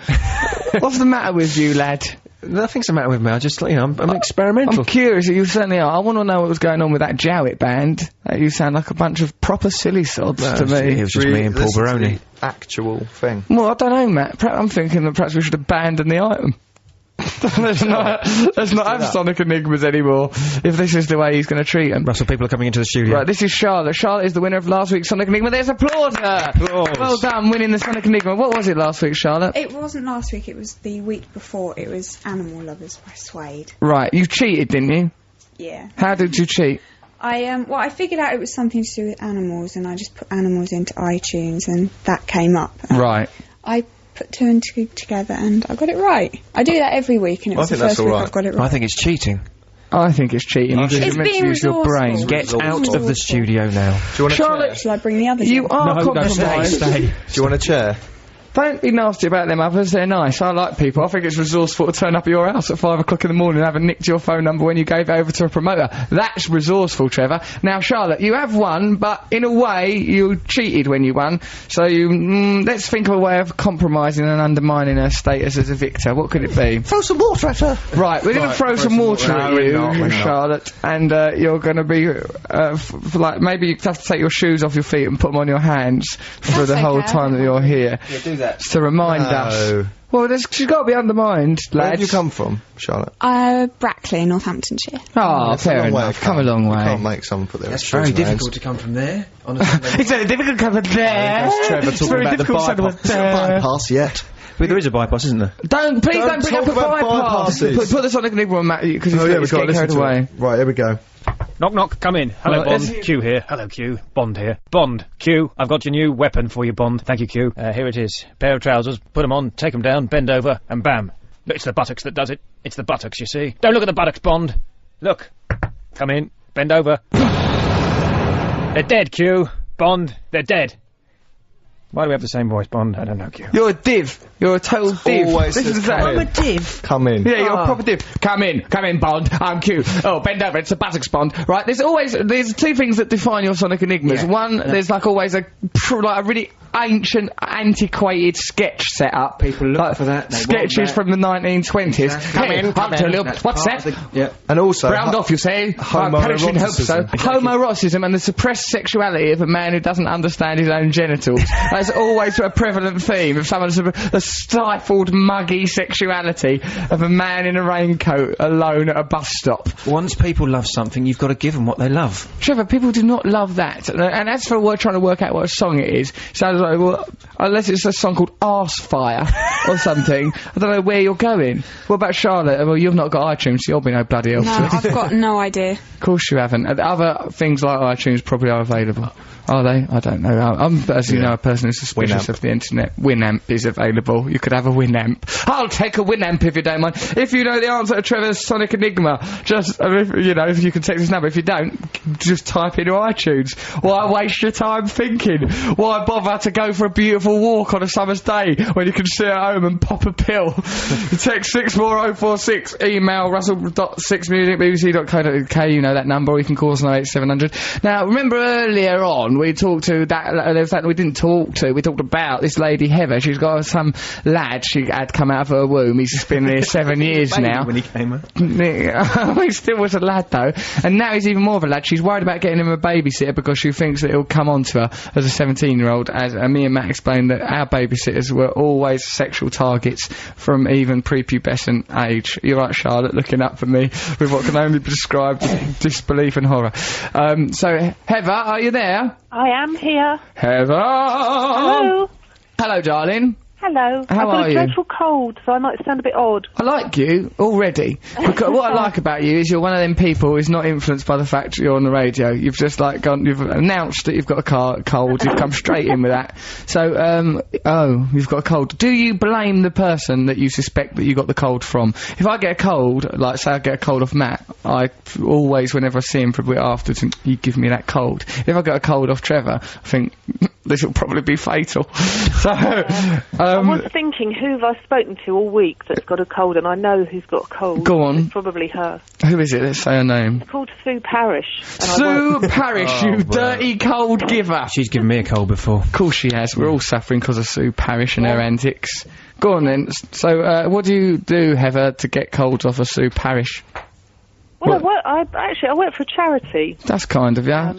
What's the matter with you, lad? Nothing's the matter with me. I just, I'm experimental. I'm curious. You certainly are. I want to know what was going on with that Jowett band. You sound like a bunch of proper silly sods to me. It was just me and Paul Baroni. Actual thing. Well, I don't know, Matt. I'm thinking that perhaps we should abandon the item. Let's not have Sonic Enigmas anymore if this is the way he's going to treat them. Russell, people are coming into the studio. Right, this is Charlotte. Charlotte is the winner of last week's Sonic Enigma. There's applause her! Well done, winning the Sonic Enigma. What was it last week, Charlotte? It wasn't last week, it was the week before. It was Animal Lovers by Suede. Right, you cheated, didn't you? Yeah. How did you cheat? I figured out it was something to do with animals, and I just put animals into iTunes, and that came up. Right. I put 2 and 2 together, and I got it right. I do that every week, and it was the first week I've got it right. I think it's cheating. I think it's cheating. You're meant to use your brain. Get out of the studio now. Do you want a Charlotte, chair? Shall I bring the others you in? are No, compromised. stay. Do you want a chair? Don't be nasty about them others, they're nice. I like people. I think it's resourceful to turn up at your house at 5 o'clock in the morning and have nicked your phone number when you gave it over to a promoter. That's resourceful, Trevor. Now, Charlotte, you have won, but in a way, you cheated when you won. So let's think of a way of compromising and undermining her status as a victor. What could it be? Throw some water at her. Right, we're going to throw some water at you, Charlotte, and you're going to be, like, maybe you have to take your shoes off your feet and put them on your hands for the whole time that you're here. Yeah, do that. To remind us. Well, she's got to be undermined, lads. Where did you come from, Charlotte? Brackley, Northamptonshire. Oh, fair enough. Come a long way. You can't make someone put their That's shoes very in their hands. difficult to come from there. Honestly, It's very difficult to come from there. That's Trevor It's talking very about the difficult to bypass. come from there. Bypass yet. but there is a bypass, isn't there? Please don't bring up talk a about bypass. bypasses. Put the Sonic Enigma on Matt, because he's we've got getting to carried listen to away. it. Right, here we go. Knock, knock, come in. Hello, Well, Bond. Q here. Hello, Q. Bond here. Bond. Q, I've got your new weapon for you, Bond. Thank you, Q. Here it is. Pair of trousers. Put them on, take them down, bend over, and bam. Look, it's the buttocks that does it. It's the buttocks, you see. Don't look at the buttocks, Bond. Look. Come in. Bend over. They're dead, Q. Bond, they're dead. Why do we have the same voice, Bond? I don't know, Q. You're a div. You're a total div. always This says is come that. in. I'm a div. Come in. Yeah, you're a proper div. Come in, Bond. I'm Q. Oh, bend over. It's a buttocks, Bond. Right. There's two things that define your Sonic Enigmas. One, there's like always a really ancient, antiquated sketch set up. People look for that. Sketches from the 1920s. Exactly. Come in. What's that? Yeah. And also, Round off, you say. Perishing hope so. Homoeroticism and the suppressed sexuality of a man who doesn't understand his own genitals. That's always a prevalent theme of someone's the stifled, muggy sexuality of a man in a raincoat alone at a bus stop. Once people love something, you've got to give them what they love. Trevor, people do not love that. And as for trying to work out what song it is, sounds don't know what, unless it's a song called Arse Fire or something. I don't know where you're going. What about Charlotte? Well, you've not got iTunes, so you'll be no bloody help No, to us. I've got no idea. Of course you haven't. And other things like iTunes probably are available. Are they? I don't know. I'm, as you know, a person who's suspicious Winamp. of the internet. Winamp is available. You could have a Winamp. I'll take a Winamp if you don't mind. If you know the answer to Trevor's Sonic Enigma, just, if you can text this number. If you don't, just type into iTunes. Why waste your time thinking? Why bother to go for a beautiful walk on a summer's day when you can sit at home and pop a pill? Text 64046, email russell.6music@bbc.co.uk, you know that number, or you can call us on 08700. Now, remember earlier on, we talked to that, in fact we didn't talk to, we talked about this lady Heather. She's got some lad she had come out of her womb. He's been there 7 years now. When he came out. He still was a lad though, and now he's even more of a lad. She's worried about getting him a babysitter because she thinks that he'll come on to her as a 17-year-old. As me and Matt explained, that our babysitters were always sexual targets from even prepubescent age. You're right, Charlotte, looking up at me with what can only be described as disbelief and horror. So, Heather, are you there? I am here. Heather! Hello. Hello, darling. Hello. How I've got are a you? dreadful cold, so I might sound a bit odd. I like you already. Because what I like about you is you're one of them people who's not influenced by the fact that you're on the radio. You've just like you've announced that you've got a cold. You've come straight in with that. So, you've got a cold. Do you blame the person that you suspect that you got the cold from? If I get a cold, like say I get a cold off Matt, I always, whenever I see him for a bit afterwards, think, you give me that cold. If I get a cold off Trevor, I think this will probably be fatal. So, I was thinking, who have I spoken to all week that's got a cold, and I know who's got a cold. Go on. It's probably her. Who is it? Let's say her name. It's called Sue Parrish. and I Sue won't- Parrish, you dirty cold giver. She's given me a cold before. Of course she has. We're all suffering because of Sue Parrish and her antics. Go on then. So, what do you do, Heather, to get colds off of Sue Parrish? Well, I work for a charity. That's kind of ya.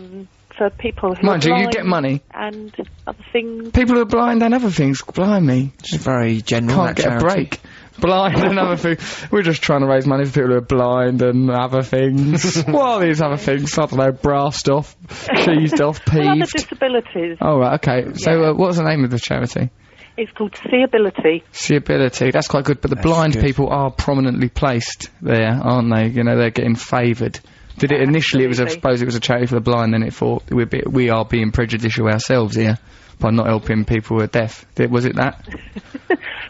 For people who Mind are you, you blind get money. and other things. People who are blind and other things. Blimey. It's very general. Can't get a break. Blind and other things. We're just trying to raise money for people who are blind and other things. What are these other things? I don't know. Brassed off, cheesed off, Well, other peeved. disabilities. Oh, right, okay. So, what's the name of the charity? It's called Seeability. Seeability, that's quite good, but the blind good. people are prominently placed there, aren't they? You know, they're getting favoured. Did it initially, I suppose it was a charity for the blind, then it thought we are being prejudicial ourselves here by not helping people who are deaf. Was it that?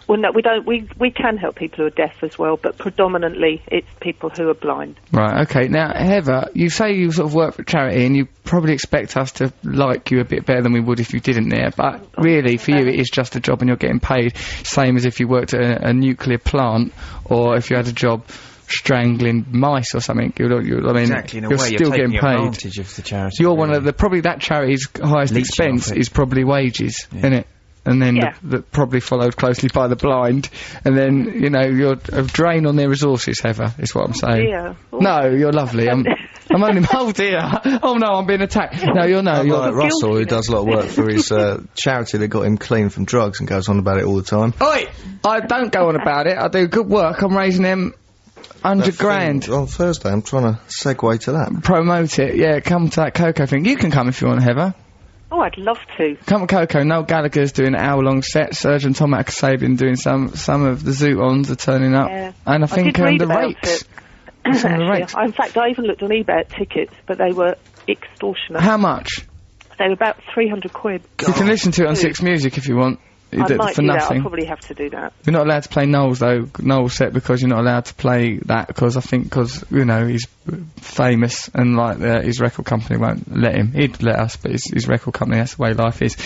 Well, no, we don't. We can help people who are deaf as well, but predominantly it's people who are blind. Right, okay. Now, Heather, you say you sort of work for charity and you probably expect us to like you a bit better than we would if you didn't there, but really, for you, it is just a job and you're getting paid, same as if you worked at a nuclear plant or if you had a job strangling mice or something. Exactly, in a you're way, still you're taking getting paid. advantage of the charity. You're one of the, probably that charity's highest Leeching expense off it. is probably wages, isn't it? And then that probably followed closely by the blind, and then, you know, you're a drain on their resources, Heather, is what I'm saying. Dear. No, you're lovely. I'm only, oh dear. Oh no, I'm being attacked. No, you're Like Russell, who does a lot of work for his charity that got him clean from drugs and goes on about it all the time. Oi! I don't go on about it. I do good work. I'm raising them 100 grand. On Thursday, I'm trying to segue to that. Promote it. Yeah, come to that Coco thing. You can come if you want, Heather. Oh, I'd love to. Come to Coco. Noel Gallagher's doing an hour-long set. Surgeon Tom Kasabian doing some of the Zoot-ons are turning up. Yeah. And I think did read the about rates. it. Some of the rates. In fact, I even looked on eBay at tickets, but they were extortionate. How much? They were about 300 quid. You can listen to it on Six Music if you want. You I do it might for do that. nothing. I'll probably have to do that. You're not allowed to play Noel's set because you're not allowed to play that because you know, he's famous and like his record company won't let him. He'd let us, but his record company, that's the way life is.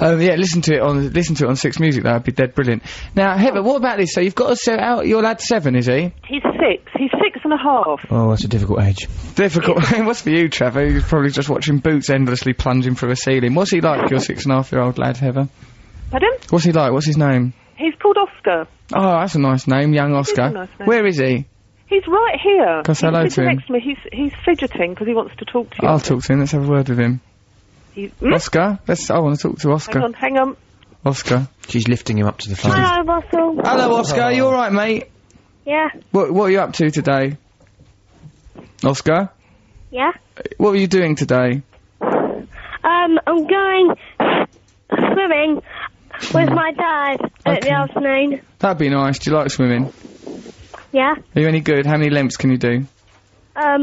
Yeah, listen to it on Six Music, that'd be dead brilliant. Now, Heather, what about this? So you've got to set out, your lad's 7, is he? He's 6. He's 6.5. Oh, that's a difficult age. Difficult. What's for you, Trevor? You're probably just watching boots endlessly plunging through a ceiling. What's he like, your 6.5-year-old lad, Heather? Pardon? What's he like? What's his name? He's called Oscar. Oh, that's a nice name, young Oscar. a nice name. Where is he? He's right here. Can I say hello He's to him? next to me. He's fidgeting because he wants to talk to you. I'll talk to him. Let's have a word with him. Oscar? I want to talk to Oscar. Hang on. Oscar. She's lifting him up to the phone. Hello, Russell. Hello, Oscar. You alright, mate? Yeah. What are you up to today? Oscar? Yeah. What were you doing today? I'm going swimming with my dad at the afternoon. That'd be nice. Do you like swimming? Yeah. Are you any good? How many lengths can you do? I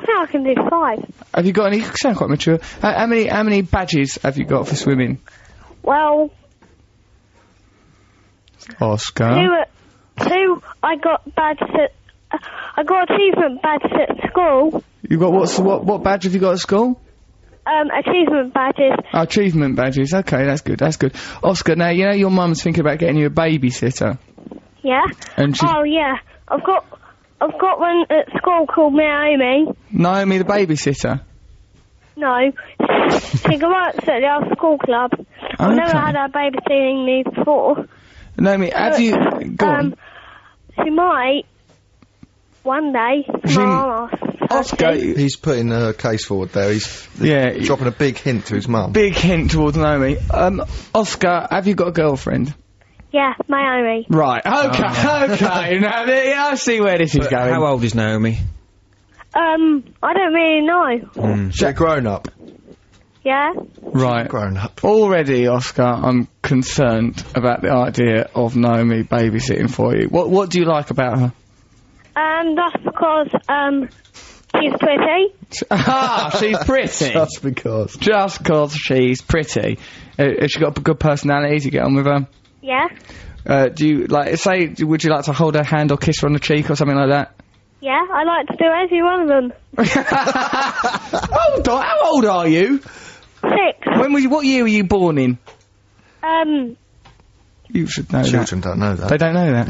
think I can do 5. Have you got any? You sound quite mature. How many badges have you got for swimming? Well, Oscar. 2. I got badges at. I got achievement badges at school. You got what badge have you got at school? Achievement badges. Oh, achievement badges. Okay, that's good. That's good. Oscar, now you know your mum's thinking about getting you a babysitter. Yeah. And oh yeah, I've got one at school called Naomi. Naomi the babysitter. No, she works at the old school club. I've never had her babysitting me before. Naomi, have you? Go on. She might one day. Oscar, he's putting a case forward there. He's dropping a big hint to his mum. Big hint towards Naomi. Oscar, have you got a girlfriend? Yeah, Naomi. Right. Okay. Okay. Now I see where this is going. How old is Naomi? I don't really know. She's a grown up. Yeah. Right. Grown up. Already, Oscar, I'm concerned about the idea of Naomi babysitting for you. What do you like about her? That's because she's pretty. She's pretty. Just because. Just because she's pretty. Has she got a good personality? Do you get on with her? Yeah. Do you would you like to hold her hand or kiss her on the cheek or something like that? Yeah, I like to do every one of them. How old are you? 6. What year were you born in? You should know Children don't know that. They don't know that.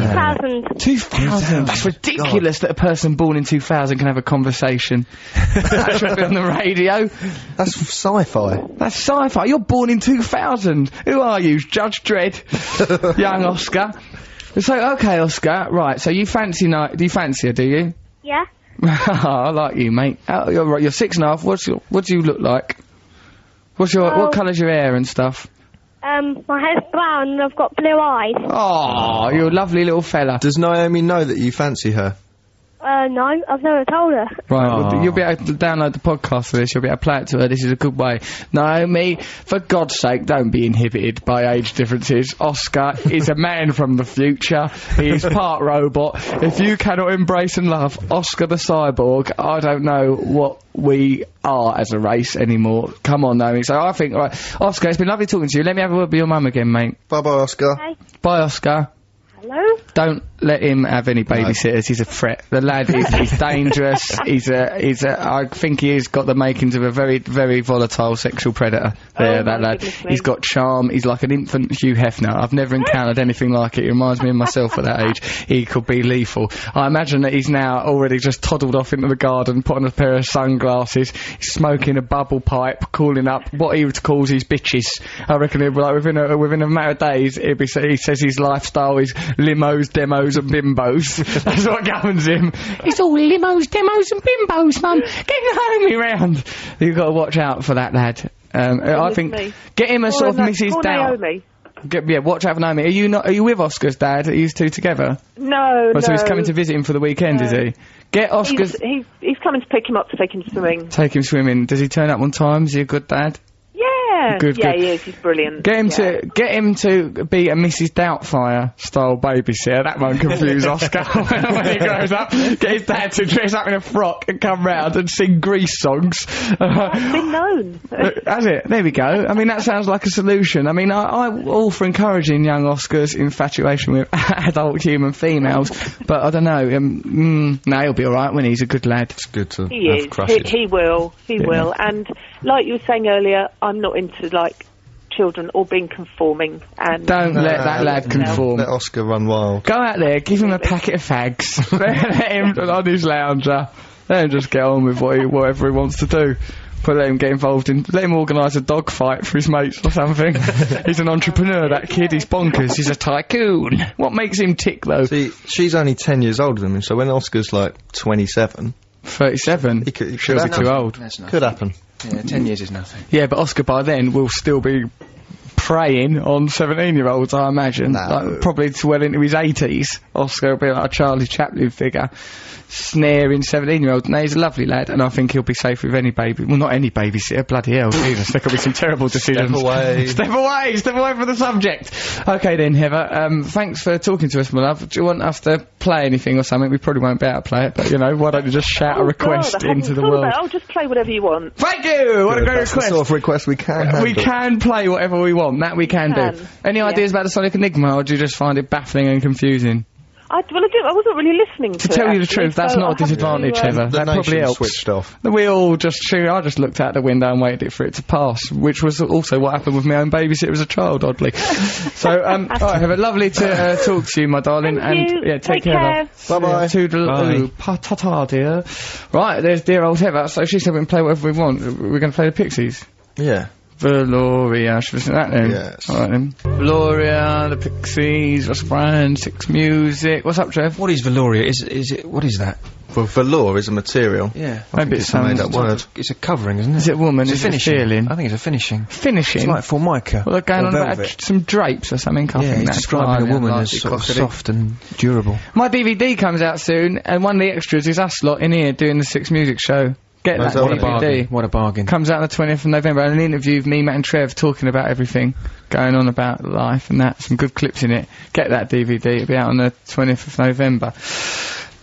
2000. 2000. That's ridiculous that a person born in 2000 can have a conversation. That should be on the radio. That's sci-fi. That's sci-fi. You're born in 2000. Who are you? Judge Dredd? Young Oscar. So, okay, Oscar. Right, so you fancy do you fancy her, do you? Yeah. I like you, mate. You're 6.5. What do you look like? What colour's your hair and stuff? My hair's brown and I've got blue eyes. Oh, you're a lovely little fella. Does Naomi know that you fancy her? No, I've never told her. Right, well, you'll be able to download the podcast for this, you'll be able to play it to her, this is a good way. Naomi, for God's sake, don't be inhibited by age differences. Oscar is a man from the future, he's part robot. If you cannot embrace and love Oscar the cyborg, I don't know what we are as a race anymore. Come on, Naomi. So I think, right, Oscar, it's been lovely talking to you. Let me have a word with your mum again, mate. Bye-bye, Oscar. Okay. Bye, Oscar. Hello? Don't let him have any babysitters. He's a threat. The lad he's dangerous. I think he's got the makings of a very, very volatile sexual predator. That lad. He's got charm. He's like an infant Hugh Hefner. I've never encountered anything like it. He reminds me of myself at that age. He could be lethal. I imagine that he's now already just toddled off into the garden, put on a pair of sunglasses, smoking a bubble pipe, calling up what he calls his bitches. I reckon he'll be like within a matter of days. He says his lifestyle is limos, demos and bimbos. That's what governs him. It's all limos, demos and bimbos, Mum. Get Naomi round. You've got to watch out for that lad. I think get him a sort of Mrs. Dow. Watch out for Naomi. Are you with Oscar's dad? Are you two together? No, So he's coming to visit him for the weekend, is he? Get Oscar's... He's coming to pick him up to take him swimming. Take him swimming. Does he turn up on time? Is he a good dad? Yeah. Good. He is. He's brilliant. Get him to be a Mrs. Doubtfire style babysitter. That won't confuse Oscar when he grows up. Get his dad to dress up in a frock and come round and sing Grease songs. It's been known. Has it? There we go. I mean, that sounds like a solution. I mean, I'm all for encouraging young Oscar's infatuation with adult human females, but I don't know. No, he'll be all right when he's a good lad. It's good to He have is. crushes. He will. He will. And like you were saying earlier, I'm not into like children or being conforming. And Don't let that lad conform. Let Oscar run wild. Go out there, give him a packet of fags. Let him on his lounger. Let him just get on with whatever he wants to do. But let him get involved in... Let him organise a dog fight for his mates or something. He's an entrepreneur, that kid. He's bonkers. He's a tycoon. What makes him tick, though? See, she's only 10 years older than him, so when Oscar's like 27... 37? She'll be too old. Could happen. Yeah, 10 years is nothing. Yeah, but Oscar by then will still be preying on 17-year-olds, I imagine. Like, probably to well into his 80s. Oscar will be like a Charlie Chaplin figure. Snaring 17-year-olds. No, he's a lovely lad, and I think he'll be safe with any baby. Well, not any babysitter. Bloody hell, Jesus. There could be some terrible decisions. Step away from the subject. Okay then, Heather. Thanks for talking to us, my love. Do you want us to play anything or something? We probably won't be able to play it, but, you know, why don't you just shout a request into the world? I'll just play whatever you want. Thank you! What a great request. The sort of request we can handle. We can play whatever we want. That we can do. Any ideas about the Sonic Enigma, or do you just find it baffling and confusing? I wasn't really listening to it. To tell you the truth, that's not a disadvantage, Heather. That probably helps. Switched off. We all I just looked out the window and waited for it to pass, which was also what happened with my own babysitter as a child, oddly. So, alright, Heather, lovely to talk to you, my darling. Thank you. Yeah, take care. Bye-bye. Toodaloo. Ta-ta, dear. Right, there's dear old Heather. So she said we can play whatever we want. We're going to play the Pixies. Yeah. Valoria, should we listen to that then? Yes. Alright then. Valoria, the Pixies, Russell Brand, Six Music. What's up, Trev? What is Valoria? Is it, what is that? Well, velour is a material. Yeah. Maybe it's a made-up word. It's a covering, isn't it? Is it a woman? It's Is a it finishing. feeling? I think it's a finishing. Finishing? It's like Formica. Well, they're going or on about velvet. some drapes or something. I think He's that's describing a woman like as sort of soft and durable. My DVD comes out soon, and one of the extras is us lot in here doing the Six Music show. Get that DVD. What a bargain. Comes out on the 20th of November, and an interview of me, Matt and Trev talking about everything going on about life and that. Some good clips in it. Get that DVD. It'll be out on the 20th of November.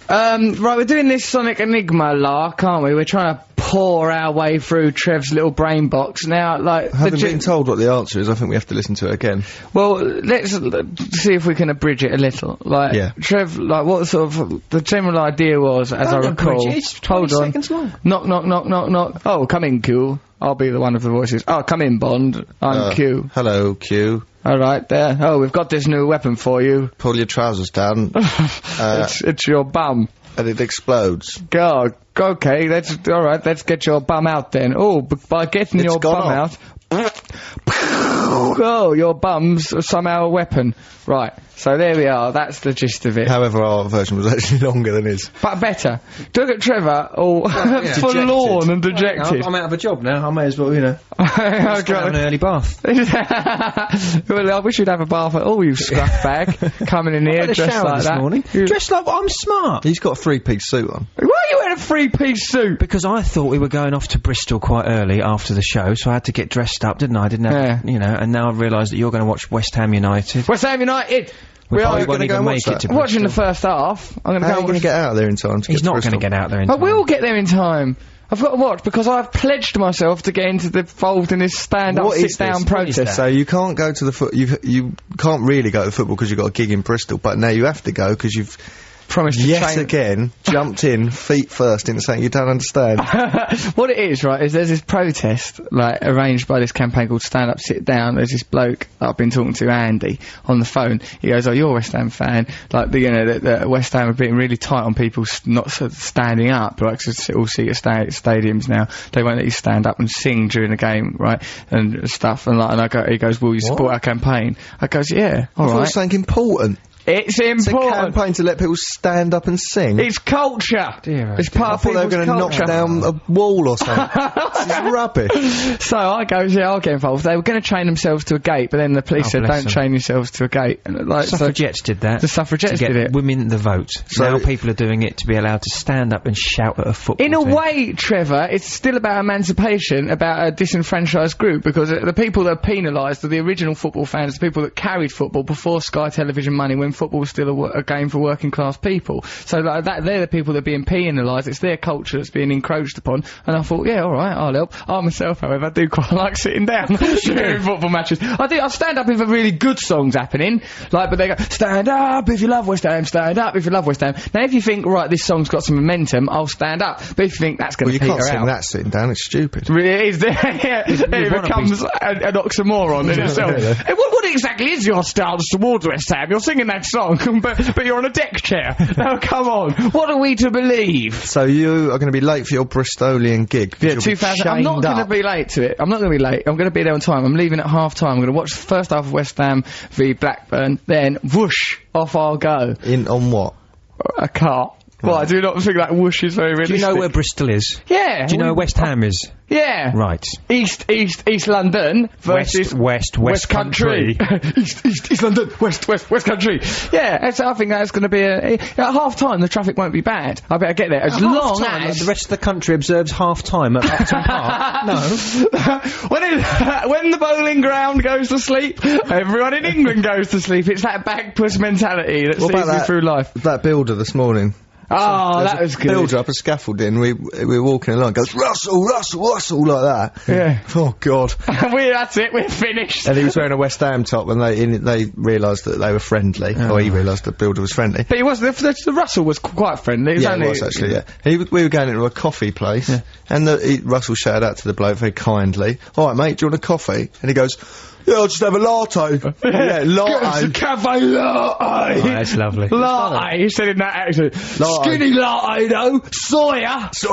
Right, we're doing this Sonic Enigma lark, aren't we? We're trying to pour our way through Trev's little brain box. Now, like... Having been told what the answer is, I think we have to listen to it again. Well, let's see if we can abridge it a little. Like, yeah. Trev, like, what sort of... The general idea was, as I recall... It's 20 seconds long. Knock, knock, knock, knock, knock. Oh, come in, Q. I'll be the one of the voices. Oh, come in, Bond. I'm Q. Hello, Q. All right, there. Oh, we've got this new weapon for you. Pull your trousers down. It's your bum. And it explodes. Go. Okay, all right, let's get your bum out then. Oh, by getting your bum out... Oh, your bum's somehow a weapon. Right, so there we are. That's the gist of it. However, our version was actually longer than his. But better. Look at Trevor, all forlorn and dejected. I'm out of a job now. I may as well, you know. I've got an early bath. Well, I wish you'd have a bath at all, you scruff bag. Coming in here dressed like that. Morning. Dressed like I'm smart. He's got a three-piece suit on. Why are you in a three-piece suit? Because I thought we were going off to Bristol quite early after the show, so I had to get dressed up, didn't I? I didn't have, you know, and now I've realised that you're going to watch West Ham United. West Ham United! We won't even make it to Bristol. Watching the first half. I'm going to go. How are you going to get out of there in time? He's not going to get out there in time. I will get there in time. I've got to watch because I've pledged myself to get involved in this stand-up, sit-down protest. So you can't go to the you can't really go to the football because you've got a gig in Bristol, but now you have to go because you've promised to train again jumped in feet first into something you don't understand. What it is, right, is there's this protest like arranged by this campaign called Stand Up Sit Down. There's this bloke that I've been talking to, Andy, on the phone. He goes, oh, you're a West Ham fan, like the West Ham are being really tight on people not standing up, like, cause all see at stadiums now they won't let you stand up and sing during the game, right, and stuff, and he goes, will you support our campaign? I goes, yeah, alright. It's something important. It's important. It's a campaign to let people stand up and sing. It's culture. It's part of people's culture. I thought they were going to knock down a wall or something. This is rubbish. So I go, yeah, I'll get involved. They were going to chain themselves to a gate, but then the police said, don't chain yourselves to a gate. And like, suffragettes did that. The suffragettes did it. Women the vote. So now people are doing it to be allowed to stand up and shout at a football team. In a way, Trevor, it's still about emancipation, about a disenfranchised group, because the people that are penalised are the original football fans, the people that carried football before Sky Television money, when football was still a game for working class people. So like that, they're the people that are being penalised. It's their culture that's being encroached upon. And I thought, yeah, all right, I'll help. I myself, however, do quite like sitting down during football matches. I stand up if a really good song's happening. Like, but they go, stand up if you love West Ham, stand up if you love West Ham. Now, if you think, right, this song's got some momentum, I'll stand up. But if you think that's going to peter out, you can't sing that sitting down. It's stupid. It is. It becomes an oxymoron in itself. What exactly is your stance towards West Ham? You're singing that song, but you're on a deck chair. Now, come on. What are we to believe? So you are going to be late for your Bristolian gig? Yeah, 2000. I'm not going to be late to it. I'm not going to be late. I'm going to be there on time. I'm leaving at half-time. I'm going to watch the first half of West Ham v Blackburn. Then, whoosh, off I'll go. On what? A car. Well, I do not think that whoosh is very realistic. Do you know where Bristol is? Yeah. Do you know where West Ham is? Yeah. Right. East London versus West Country. East London, West Country. Yeah, I think that's going to be at half time. The traffic won't be bad. I better get there as long as the rest of the country observes half time at Upton Park. No. when the bowling ground goes to sleep, everyone in England goes to sleep. It's that bagpuss mentality that sees me through life. That builder this morning. Oh, that was good. Builder up a scaffolding. We were walking along. Goes Russell like that. Yeah. Oh God. That's it. We're finished. And he was wearing a West Ham top, and they realised that they were friendly. Or he realised that Builder was friendly. But he was. The Russell was quite friendly. He was actually. Yeah. We were going into a coffee place, and Russell shouted out to the bloke very kindly. "All right, mate, do you want a coffee?" And he goes, "Yeah, I'll just have a latte." Yeah, latte. Cafe latte. Oh, that's lovely. Latte. He said in that accent. Skinny latte, though. Soy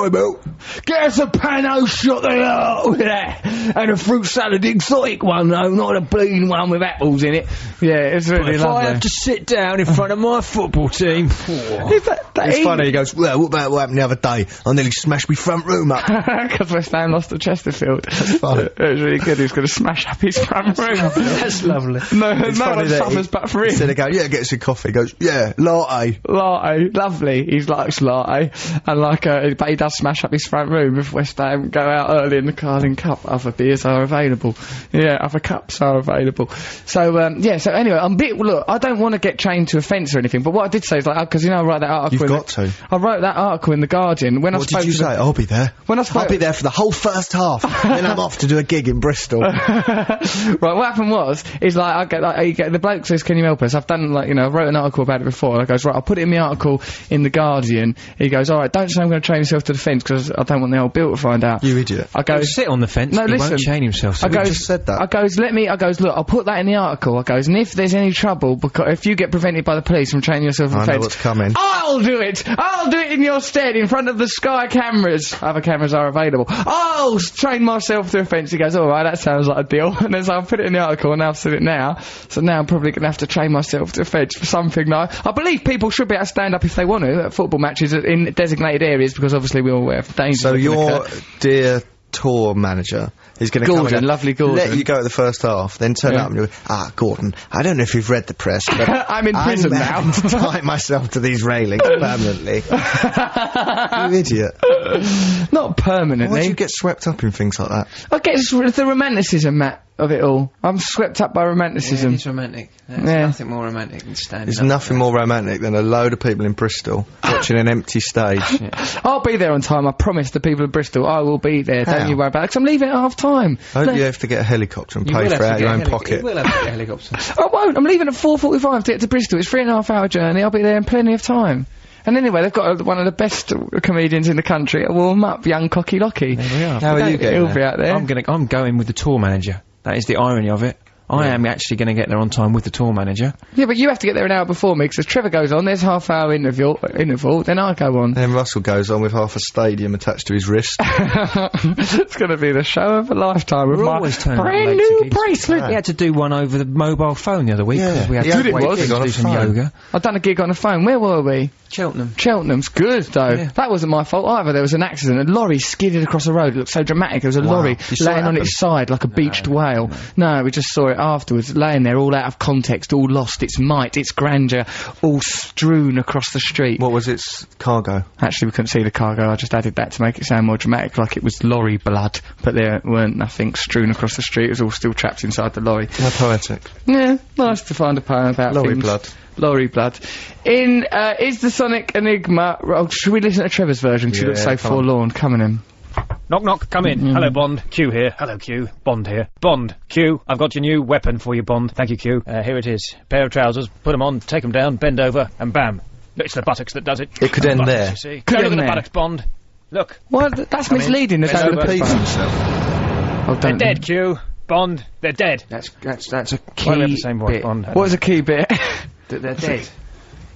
milk. Get us a pano chocolate with that. And a fruit salad, exotic one, though, not a bleeding one with apples in it. Yeah, it's really lovely. If I have to sit down in front of my football team. It's funny, he goes, "Well, what about what happened the other day? I nearly smashed my front room up." Because West Ham lost to Chesterfield. That's funny. It was really good. He was going to smash up his front room. That's lovely. No one suffers but for him. Instead of going, "Yeah, get us a coffee," he goes, "Yeah, latte." Latte, lovely. He likes latte, and but he does smash up his front room if West Ham go out early in the Carling Cup. Other beers are available. Yeah, other cups are available. So so anyway, look, I don't want to get chained to a fence or anything, but what I did say is because I write that article. You've got to. I wrote that article in the Guardian when What did you say? I'll be there. I'll be there for the whole first half. Then I'm off to do a gig in Bristol. Right, what happened is the bloke says, "Can you help us?" I've done I wrote an article about it before. And I goes, "Right, I'll put it in the article in the Guardian." He goes, "All right, don't say I'm going to chain yourself to the fence because I don't want the old Bill to find out." You idiot. I go, sit on the fence. No, he listen. won't chain himself. I just said that. I goes, look, I'll put that in the article. I goes, and if there's any trouble, because if you get prevented by the police from chaining yourself to the I fence, know what's coming. I'll do it in your stead in front of the Sky cameras. Other cameras are available. I'll chain myself to a fence. He goes, all right, that sounds like a deal. And then so I'll put it in the article, and I've said it now. So now I'm probably going to have to chain myself to a fence for something. I believe people should be able to stand up if they want to at football matches in designated areas, because obviously we're all aware of the dangers. So your dear tour manager is going to come and lovely Gordon, let you go at the first half, then turn up and you go, Gordon, I don't know if you've read the press, but I'm in prison now. I'm to tie myself to these railings permanently. You idiot. Not permanently. Why do you get swept up in things like that? I guess it's the romanticism, Matt, of it all. I'm swept up by romanticism. Yeah, it's romantic. There's nothing more romantic than standing There's nothing more romantic than a load of people in Bristol watching an empty stage. I'll be there on time, I promise the people of Bristol. I will be there, don't you worry about it, 'cause I'm leaving at half time. I hope you have to get a helicopter and pay for it out of your own pocket. You will have to get a helicopter. I won't, I'm leaving at 4:45 to get to Bristol. It's 3.5 hour journey, I'll be there in plenty of time. And anyway, they've got one of the best comedians in the country to warm up, young Cocky Locky. There we are. How are you getting He'll be out there. I'm going with the tour manager. That is the irony of it. I am actually going to get there on time with the tour manager. Yeah, but you have to get there an hour before me, because Trevor goes on, there's half-hour interval, then I go on. Then Russell goes on with half a stadium attached to his wrist. It's going to be the show of a lifetime with my brand new bracelet. He had to do one over the mobile phone the other week, because we had to wait to do some yoga. I've done a gig on the phone. Where were we? Cheltenham's good, though. Yeah. That wasn't my fault either. There was an accident. A lorry skidded across the road. It looked so dramatic. There was a lorry laying on its side like a beached whale. No, we just saw it afterwards, laying there all out of context, all lost its might, its grandeur, all strewn across the street. What was its cargo? Actually, we couldn't see the cargo. I just added that to make it sound more dramatic, like it was lorry blood. But there weren't nothing strewn across the street. It was all still trapped inside the lorry. How poetic. Yeah, nice to find a poem about lorry things. blood. Lorry blood. Is the Sonic Enigma... Oh, should we listen to Trevor's version? Because she looks so forlorn. Coming in. Knock, knock, come in. Hello, Bond. Q here. Hello, Q. Bond here. Bond. Q, I've got your new weapon for you, Bond. Thank you, Q. Here it is. Pair of trousers. Put them on, take them down, bend over, and bam. It's the buttocks that does it. It could end there. You see. Don't look at the buttocks, Bond. Look. Well, that's misleading. He's going to repeat himself. Oh, they're dead, Q. Bond, they're dead. That's a key Why we have the same voice, bit. Bond? What was a key bit? That they're dead.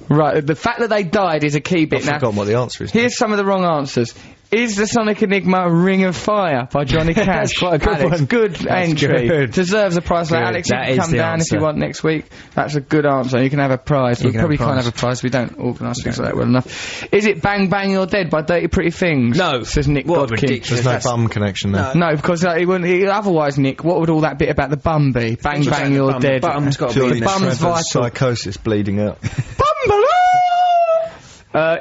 Right, the fact that they died is a key bit. I've forgotten what the answer is. Here's some of the wrong answers. Is the Sonic Enigma Ring of Fire by Johnny Cash? That's quite a good Alex, one. good entry. good. Deserves a prize. Like, Good. Alex, you That can is come the down answer. if you want next week. That's a good answer. You can have a prize. We can probably have a can't prize. have a prize. We don't organise things like that well enough. Is it Bang Bang You're Dead by Dirty Pretty Things? No. Says Nick What Godkin. ridiculous. There's no bum connection there. No, because he wouldn't. Otherwise, Nick, what would all that bit about the bum be? Bang Bang You're Dead. Bum's got to be Purely in there. Bum's vital. psychosis bleeding out. Bumbaloo!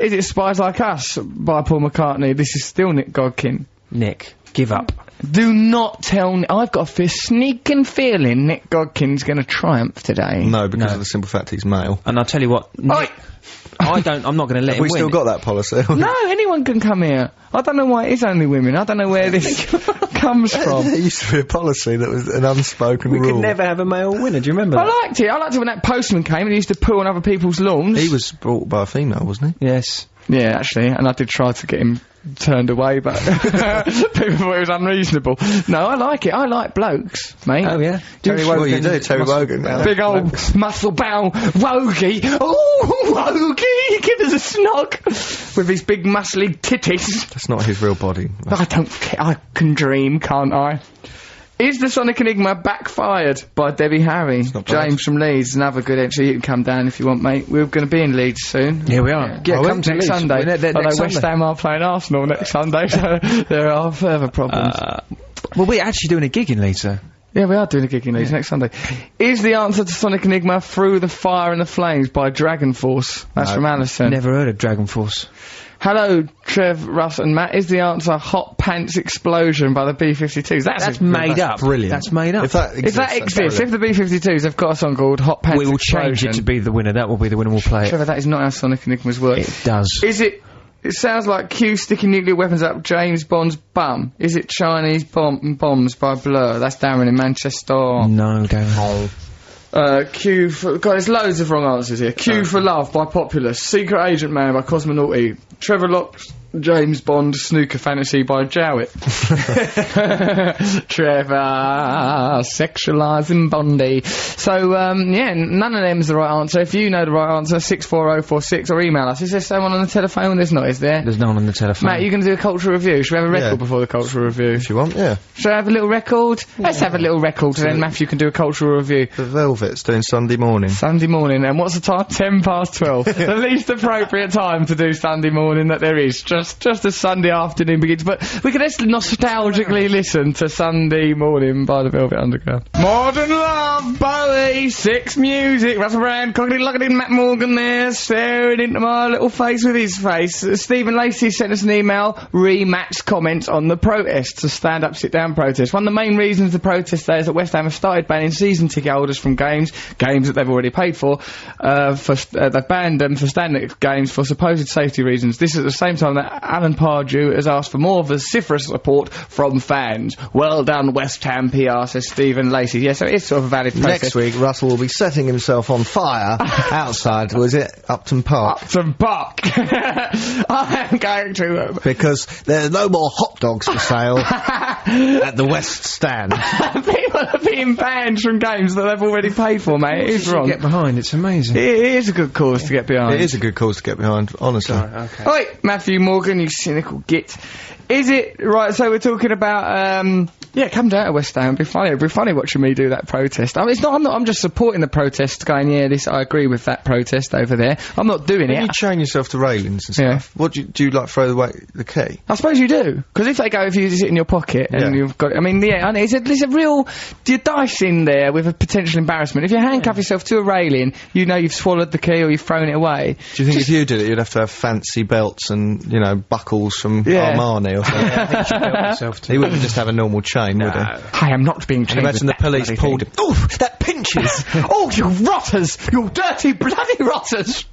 Is it Spies Like Us by Paul McCartney? This is still Nick Godkin. Nick, give up. Do not tell me. I've got a sneaking feeling Nick Godkin's going to triumph today. No, because of the simple fact he's male. And I'll tell you what, Nick, I'm not going to let him We win. still got that policy. No, anyone can come here. I don't know why it is only women. I don't know where this comes from. It used to be a policy that was an unspoken We rule. could never have a male winner, do you remember I that? liked it. I liked it when that postman came and he used to poo on other people's lawns. He was brought by a female, wasn't he? Yes. Yeah, actually, and I did try to get him turned away, but people thought it was unreasonable. No, I like it. I like blokes, mate. Oh, yeah? Terry Wogan. Well, you do, Terry Wogan. Big old muscle-bound Wogie. Oh, Wogie! Give us a snog! With his big muscly titties. That's not his real body. I don't care. I can dream, can't I? Is the Sonic Enigma backfired by Debbie Harry? not bad. James from Leeds, another good entry. You can come down if you want, mate. We're going to be in Leeds soon. Yeah, we are. Yeah, Are we? come to next Leeds. Sunday. We're there Although next West Sunday. Ham are playing Arsenal next Sunday, so there are further problems. Well, we're actually doing a gig in Leeds, though. Yeah, we are doing a gig in Leeds next Sunday. Is the answer to Sonic Enigma Through the Fire and the Flames by Dragon Force? That's from Alison. Never heard of Dragon Force. Hello, Trev, Russ and Matt. Is the answer Hot Pants Explosion by the B-52s? That's made up. Brilliant. That's made up. If that If that exists, if the B-52s have got a song called Hot Pants we will Explosion... change it to be the winner. That will be the winner. We'll play it. Trevor, that is not how Sonic Enigmas work. It does. Is it... It sounds like Q sticking nuclear weapons up James Bond's bum. Is it Chinese bombs by Blur? That's Darren in Manchester. No, don't. Q for... God, there's loads of wrong answers here. Q for Love by Populous. Secret Agent Man by Cosmonauty. Trevor Locke's James Bond Snooker Fantasy by Jowett. Trevor sexualising Bondy. So, yeah, none of them's the right answer. If you know the right answer, 64046 or email us. Is there someone on the telephone? There's not, is there? There's no one on the telephone. Matt, you going to do a cultural review? Should we have a record Yeah. before the cultural review? If you want, yeah. Should I have a little record? Let's have a little record, and then Matthew can do a cultural review. The Velvet's doing Sunday morning. Sunday morning, and what's the time? 12:10. The least appropriate time to do Sunday morning that there is. Just as Sunday afternoon begins. But we can just nostalgically listen to Sunday Morning by the Velvet Underground. Modern Love, Bowie, Six Music, Russell Brand, Cockety-Lockety, Matt Morgan there, staring into my little face with his face. Stephen Lacey sent us an email, Matt's comments on the protests, the stand-up, sit-down protest. One of the main reasons the protest there is that West Ham have started banning season ticket holders from games that they've already paid for, they've banned them for standing at games for supposed safety reasons. This is at the same time that Alan Pardew has asked for more vociferous support from fans. Well done, West Ham PR, says Stephen Lacey. Yeah, so it's sort of a valid protest. Next week, Russell will be setting himself on fire outside, was it, Upton Park? Upton Park. I am going to... Because there are no more hot dogs for sale at the West Stand. People are being banned from games that they've already paid for, mate. It is wrong. Get behind. It's amazing. It is a good cause to get behind. It is a good cause to get behind, honestly. Okay. Oi, Matthew Morgan, you cynical git. Is it right? So we're talking about yeah, come down to West Ham. It'd be funny watching me do that protest. I mean, it's not. I'm just supporting the protest, going, yeah, I agree with that protest over there. I'm not doing When it. you chain yourself to railings and Yeah. stuff, what do you like throw away the key? I suppose you do, because if they go, if you use it in your pocket and Yeah. you've got, I mean, yeah, there's a real, you're dicing there with a potential embarrassment. If you handcuff yourself to a railing, you know you've swallowed the key or you've thrown it away. Do you think if you did it, you'd have to have fancy belts and, you know, buckles from Yeah. Armani or something? I think you should help yourself He wouldn't just have a normal chain, would he? I am not being chained. Imagine the police pulled him. Oh, that pinches! Oh, you rotters! You dirty bloody rotters!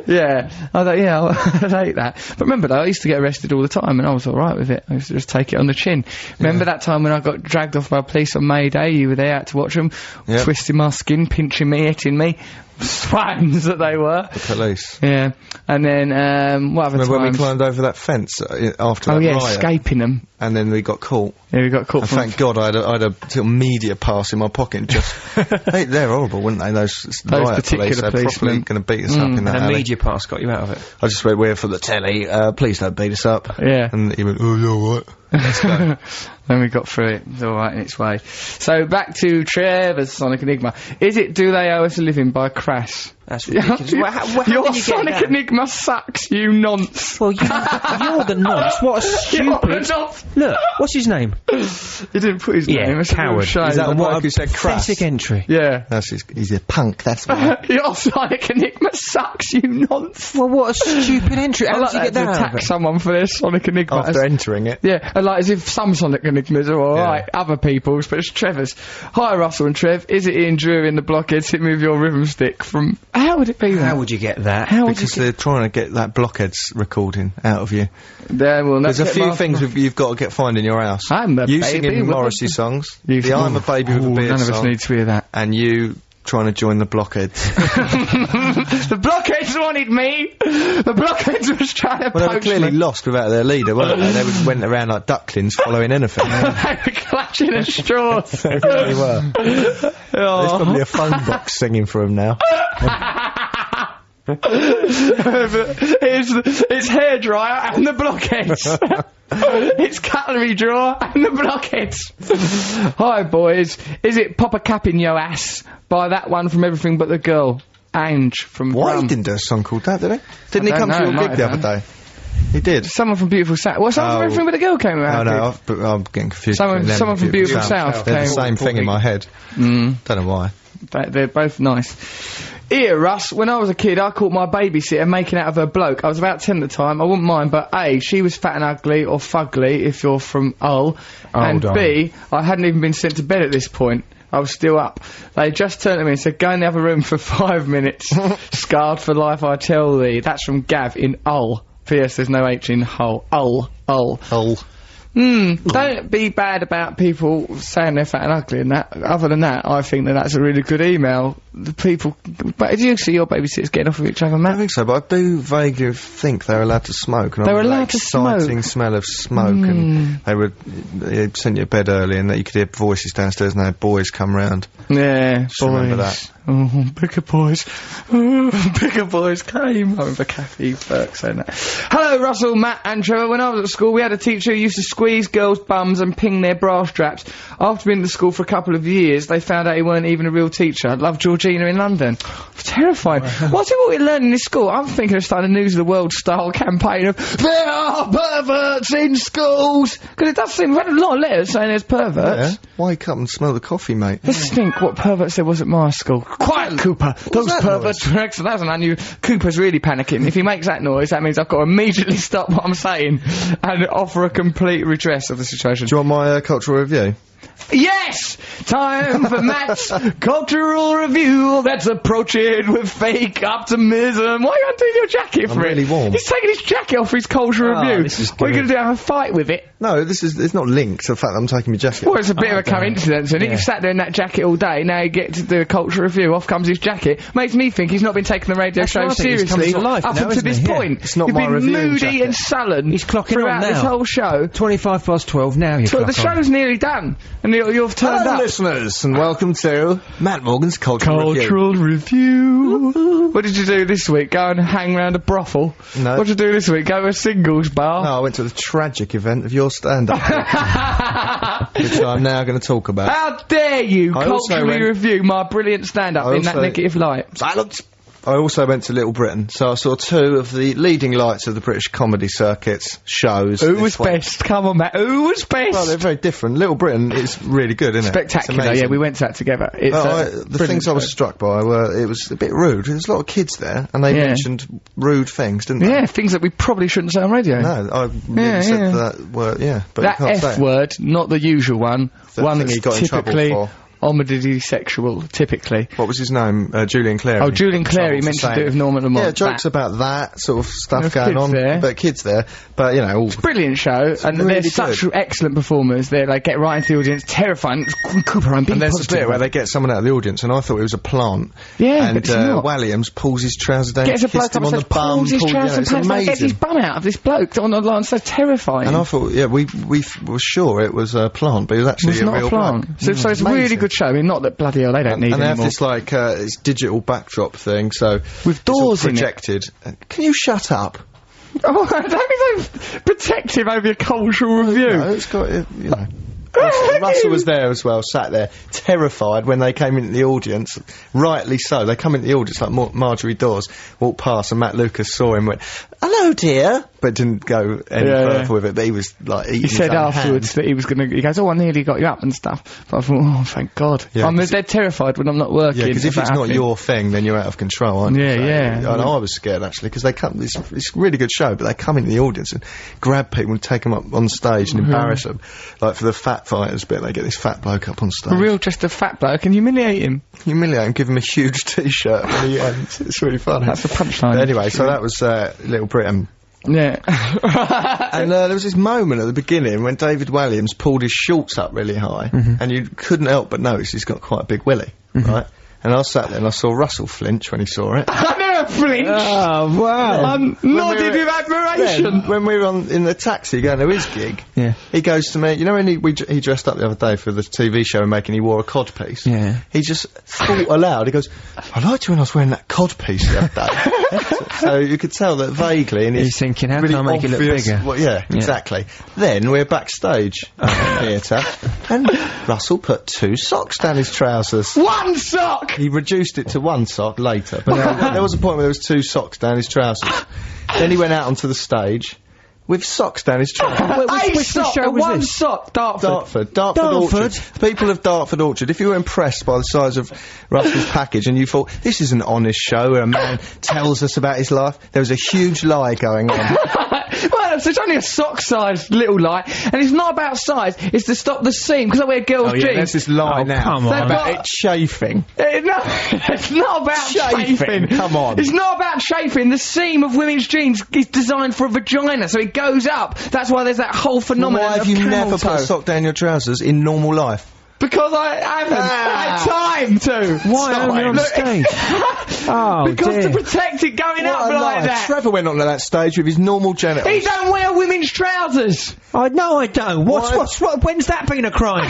Yeah, I hate that. But remember though, I used to get arrested all the time and I was alright with it. I used to just take it on the chin. Remember that time when I got dragged off by police on May Day? You were there, had to watch them, Yep. twisting my skin, pinching me, hitting me. Swans that they were. The police. Yeah. And then, what other Remember when we times? climbed over that fence after Oh that yeah, riot? escaping them. And then we got caught. Yeah, we got caught And from... thank God I had a little media pass in my pocket and just... they're horrible, wouldn't they? Those riot particular police. They're probably policemen. going to beat us up in that And a alley. media pass got you out of it. I just went, we're for the telly, please don't beat us up. Yeah. And he went, oh, you're alright. Then we got through it. It's alright in its way. So, back to Trevor's Sonic Enigma. Is it Do They Owe Us a Living by Crass? That's ridiculous. How Your did you get Sonic that? Enigma sucks, you nonce. Well, you're the nonce. What a stupid... Look, what's his name? He didn't put his name. It's a real coward. shame. Is that the What bloke a who said crass? pathetic entry. Yeah. He's a punk, that's why. Your Sonic Enigma sucks, you nonce. Well, what a stupid entry. I How like did you get that that to out of attack it? someone for their Sonic Enigma. After entering it. Yeah, and like as if some Sonic Enigmas are alright, other people's, but it's Trevor's. Hi, Russell and Trev. Is it Ian Drury in the Blockheads? Hit me with your rhythm stick from... How would it be that? How would you get that? How would Because you they're trying to get that Blockheads recording out of you. There, well, There's a few things you've got to find in your house. I'm a you baby singing with Morrissey a- songs, You- the I'm a baby with a beard none of us song, need to hear that. and you trying to join the Blockheads. The Blockheads wanted me! The Blockheads was trying to Well, they were poach clearly me. lost without their leader, weren't they? They went around like ducklings following anything. They were clutching at straws. They really were. There's Oh. probably a phone box singing for them now. It's hairdryer and the Blockheads. It's cutlery drawer and the Blockheads. Hi, boys. Is it Pop a Cap in Yo Ass by that one from Everything But the Girl? Ange from Why Brum. he didn't do a song called that, did he? Didn't he I come don't to know, your gig might the have other day? He did. Someone from Beautiful South. Well, someone from Oh. Everything But the Girl came Oh around. no, I'm getting confused. Someone- between them someone and from Beautiful South They're the came. same thing in my head. Don't know why. They're both nice. Here, Russ, when I was a kid, I caught my babysitter making out of her bloke. I was about 10 at the time. I wouldn't mind, but A, she was fat and ugly, or fugly, if you're from Hull. And darn. B, I hadn't even been sent to bed at this point. I was still up. They just turned to me and said, go in the other room for 5 minutes. Scarred for life, I tell thee. That's from Gav in Hull. P.S. There's no H in Hull. Hull. Don't be bad about people saying they're fat and ugly and that. Other than that, I think that that's a really good email. The people... But do you see your babysitters getting off with each other, I Matt? don't think so, but I do vaguely think they're allowed to smoke. And They I were remember allowed that to smoke? exciting smell of smoke, and they sent you to bed early, and that you could hear voices downstairs, and they had boys come round. Yeah, boys. remember that. Oh, bigger boys. Oh, bigger boys came. I remember Kathy Burke saying that. Hello, Russell, Matt and Trevor. When I was at school, we had a teacher who used to squeeze girls' bums and ping their bra straps. After being in the school for a couple of years, they found out he weren't even a real teacher. I love Georgina in London. Terrifying. What's it what we learn in this school? I'm thinking of starting a News of the World style campaign of there are perverts in schools. Because it does seem, we've had a lot of letters saying there's perverts. Yeah? Wake up and smell the coffee, mate. Let's think what perverts there was at my school. Quiet, Cooper! Those that perverts were excellent. That's an unusual. Cooper's really panicking. If he makes that noise, that means I've got to immediately stop what I'm saying and offer a complete redress of the situation. Do you want my cultural review? Yes! Time for Matt's cultural review that's approaching with fake optimism. Why are you undoing your jacket for I'm really it? warm. He's taking his jacket off for his cultural Ah, review. this is What are you good. going to do? Have a fight with it? No, it's not linked to the fact that I'm taking my jacket Well, off. it's a bit of a coincidence, isn't it? You've sat there in that jacket all day, now you get to do a culture review, off comes his jacket. Makes me think he's not been taking the radio That's show right, I think he's come seriously to life up now, until isn't this he? Yeah. point. It's not You've my been reviewing moody jacket. and sullen He's clocking throughout on now. this whole show. 25 past 12 now, you So clock the on. show's nearly done, and you've turned Hello, up. listeners, and welcome to Matt Morgan's Cultural Review. Cultural review. What did you do this week? Go and hang around a brothel? No. What did you do this week? Go to a singles bar? No, I went to the tragic event of your stand-up, which I'm now going to talk about. How dare you I also culturally went- review my brilliant stand-up I in that also- negative light? Silence! I also went to Little Britain, so I saw two of the leading lights of the British comedy circuit's shows. Who this was week. best? Come on, Matt. Who was best? Well, they're very different. Little Britain is really good, isn't it? Spectacular. It's amazing. Yeah, we went to that together. It's Well, the things I was struck by were, it was a bit rude. There's a lot of kids there, and they Yeah. mentioned rude things, didn't they? yeah, things that we probably shouldn't say on radio. No, I Yeah, said yeah. that word, yeah, but That you can't say F it. word, not the usual one. The one thing that's he got in trouble typically for. omidity-sexual, typically. What was his name? Julian Clary. Oh, Julian Clary Trouble for mentioned saying it with Norman Lamont. Yeah, jokes That. about that sort of stuff There's going kids on. there. But kids there. But, you know, all Brilliant show, and really they're such excellent performers. They like get right into the audience, terrifying. Cooper, I'm being and there's a positive. bit where they get someone out of the audience, and I thought it was a plant. Yeah, and but it's not. Williams pulls his trousers down, Gets a bloke kissed up him on and the bum, pulls his pulled- trousers and it's pants down, amazing. gets his bum out of this bloke on the line. So terrifying. And I thought, yeah, we were sure it was a plant, but it was actually It's a not real a plant. bloke. So it's a Amazing. really good good show. I mean, not that bloody hell they don't need and they have anymore. this like this digital backdrop thing, so with doors in projected. Can you shut up? Oh, don't be so protective over your cultural review. No, it's got you know. Russell was there as well, sat there, terrified when they came into the audience. Rightly so. They come into the audience like Marjorie Dawes, walked past, and Matt Lucas saw him, went, "Hello, dear," but didn't go any further with it. But he was like, eating his said own afterwards hand. that he was gonna. He goes, "Oh, I nearly got you up and stuff." But I thought, "Oh, thank God." Yeah, they're terrified when I'm not working. Yeah, because if it's not your thing, then you're out of control, aren't you? Yeah, So, yeah. And I was scared actually because they come. It's a really good show, but they come into the audience and grab people and take them up on stage and embarrass them. Like for the fat fighters bit, they get this fat bloke up on stage. Just a fat bloke and humiliate him. Give him a huge T-shirt when he ends. It's really funny. That's the punchline. But anyway, so that was Little Britain. Yeah. And there was this moment at the beginning when David Walliams pulled his shorts up really high, and you couldn't help but notice he's got quite a big willy, right? And I sat there and I saw Russell flinch when he saw it. I never flinch. Oh, wow. Nodded with admiration. Then, when we were in the taxi going to his gig, he goes to me, you know when he dressed up the other day for the TV show and he wore a codpiece? Yeah. He just thought aloud, he goes, "I liked you when I was wearing that codpiece the other day." So you could tell that vaguely, and he's thinking, how really can I make it look obvious- bigger? Well, yeah, exactly. Then we're backstage in the theatre, and Russell put 2 socks down his trousers. One sock! He reduced it to 1 sock later, but there was a point where there was 2 socks down his trousers. Then he went out onto the stage with socks down his trousers. Which show was this? Sock, Dartford Orchard. People of Dartford Orchard, if you were impressed by the size of Russell's package and you thought, this is an honest show where a man tells us about his life, there was a huge lie going on. Well, it's only a sock-sized little lie, and it's not about size, it's to stop the seam, because I wear girls' jeans. There's this lie now. Come on. About it chafing. No, it's not about chafing. Come on. It's not about chafing. The seam of women's jeans is designed for a vagina, so it goes up. That's why there's that whole phenomenon Why have of you camel never toe. put a sock down your trousers in normal life? Because I haven't had time to. Why only on stage? Oh, because dear. to protect it going up What a like lie. that. Trevor went onto that stage with his normal genitals. He don't wear women's trousers. No, I don't. When's that been a crime?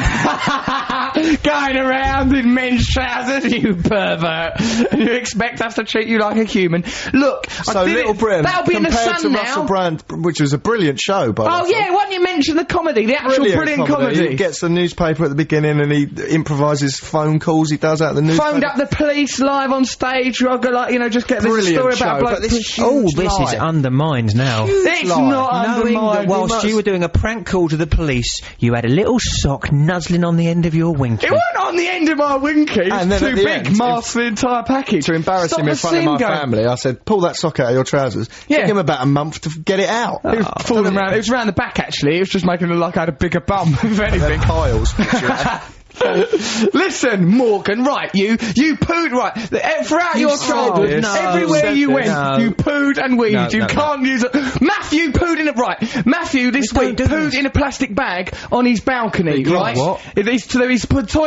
Going around in men's trousers, you pervert. You expect us to treat you like a human. Look, So Little Britain, that'll be in the compared Sun to now. Russell Brand, which was a brilliant show, by the way. Oh yeah, why don't you mention the comedy, the actual brilliant comedy? He gets the newspaper at the beginning and he improvises phone calls he does out of the newspaper. Phoned up the police live on stage. I go like, just get this Brilliant story show, about a bloke. but this This is undermined now. It's lie. not Knowing that undermined. whilst you were doing a prank call to the police, you had a little sock nuzzling on the end of your winky. It wasn't on the end of my winky. It And was then too at the big, end, masked the entire package. To embarrass Stop him in the front of seam my going. family, I said, pull that sock out of your trousers. Yeah. Took him about a month to get it out. It was falling around. It was around the back actually. It was just making it look like I had a bigger bum, if anything. Kyle's picture. Listen, Morgan, right, you pooed, right, throughout your childhood, no, everywhere you went, no. you pooed and weed, No, you no, can't use it. Matthew pooed in a, right, Matthew this Don't week do pooed this. in a plastic bag on his balcony, right? what? His toilet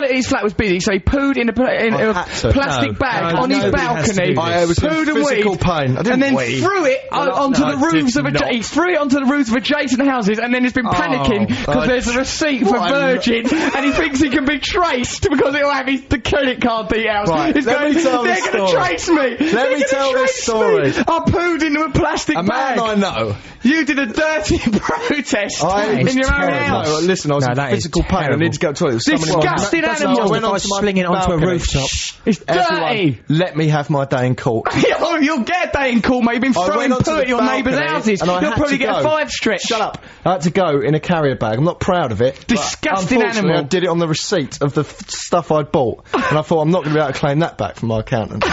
in his flat was busy, so he pooed in a had to. plastic No, bag no, on his nobody has to balcony, do I was in pooed and physical weed, pain. I didn't and then weed. threw it onto no, the roofs of did he threw it onto the roofs of adjacent houses, and then he's been panicking because there's a receipt for what a Virgin, and he thinks he can be traced because it'll have the credit card details. Right, He's let going, me tell they're this going to story. trace me. Let They're me gonna tell this trace story. me. I pooed into a plastic A bag. man I know. You did a dirty protest I in was your own terrible. house. No, listen, I was No, in that is physical pain. I terrible. needed to go to the toilet. There was someone in my Disgusting That's animal. why I went By onto my slinging it onto a balcony. rooftop. It's dirty. Everyone, let me have my day in court. Oh, you'll get a day in court, mate. You've been I throwing went onto poo the at your neighbours' balcony houses. and I You'll had probably to get a go. 5 stretch. Shut up. I had to go in a carrier bag. I'm not proud of it. Disgusting but unfortunately, animal. I did it on the receipt of the stuff I'd bought. And I thought, I'm not going to be able to claim that back from my accountant.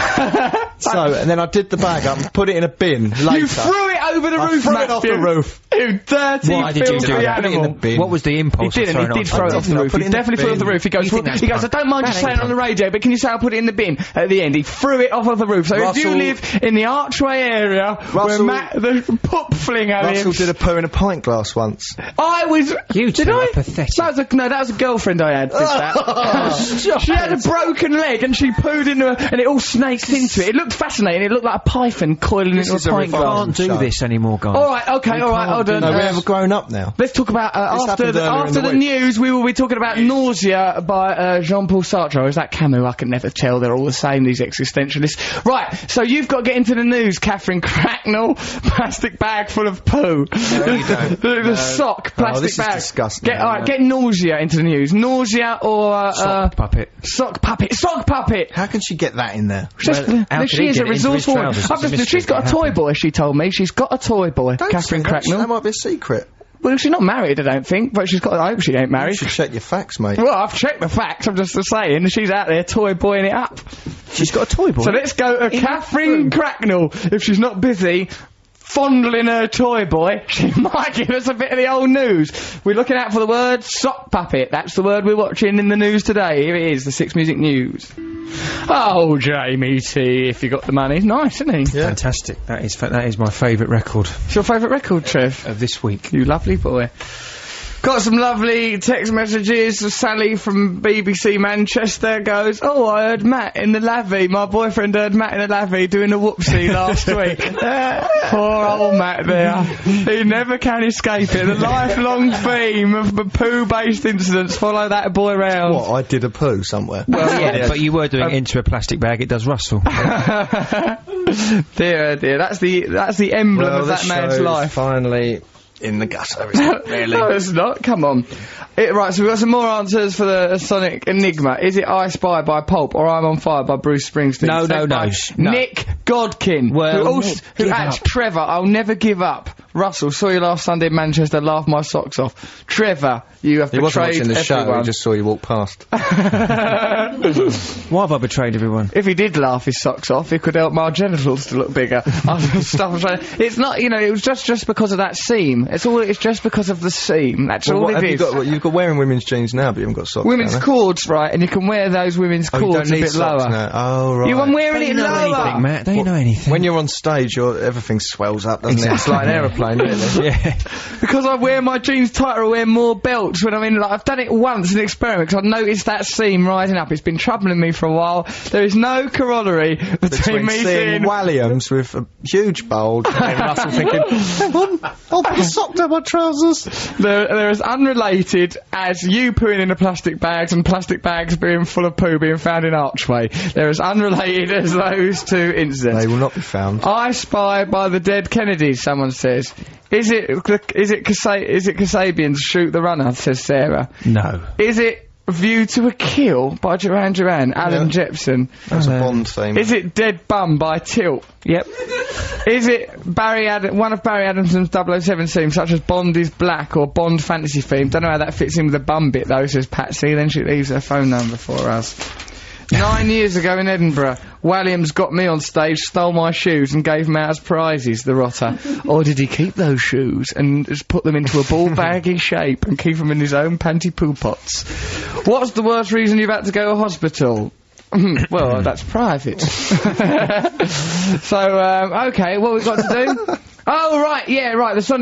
And then I did the bag up and put it in a bin later. You threw it over the I roof, threw it Matthew. off the roof. You dirty, Why did you filthy do that? Put it in animal. the bin. What was the impulse He of didn't. throwing He it did on? throw it I off the didn't. roof. I put He it in the definitely threw it off the bin. roof. He goes, You think that's I don't mind you that saying ain't it on the radio, but can you say I put it in the bin at the end? He threw it off of the roof. So if you Russell- live in the Archway area where Russell- Matt, the poop flinger Russell lives, did a poo in a pint glass once. I was. You did two I? are pathetic. That was a girlfriend I had. Did that. She had a broken leg and she pooed into and it all snaked into it. It looked fascinating. It looked like a python coiling into a is a pint refined glass. Can't do show. this this anymore, guys. Alright, okay, alright, hold on. No, we're grown up now. Let's talk about, after happened earlier in the the week. news, we will be talking about Nausea by Jean-Paul Sartre. Or is that Camus? I can never tell. They're all the same, these existentialists. Right, so you've got to get into the news, Catherine Cracknell. Plastic bag full of poo. No, you don't. The sock, plastic this is bag. disgusting. Alright, get Nausea into the news. Nausea or, Sock puppet. Sock puppet. Sock puppet! How can she get that in there? how She could he is get a it into his resourceful woman. trousers? It's a mystery, She's got but a toy boy, she told me. She's got a toy boy, Catherine Cracknell. That might be a secret. Well, she's not married, I don't think, but she's got. I hope she ain't You married. should check your facts, mate. Well, I've checked the facts. I'm just saying she's out there toy boying it up. She's got a toy boy. So let's go to Catherine Cracknell. If she's not busy fondling her toy boy, she might give us a bit of the old news. We're looking out for the word sock puppet. That's the word we're watching in the news today. Here it is, the 6 Music News. Oh, Jamie T, if you got the money. Nice, isn't he? Yeah. Fantastic. That is my favourite record It's your favourite record, Trev? of this week. You lovely boy. Got some lovely text messages. Sally from BBC Manchester goes, oh, I heard Matt in the lavvy. My boyfriend heard Matt in the lavvy doing a whoopsie last week. Poor old Matt there. He never can escape it. The lifelong theme of the poo-based incidents follow that boy round. What, I did a poo somewhere? Well, yeah, but you were doing it into a plastic bag. It does rustle. Dear, dear. That's the emblem of that man's life. Finally in the gutter, isn't it? Really? No, it's not. Come on. Right, so we've got some more answers for the Sonic Enigma. Is it I Spy by Pulp or I'm on Fire by Bruce Springsteen? No, Sent no, by no. Nick Godkin. Well, who Nick, give adds up. Trevor, I'll never give up. Russell, saw you last Sunday in Manchester, laughed my socks off. Trevor, you have He wasn't betrayed watching the show, everyone. he just saw you walk past. Why have I betrayed everyone? If he did laugh his socks off, it could help my genitals to look bigger. It's not, you know, it was just because of that seam. It's just because of the seam. That's all what it have is. you got? You've got wearing women's jeans now, but you haven't got socks. Women's down cords, right, and you can wear those women's there. Oh, you cords don't a need bit socks lower. now. Oh, right. You want wearing it Know lower. anything, Matt? Don't you know anything? When you're on stage, everything swells up, doesn't it? It's like an aeroplane, really. Yeah. Because I wear my jeans tighter, I wear more belts when I'm in, like, I've done it once, an experiment, because I've noticed that seam rising up. It's been troubling me for a while. There is no corollary between me seeing... Walliams with a huge bulge and Russell thinking, hang on, I'll put a sock down my trousers. They're as unrelated as you pooing in the plastic bags and plastic bags being full of poo being found in Archway. They're as unrelated as those two incidents. They will not be found. I Spy by the Dead Kennedys, someone says. Is it Kasabian's Shoot the Runner, says Sarah. No. Is it View to a Kill by Duran Duran, Alan Jepson? That's a Bond theme. Is it Dead Bum by Tilt? Yep. Is it one of Barry Adamson's 007 themes, such as Bond is Black or Bond Fantasy theme? Don't know how that fits in with the bum bit, though, says Patsy. Then she leaves her phone number for us. 9 years ago in Edinburgh, Walliams got me on stage, stole my shoes and gave them out as prizes, the rotter. Or did he keep those shoes and just put them into a ball baggy shape and keep them in his own panty poo pots? What's the worst reason you've had to go to hospital? Well, that's private. So, okay, what we've got to do? Oh, right, yeah, right, those are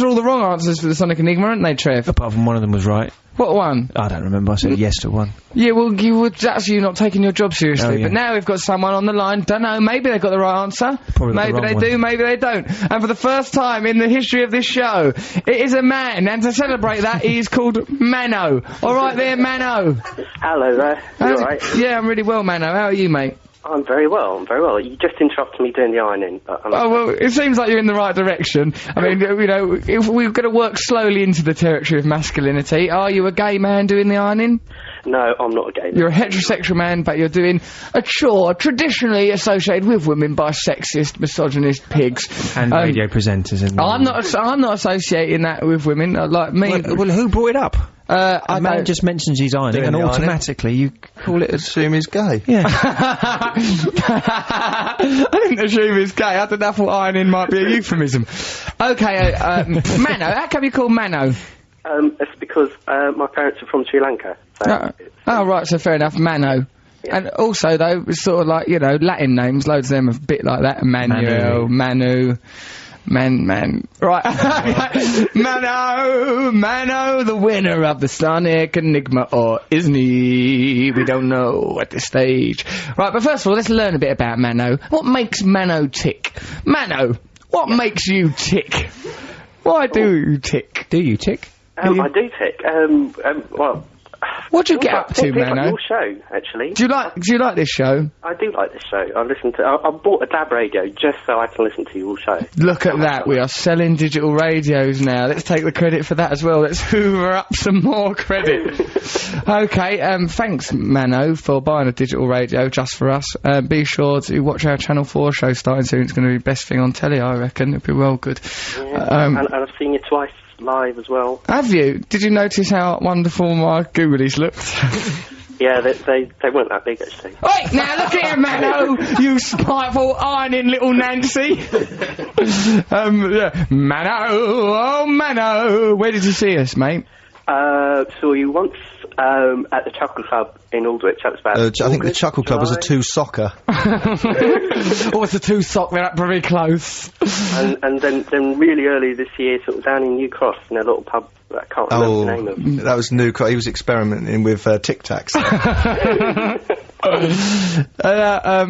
all the wrong answers for the Sonic Enigma, aren't they, Trev? Apart from one of them was right. What one? I don't remember. I said yes to one. Yeah, well, that's you not taking your job seriously. Oh, yeah. But now we've got someone on the line. Don't know. Maybe they've got the right answer. Probably got the Maybe wrong they one. do. Maybe they don't. And for the first time in the history of this show, it is a man. And to celebrate that, he is called Mano. All right, there, Mano. Hello there. You alright? Yeah, I'm really well, Mano. How are you, mate? I'm very well. You just interrupted me doing the ironing. But Oh, well, it seems like you're in the right direction. I mean, you know, if we're going to work slowly into the territory of masculinity, are you a gay man doing the ironing? No, I'm not a gay man. You're a heterosexual man, but you're doing a chore traditionally associated with women by sexist, misogynist pigs. And radio presenters. And I'm not associating that with women, like me. Well, who brought it up? A man just mentions he's ironing, Doing and the ironing. automatically you call it Assume he's gay. Yeah. I didn't assume he's gay. I thought that ironing might be a euphemism. Okay, Mano, how come you call Mano? It's because my parents are from Sri Lanka. So Oh, right, so fair enough, Mano. Yeah. And also, though, it's sort of like, you know, Latin names, loads of them are a bit like that. Emmanuel, Manu. Man. Right. Mano, the winner of the Sonic Enigma, or isn't he? We don't know at this stage. Right, but first of all, let's learn a bit about Mano. What makes Mano tick? Mano, What makes you tick? Why do you tick? Do you tick? I do tick. Well... What do you get up to, Mano? Mano? Your show, actually. Do you like this show? I do like this show. I bought a DAB radio just so I can listen to your show. Look at that, we are selling digital radios now. Let's take the credit for that as well. Let's hoover up some more credit. Okay, thanks, Mano, for buying a digital radio just for us. Be sure to watch our Channel 4 show starting soon. It's going to be the best thing on telly, I reckon. It'll be well good. Yeah, and I've seen you twice live as well. Have you? Did you notice how wonderful my Googlies looked? Yeah, they weren't that big, actually. Wait, now look at here, Mano, you spiteful, ironing little Nancy. Yeah. Mano, oh Mano, where did you see us, mate? Saw you once at the Chuckle Club in Aldwych. That was about I think the Chuckle Club was a two-socker. Or was the two-sock? They're up very close. and then really early this year, sort of down in New Cross, in a little pub that I can't remember the name of. That was New Cross. He was experimenting with Tic Tacs.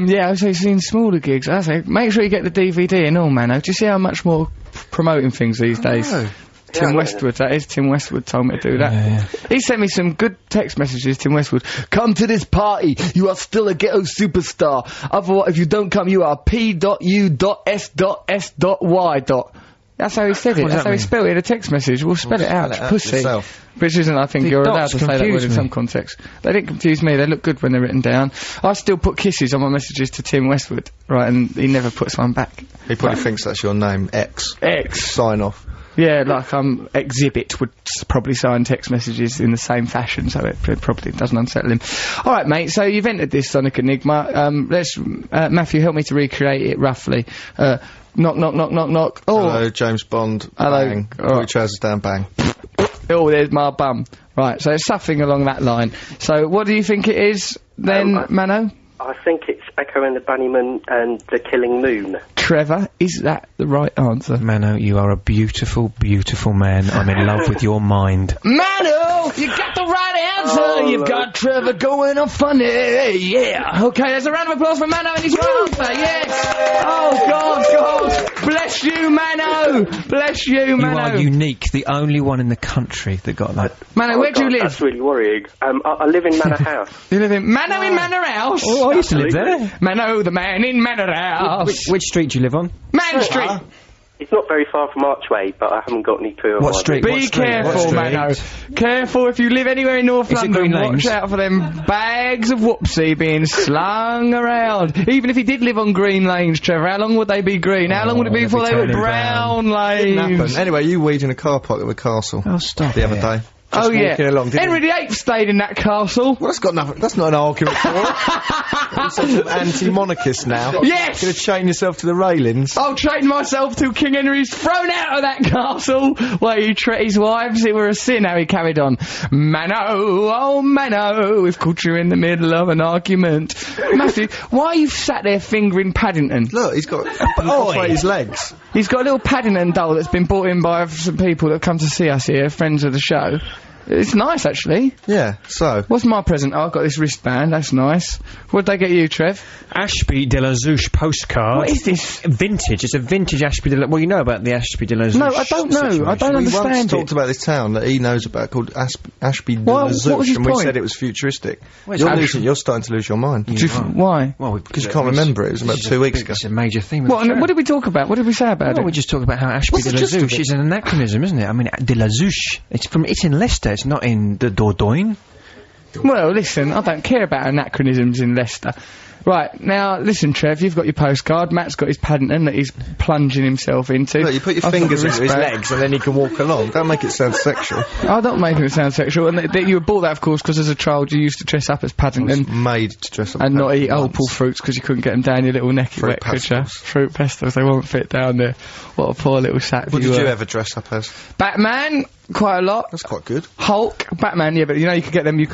Yeah, so you've seen smaller gigs. I say, make sure you get the DVD and all, Mano. Do you see how much more promoting things these days? Tim Westwood, that is. Tim Westwood told me to do that. Yeah. He sent me some good text messages, Tim Westwood. Come to this party. You are still a ghetto superstar. Otherwise, if you don't come, you are P.U.S.S.Y. That's how he said it. That's how he spelled it in a text message. We'll spell it out, pussy. Yourself. Which isn't, I think, you're allowed to say that word in some context. They didn't confuse me. They look good when they're written down. I still put kisses on my messages to Tim Westwood, right, and he never puts one back. He probably thinks that's your name. X. Sign off. Yeah, like Exhibit would probably sign text messages in the same fashion, so it probably doesn't unsettle him. All right, mate. So you've entered this Sonic Enigma. Matthew, help me to recreate it roughly. Knock, knock, knock, knock, knock. Oh, hello, James Bond. Hello. Bang. Pull your trousers down. Bang. Oh, there's my bum. Right. So it's something along that line. So what do you think it is then, Mano? I think it's Echo and the Bunnymen and the Killing Moon. Trevor, is that the right answer? Mano, you are a beautiful, beautiful man. I'm in love with your mind. Mano, you got the right answer. Oh, you've got Trevor going on funny. Yeah. Okay, there's a round of applause for Mano and his right answer. Yes. Oh, God. Bless you, Mano. Bless you, Mano. You are unique. The only one in the country that got that. Mano, where do you live? That's really worrying. I live in Manor House. You live in Mano in Manor House? Oh, I used to live there. Mano, the man in Manor House. Which street do you live on? Man Street. It's not very far from Archway, but I haven't got any clue. What street? Be careful, Mano. Careful if you live anywhere in North London. Watch out for them bags of whoopsie being slung around. Even if he did live on Green Lanes, Trevor, how long would they be green? How long would it be before they were brown lanes? Anyway, you weed in a car park at the castle. Oh, stop the other day. Oh yeah, Henry VIII stayed in that castle. Well, that's got nothing. That's not an argument for it. You're some sort of anti-monarchist now. Yes. You're gonna chain yourself to the railings. I'll chain myself till King Henry's thrown out of that castle where he treat his wives. It were a sin how he carried on. Mano, oh Mano, we've caught you in the middle of an argument. Matthew, why are you sat there fingering Paddington? Look, he's got operate his legs. He's got a little Paddington doll that's been brought in by some people that come to see us here, friends of the show. It's nice, actually. Yeah, so. What's my present? Oh, I've got this wristband. That's nice. What'd they get you, Trev? Ashby de la Zouche postcard. What is this? Vintage. It's a vintage Ashby de la... Well, you know about the Ashby de la Zouche. No, I don't know. Situation. I don't understand We once talked about this town that he knows about called Ashby de la Zouche, and we said it was futuristic. You're starting to lose your mind. Why? Well, because you can't remember it. It was about 2 weeks ago. It's a major theme. What did we talk about? What did we say about it? We just talked about how Ashby de la Zouche is an anachronism, isn't it? I mean, de la Zouche. It's in Leicester. It's not in the Dordogne. Well, listen, I don't care about anachronisms in Leicester. Right, now, listen, Trev, you've got your postcard. Matt's got his Paddington that he's plunging himself into. Look, you put your fingers into his legs and then he can walk along. Don't make it sound sexual. I'm not making it sound sexual. And you bought that, of course, because as a child you used to dress up as Paddington. I was made to dress up and not eat opal fruits because you couldn't get them down your little necky wet, could you? Fruit pestles, they won't fit down there. What a poor little sack What did you ever dress up as? Batman, quite a lot. That's quite good. Hulk, Batman, yeah, but you know you could get them, you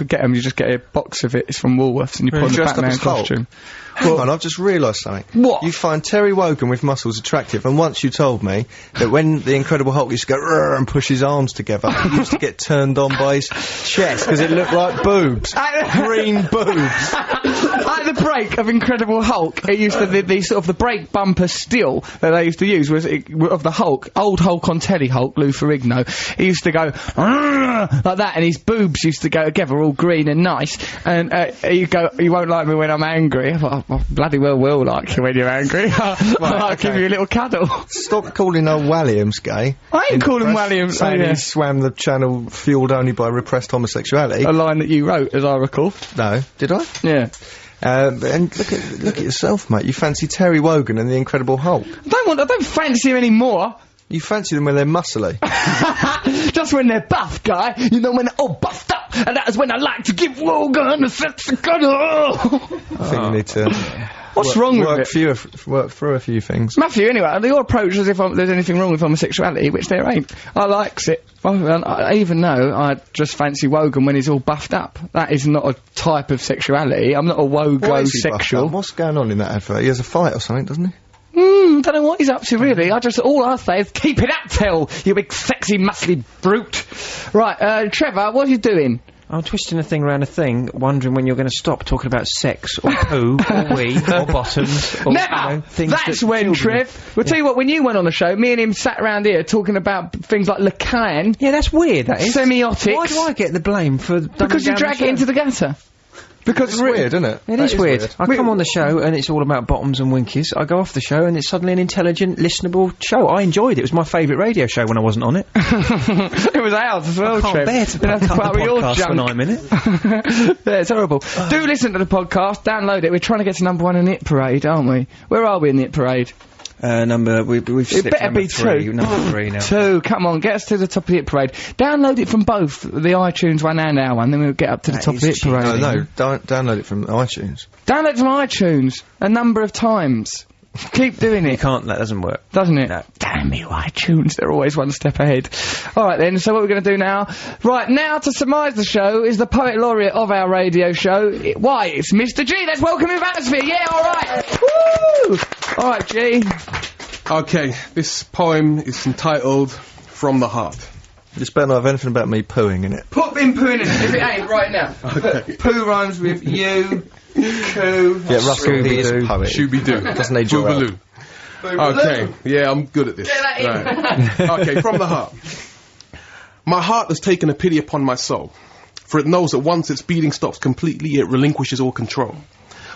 just get a box of it, it's from Woolworths, and you put on the Batman costume. Hang on, I've just realised something. What? You find Terry Wogan with muscles attractive, and once you told me that when the Incredible Hulk used to go "Rrr" and push his arms together, he used to get turned on by his chest because it looked like boobs. Green boobs. At the break of Incredible Hulk, it used to the sort of the brake bumper still that they used to use was of the Hulk, old Hulk on telly Hulk, Lou Ferrigno. He used to go like that, and his boobs used to go together, all green and nice. And you go, you won't like me when I'm angry. I bloody well will like you when you're angry. I'll give you a little cuddle. Stop calling old Walliams gay. I ain't calling Walliams. Saying he swam the channel fueled only by repressed homosexuality. A line that you wrote, as I recall. No, did I? Yeah. And look at yourself, mate. You fancy Terry Wogan and the Incredible Hulk. I don't fancy him anymore. You fancy them when they're muscly. Just when they're buff, guy. You know, when they're all buffed up. And that is when I like to give Wogan a sexy cuddle. I think you need to... What's wrong with it? Work through a few things. Matthew, anyway, your approach as if there's anything wrong with homosexuality, which there ain't. I likes it. I even know I just fancy Wogan when he's all buffed up. That is not a type of sexuality. I'm not a Wogo-sexual. What's going on in that advert? He has a fight or something, doesn't he? Don't know what he's up to, really. All I say is, keep it up, Phil, you big sexy muscly brute. Right, Trevor, what are you doing? I'm twisting a thing around a thing, wondering when you're going to stop talking about sex, or poo, or wee, or bottoms, or, Never! Things That's when, Trev. We'll tell you what, when you went on the show, me and him sat around here talking about things like Lacan. Yeah, that's weird, that is. Semiotics. Why do I get the blame for... Because you drag it into the gutter. Because it's weird, isn't it? It is weird. I come on the show and it's all about bottoms and winkies. I go off the show and it's suddenly an intelligent, listenable show. I enjoyed it. It was my favourite radio show when I wasn't on it. It was ours as well, Trev. I can't bear to pick up the podcast when I'm in it. Yeah, it's horrible. Do listen to the podcast. Download it. We're trying to get to #1 in Hit Parade, aren't we? Where are we in Hit Parade? We've slipped better number be 3. two. Number 3 now. 2, come on, get us to the top of the Hit Parade. Download it from both the iTunes one and our one, then we'll get up to the top of the Hit Parade. No, download it from iTunes. Download it from iTunes a number of times. Keep doing it. You can't, that doesn't work. Doesn't it? No. Damn you, iTunes, they're always one step ahead. Alright then, so what we're going to do now? Right, now to surmise the show is the Poet Laureate of our radio show. Why, it's Mr. G. Let's welcome him to Atmosphere. Yeah, alright. Woo! Alright, G. Okay, this poem is entitled From the Heart. This better not have anything about me pooing in it. Put him pooing in it, if it ain't, right now. Okay. Poo rhymes with you, coo, Yeah, Russell, he is a poet. Shooby-doo. Doesn't need your help. Okay, yeah, I'm good at this. Right. Okay, from the heart. My heart has taken a pity upon my soul, for it knows that once its beating stops completely, it relinquishes all control.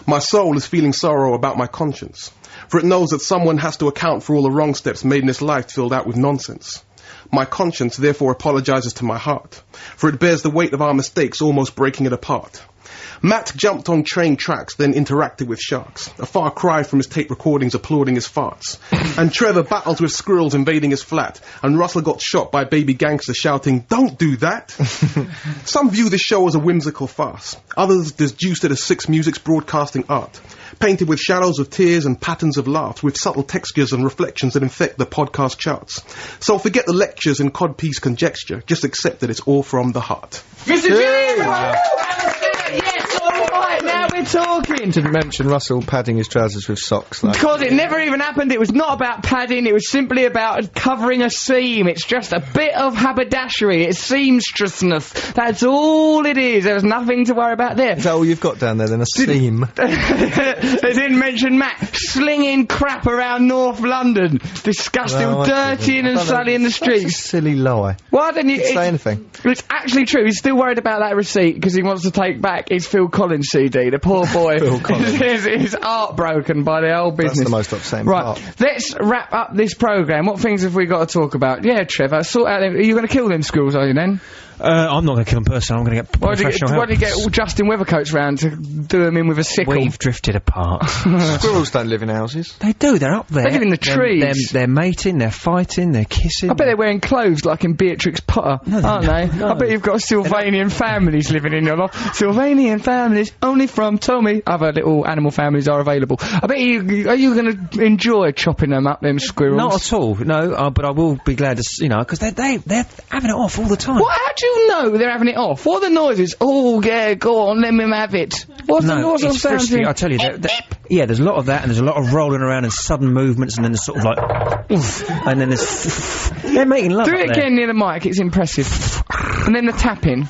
My soul is feeling sorrow about my conscience, for it knows that someone has to account for all the wrong steps made in this life filled out with nonsense. My conscience therefore apologizes to my heart, for it bears the weight of our mistakes, almost breaking it apart. Matt jumped on train tracks, then interacted with sharks, a far cry from his tape recordings applauding his farts. And Trevor battles with squirrels invading his flat, and Russell got shot by baby gangsters shouting, "Don't do that!" Some view this show as a whimsical farce. Others deduced it as 6 Music's broadcasting art, painted with shadows of tears and patterns of laughs, with subtle textures and reflections that infect the podcast charts. So forget the lectures and codpiece conjecture, just accept that it's all from the heart. Mr. G! Yes, alright, now we're talking! Didn't mention Russell padding his trousers with socks, though. Because it never even happened. It was not about padding. It was simply about covering a seam. It's just a bit of haberdashery. It's seamstressness. That's all it is. There's nothing to worry about there. Is that all you've got down there, then? A seam? They didn't mention Matt slinging crap around North London. Disgusting, dirty and sunny in the streets. That's a silly lie. Why didn't you say anything? It's actually true. He's still worried about that receipt because he wants to take back his Phil Collins CD. The poor boy. Phil Collins. his heart broken by the whole business. That's the most upsetting part. Let's wrap up this programme. What things have we got to talk about? Yeah, Trevor, sort out them. Are you going to kill them squirrels, are you then? I'm not going to kill them personally. I'm going to get professional help. Why do you get all Justin Weathercoats round to do them in with a sickle? We've drifted apart. Squirrels don't live in houses. They do. They're up there. They live in the trees. They're mating. They're fighting. They're kissing. I bet they're wearing clothes like in Beatrix Potter, aren't they? No. I bet you've got Sylvanian families living in your loft. Sylvanian families only from Tommy. Other little animal families are available. I bet you. Are you going to enjoy chopping them up, them squirrels? Not at all. No. But I will be glad to, because they're having it off all the time. What? How do you know they're having it off? What are the noises? Oh, yeah, go on, let me have it. What's the sound? I tell you, yeah, there's a lot of that, and there's a lot of rolling around and sudden movements, and then there's sort of like, oof, and then there's, they're making love. Do it again near the mic, it's impressive. And then the tapping.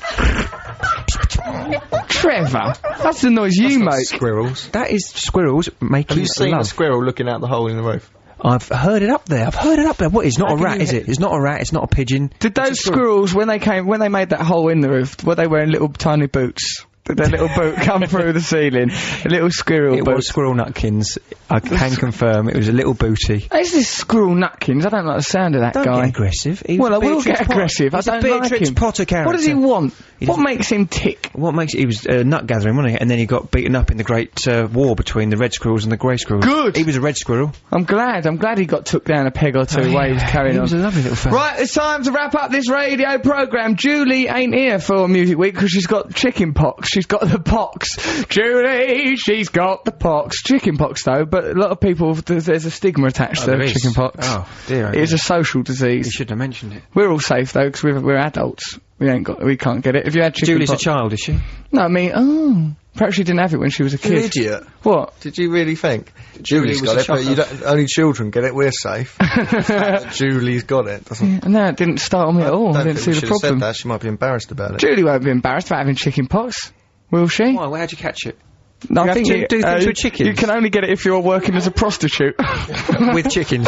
Trevor, that's the noise you make. Squirrels. That is squirrels making Have you seen love. a squirrel looking out the hole in the roof? I've heard it up there. What? It's not a rat, is it? It's not a rat. It's not a pigeon. Did those squirrels, when they made that hole in the roof, were they wearing little tiny boots? Did their little boot come through the ceiling? A little squirrel boot. It was squirrel nutkins. I can confirm it was a little booty. Is this squirrel nutkins? I don't like the sound of that Don't guy. get aggressive. Well, I will get aggressive. I don't like Beatrix him. Potter character. What does he want? What makes him tick? What makes he was nut gathering, wasn't he? And then he got beaten up in the great war between the red squirrels and the grey squirrels. Good. He was a red squirrel. I'm glad he got took down a peg or two while he was carrying He on. was a lovely little fella. Right, it's time to wrap up this radio programme. Julie ain't here for Music Week because she's got chicken pox. She's got the pox. Julie, she's got the pox. Chicken pox though, but a lot of people, there's a stigma attached to chicken pox. Oh dear. It is a social disease. You shouldn't have mentioned it. We're all safe though because we're adults. We can't get it. If you had chicken Julie's pox, a child, is she? No, I mean, perhaps she didn't have it when she was a kid. You idiot. What? Did you really think? Julie's got it, but you don't, only children get it, we're safe. Julie's got it. Doesn't No, it didn't start on me at all. I didn't see the problem. Said that. She might be embarrassed about it. Julie won't be embarrassed about having chicken pox, will she? Why? How'd you catch it? No, I think you do things with chickens. You can only get it if you're working as a prostitute. With chickens.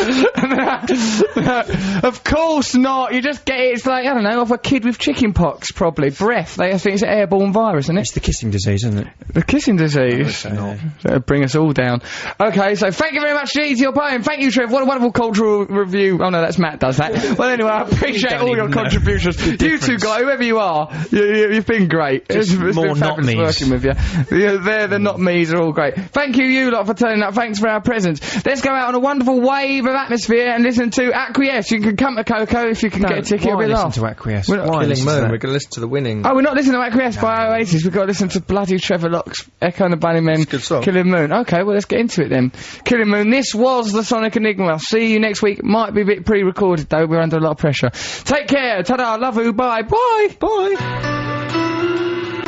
Of course not. You just get it. It's like, I don't know, of a kid with chicken pox, probably. Breath. They think it's an airborne virus, isn't it? It's the kissing disease, isn't it? The kissing disease. That'll bring us all down. Okay, so thank you very much, G, to your poem. Thank you, Trev. What a wonderful cultural review. Oh no, that's Matt does that. Well, anyway, I appreciate all your contributions. You two guys, whoever you are, you've been great. It's more been not fabulous me's. working with you. They're the not me's are all great. Thank you lot for turning up. Thanks for our presence. Let's go out on a wonderful wave of atmosphere and listen to Acquiesce. You can come to Coco if you can get a ticket. Why It'll be listen to Acquiesce? We're not Why Killing listen to Moon. that? We're going to listen to the winning. Oh, we're not listening to Acquiesce by Oasis. We've got to listen to bloody Trevor Locke's Echo and the Bunnymen. Good song. Killing Moon. Okay, well, let's get into it then. Killing Moon. This was the Sonic Enigma. See you next week. Might be a bit pre-recorded, though. We're under a lot of pressure. Take care. Ta-da. Love you. Bye. Bye. Bye.